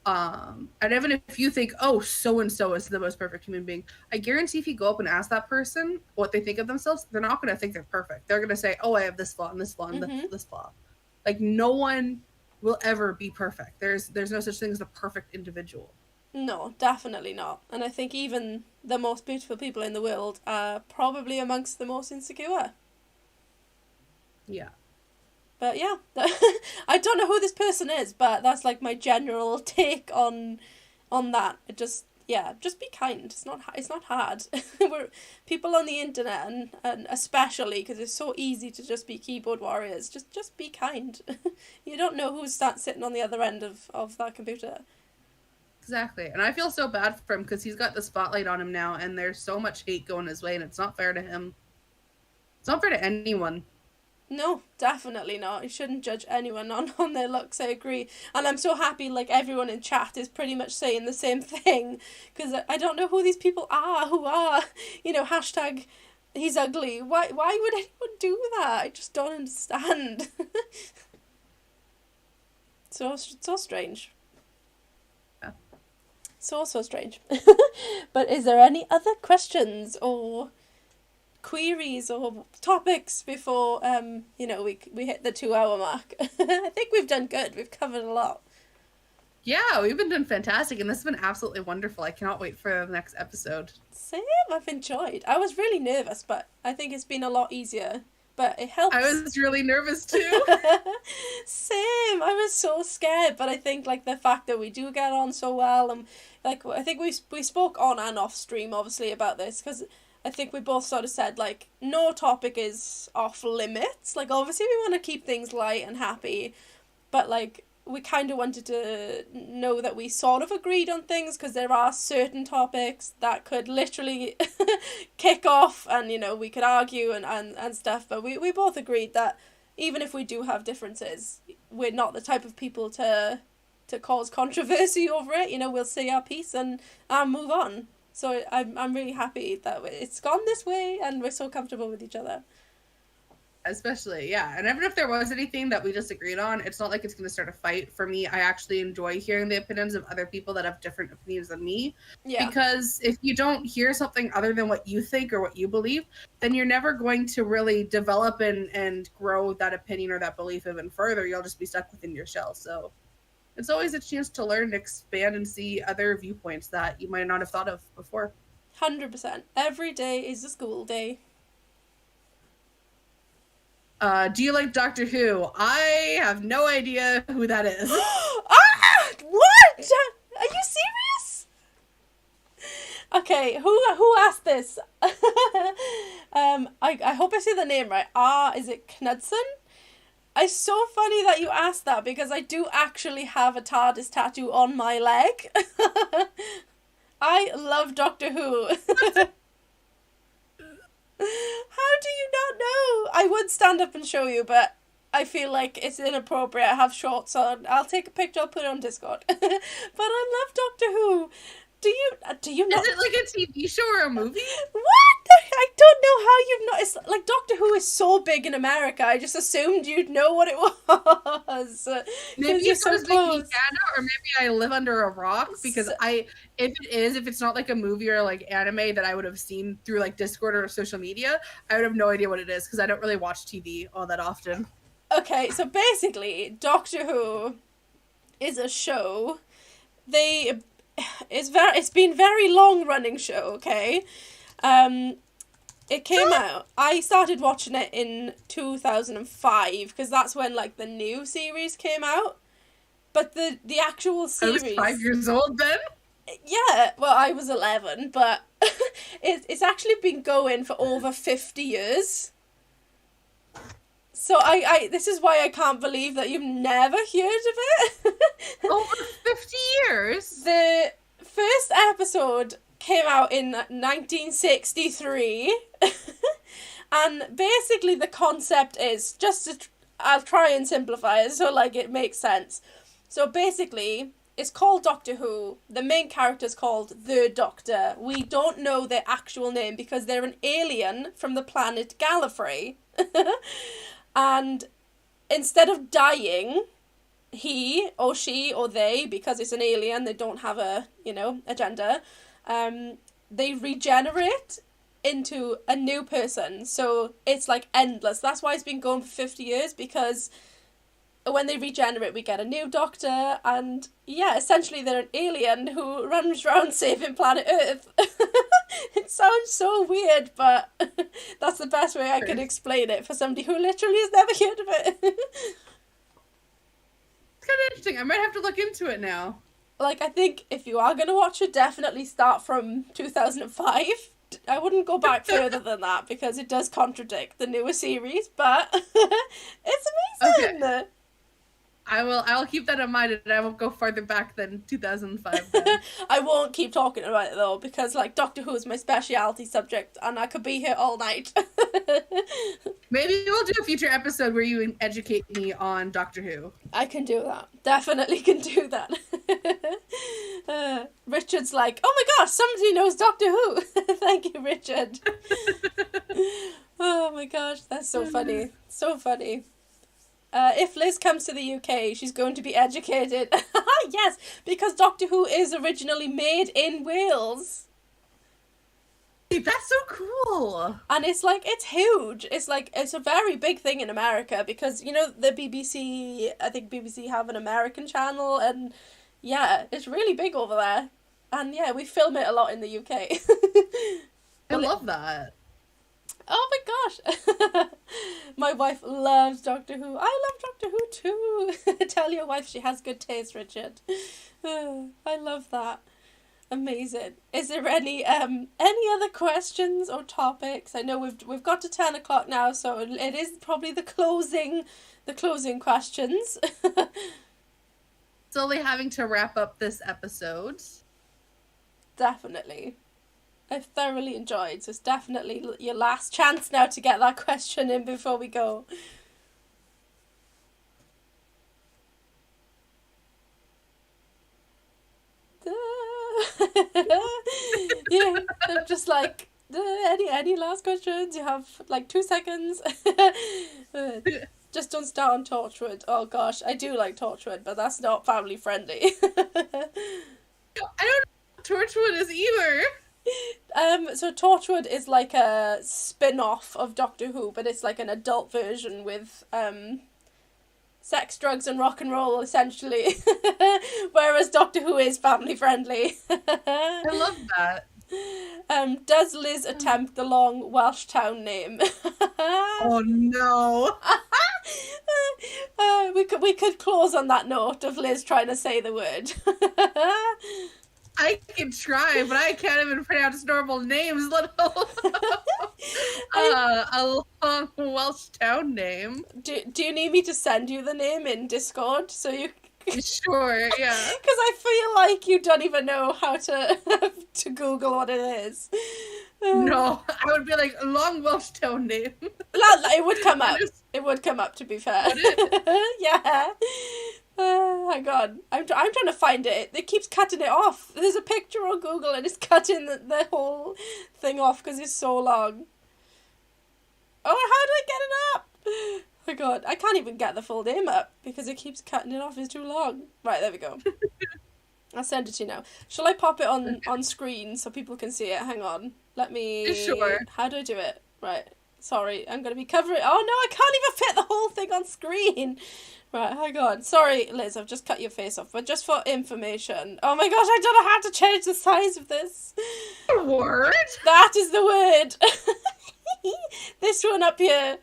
And even if you think, oh, so-and-so is the most perfect human being, I guarantee if you go up and ask that person what they think of themselves, they're not going to think they're perfect. They're going to say, oh, I have this flaw and this flaw and this flaw. Like, no one will ever be perfect. There's no such thing as a perfect individual. No, definitely not. And I think even the most beautiful people in the world are probably amongst the most insecure. Yeah. But yeah, I don't know who this person is, but that's, like, my general take on that. It just be kind. It's not hard. We're people on the internet, and especially because it's so easy to just be keyboard warriors. Just be kind. You don't know who's sitting on the other end of that computer. Exactly. And I feel so bad for him, because he's got the spotlight on him now, and there's so much hate going his way, and it's not fair to him. It's not fair to anyone. No, definitely not. You shouldn't judge anyone on their looks, I agree. And I'm so happy, like, everyone in chat is pretty much saying the same thing, because I don't know who these people are who are, you know, hashtag he's ugly. Why would anyone do that? I just don't understand. So strange. Yeah. So strange. But is there any other questions or queries or topics before you know, we hit the 2-hour mark? I think we've done good. We've covered a lot. Yeah, we've been doing fantastic, and this has been absolutely wonderful. I cannot wait for the next episode. Same, I've enjoyed. I was really nervous, but I think it's been a lot easier. But it helps. I was really nervous too. Same. I was so scared, but I think, like, the fact that we do get on so well, and, like, I think we spoke on and off stream obviously about this, because I think we both sort of said, like, no topic is off limits. Like, obviously we want to keep things light and happy, but, like, we kind of wanted to know that we sort of agreed on things, because there are certain topics that could literally kick off, and, you know, we could argue and stuff, but we both agreed that even if we do have differences, we're not the type of people to cause controversy over it. You know, we'll say our piece and move on. So I'm really happy that it's gone this way, and we're so comfortable with each other. Especially, yeah. And even if there was anything that we disagreed on, it's not like it's going to start a fight. For me, I actually enjoy hearing the opinions of other people that have different opinions than me. Yeah. Because if you don't hear something other than what you think or what you believe, then you're never going to really develop and grow that opinion or that belief even further. You'll just be stuck within your shell. So it's always a chance to learn, expand, and see other viewpoints that you might not have thought of before. 100%. Every day is a school day. Do you like Doctor Who? I have no idea who that is. What? Are you serious? Okay, who asked this? I hope I say the name right. Is it Knudsen? It's so funny that you asked that because I do actually have a TARDIS tattoo on my leg. I love Doctor Who. How do you not know? I would stand up and show you, but I feel like it's inappropriate. I have shorts on. I'll take a picture, I'll put it on Discord. But I love Doctor Who. Do you not? Is it like a TV show or a movie? What? I don't know how you've not. It's like Doctor Who is so big in America. I just assumed you'd know what it was. Maybe you're it's so close. Canada, or maybe I live under a rock because if it's not like a movie or like anime that I would have seen through like Discord or social media, I would have no idea what it is because I don't really watch TV all that often. Okay, so basically, Doctor Who is a show. It's been very long running show, okay? It came out, I started watching it in 2005 because that's when like the new series came out. But the actual series, I was 5 years old then. Yeah, well I was 11, but it's actually been going for over 50 years. So I this is why I can't believe that you've never heard of it. Over 50 years? The first episode came out in 1963. And basically the concept is, I'll try and simplify it so like it makes sense. So basically, it's called Doctor Who. The main character's called the Doctor. We don't know their actual name because they're an alien from the planet Gallifrey. And instead of dying, he or she or they, because it's an alien, they don't have a, agenda, they regenerate into a new person. So it's like endless. That's why it's been going for 50 years, because when they regenerate, we get a new Doctor, and yeah, essentially they're an alien who runs around saving planet Earth. It sounds so weird, but that's the best way I can explain it for somebody who literally has never heard of it. It's kind of interesting. I might have to look into it now. Like, I think if you are going to watch it, definitely start from 2005. I wouldn't go back further than that because it does contradict the newer series, but it's amazing. Okay. I'll keep that in mind, and I won't go farther back than 2005 then. I won't keep talking about it though, because like Doctor Who is my specialty subject and I could be here all night. Maybe we'll do a future episode where you educate me on Doctor Who. I can do that. Definitely can do that. Richard's like, oh my gosh, somebody knows Doctor Who. Thank you, Richard. Oh my gosh, that's so funny. So funny. If Liz comes to the UK, she's going to be educated. Yes, because Doctor Who is originally made in Wales. That's so cool. And it's huge. It's a very big thing in America because, the BBC, I think BBC have an American channel, and yeah, it's really big over there. And yeah, we film it a lot in the UK. I love that. Oh my gosh. My wife loves Doctor Who. I love Doctor Who too. Tell your wife she has good taste, Richard. I love that. Amazing. Is there any other questions or topics? I know we've got to 10 o'clock now, so it is probably the closing questions. Slowly having to wrap up this episode. Definitely. I've thoroughly enjoyed, so it's definitely your last chance now to get that question in before we go. Yeah, I'm just like, any last questions? You have like 2 seconds. Just don't start on Torchwood. Oh gosh, I do like Torchwood, but that's not family friendly. I don't know what Torchwood is either. So Torchwood is like a spin-off of Doctor Who, but it's like an adult version with sex, drugs, and rock and roll, essentially. Whereas Doctor Who is family friendly. I love that. Does Liz attempt the long Welsh town name? Oh no. We could close on that note of Liz trying to say the word. I can try, but I can't even pronounce normal names, let alone. A long Welsh town name. Do you need me to send you the name in Discord so you? Sure, yeah. Because I feel like you don't even know how to to Google what it is. No, I would be like, a long Welsh town name. It would come up. It would come up, to be fair. Would it? Yeah. Hang on. I'm trying to find it. It keeps cutting it off. There's a picture on Google and it's cutting the whole thing off because it's so long. Oh, how do I get it up? Oh my god, I can't even get the full name up because it keeps cutting it off. It's too long. Right, there we go. I'll send it to you now. Shall I pop it on screen so people can see it? Hang on. Let me... Sure. How do I do it? Right. Sorry, I'm going to be covering... Oh no, I can't even fit the whole thing on screen. Right, hang on. Sorry, Liz, I've just cut your face off. But just for information... Oh my gosh, I don't know how to change the size of this. Word? That is the word. This one up here.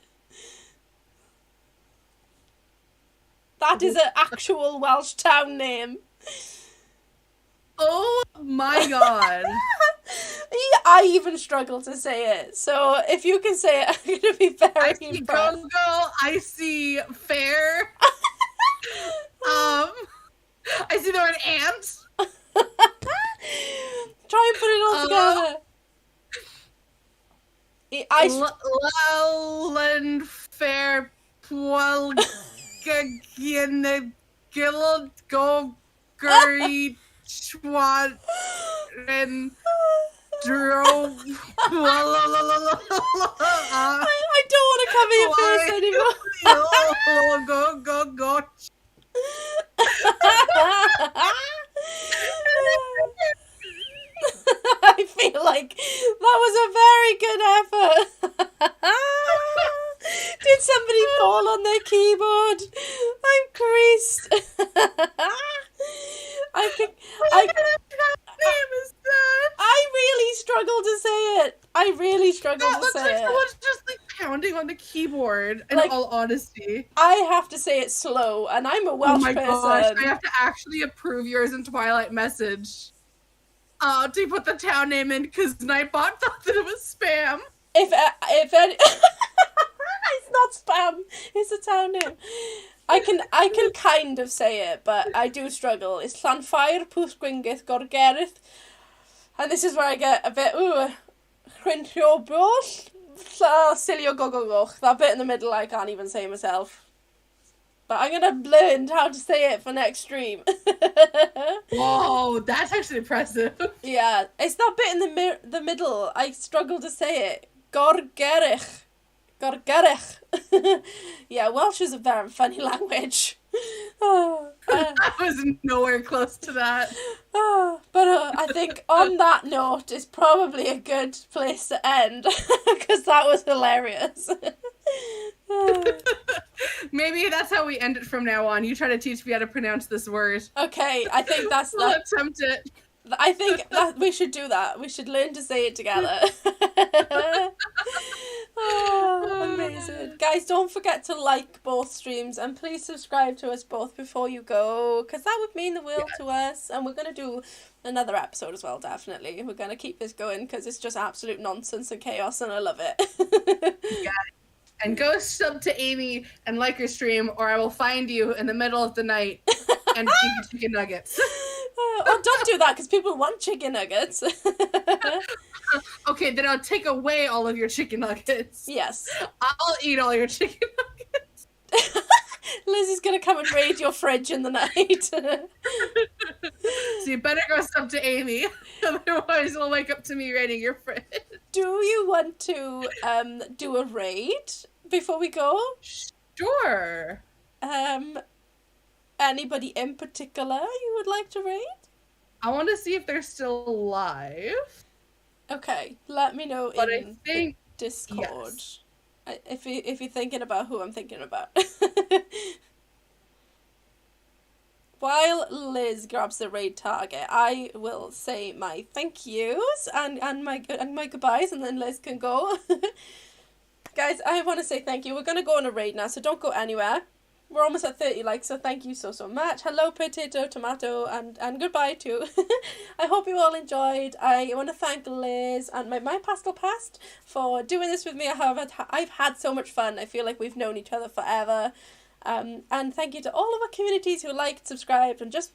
That is an actual Welsh town name. Oh my god. I even struggle to say it. So if you can say it, I'm going to be very I see impressed. girl, I see fair. I see the word ant. Try and put it all together. Lowland fair Pwelgagin Guild Go Guri Schwan and Drove. I don't want to cover your face anymore. Go. I feel like that was a very good effort. Did somebody fall on their keyboard? I'm creased. I think What kind of name is that? I really struggle to say it. I really struggle That to looks say like it. someone's just like pounding on the keyboard. In Like, all honesty, I have to say it slow, and I'm a Welsh oh my person. gosh, I have to actually approve yours in Twilight Message. To put the town name in because Nightbot thought that it was spam. If any, it's not spam. It's a town name. I can kind of say it, but I do struggle. It's Llanffair, Pwsgwyngyth, Gorgerith, and this is where I get a bit Chwynllobol, Silio Gogogoch. That bit in the middle I can't even say myself. But I'm gonna learn how to say it for next stream. Whoa, that's actually impressive. Yeah, it's that bit in the middle. I struggle to say it. Gorgerich. Yeah, Welsh is a very funny language. I was nowhere close to that. But I think on that note is probably a good place to end because that was hilarious. Maybe that's how we end it from now on. You try to teach me how to pronounce this word. Okay, I think that's We'll that. attempt it. I think that we should do that. We should learn to say it together. Oh, amazing. Guys, don't forget to like both streams and please subscribe to us both before you go because that would mean the world to us. And we're going to do another episode as well, definitely. We're going to keep this going because it's just absolute nonsense and chaos and I love it. Yeah. And go sub to Amy and like her stream or I will find you in the middle of the night and give you chicken nuggets. Oh, don't do that because people want chicken nuggets. Okay, then I'll take away all of your chicken nuggets. Yes. I'll eat all your chicken nuggets. Lizzie's going to come and raid your fridge in the night. So you better go sub to Amy. Otherwise, you'll wake up to me raiding your fridge. Do you want to do a raid before we go? Sure. Anybody in particular you would like to raid? I want to see if they're still alive. Okay, let me know But in I think Discord. yes. If you're thinking about who I'm thinking about. While Liz grabs the raid target, I will say my thank yous and my goodbyes, and then Liz can go. Guys, I want to say thank you. We're going to go on a raid now, so don't go anywhere. We're almost at 30 likes, so thank you so much. Hello, potato, tomato, and goodbye too. I hope you all enjoyed. I want to thank Liz and my MyPastelPast for doing this with me. I've had so much fun. I feel like we've known each other forever. And thank you to all of our communities who liked, subscribed, and just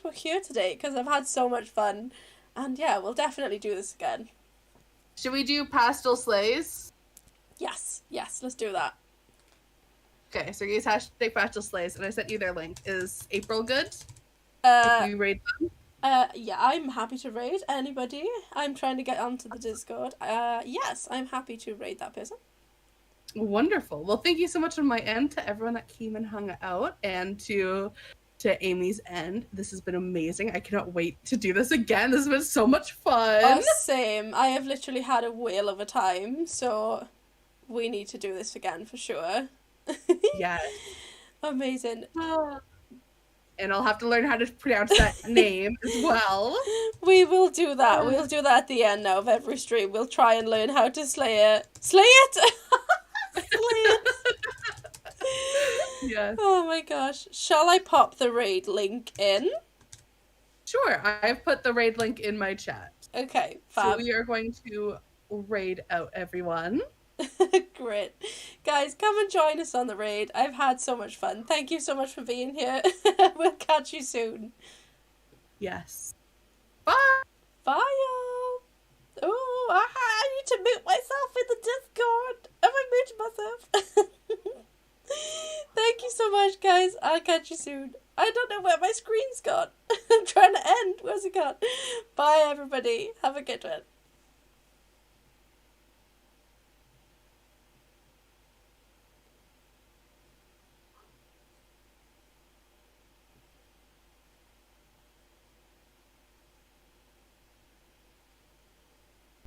were here today, because I've had so much fun. And yeah, we'll definitely do this again. Should we do pastel slays? Yes, let's do that. Okay, so use hashtag pastel slays, and I sent you their link. Is April good? If you raid them? Yeah, I'm happy to raid anybody. I'm trying to get onto the Discord. Yes, I'm happy to raid that person. Wonderful. Well, thank you so much on my end to everyone that came and hung out, and to Amy's end. This has been amazing. I cannot wait to do this again. This has been so much fun. Oh, same. I have literally had a whale of a time, so we need to do this again for sure. Yes. Amazing. And I'll have to learn how to pronounce that name as well. We will do that. We'll do that at the end now of every stream. We'll try and learn how to slay it. Slay it! Slay it! Yes. Oh my gosh. Shall I pop the raid link in? Sure. I've put the raid link in my chat. Okay, fab. So we are going to raid out everyone. Great. Guys, come and join us on the raid. I've had so much fun. Thank you so much for being here. We'll catch you soon. Yes. Bye. Bye, y'all. Ooh, I need to mute myself in the Discord. Have I muted myself? Thank you so much, guys. I'll catch you soon. I don't know where my screen's gone. I'm trying to end. Where's it gone? Bye, everybody. Have a good one.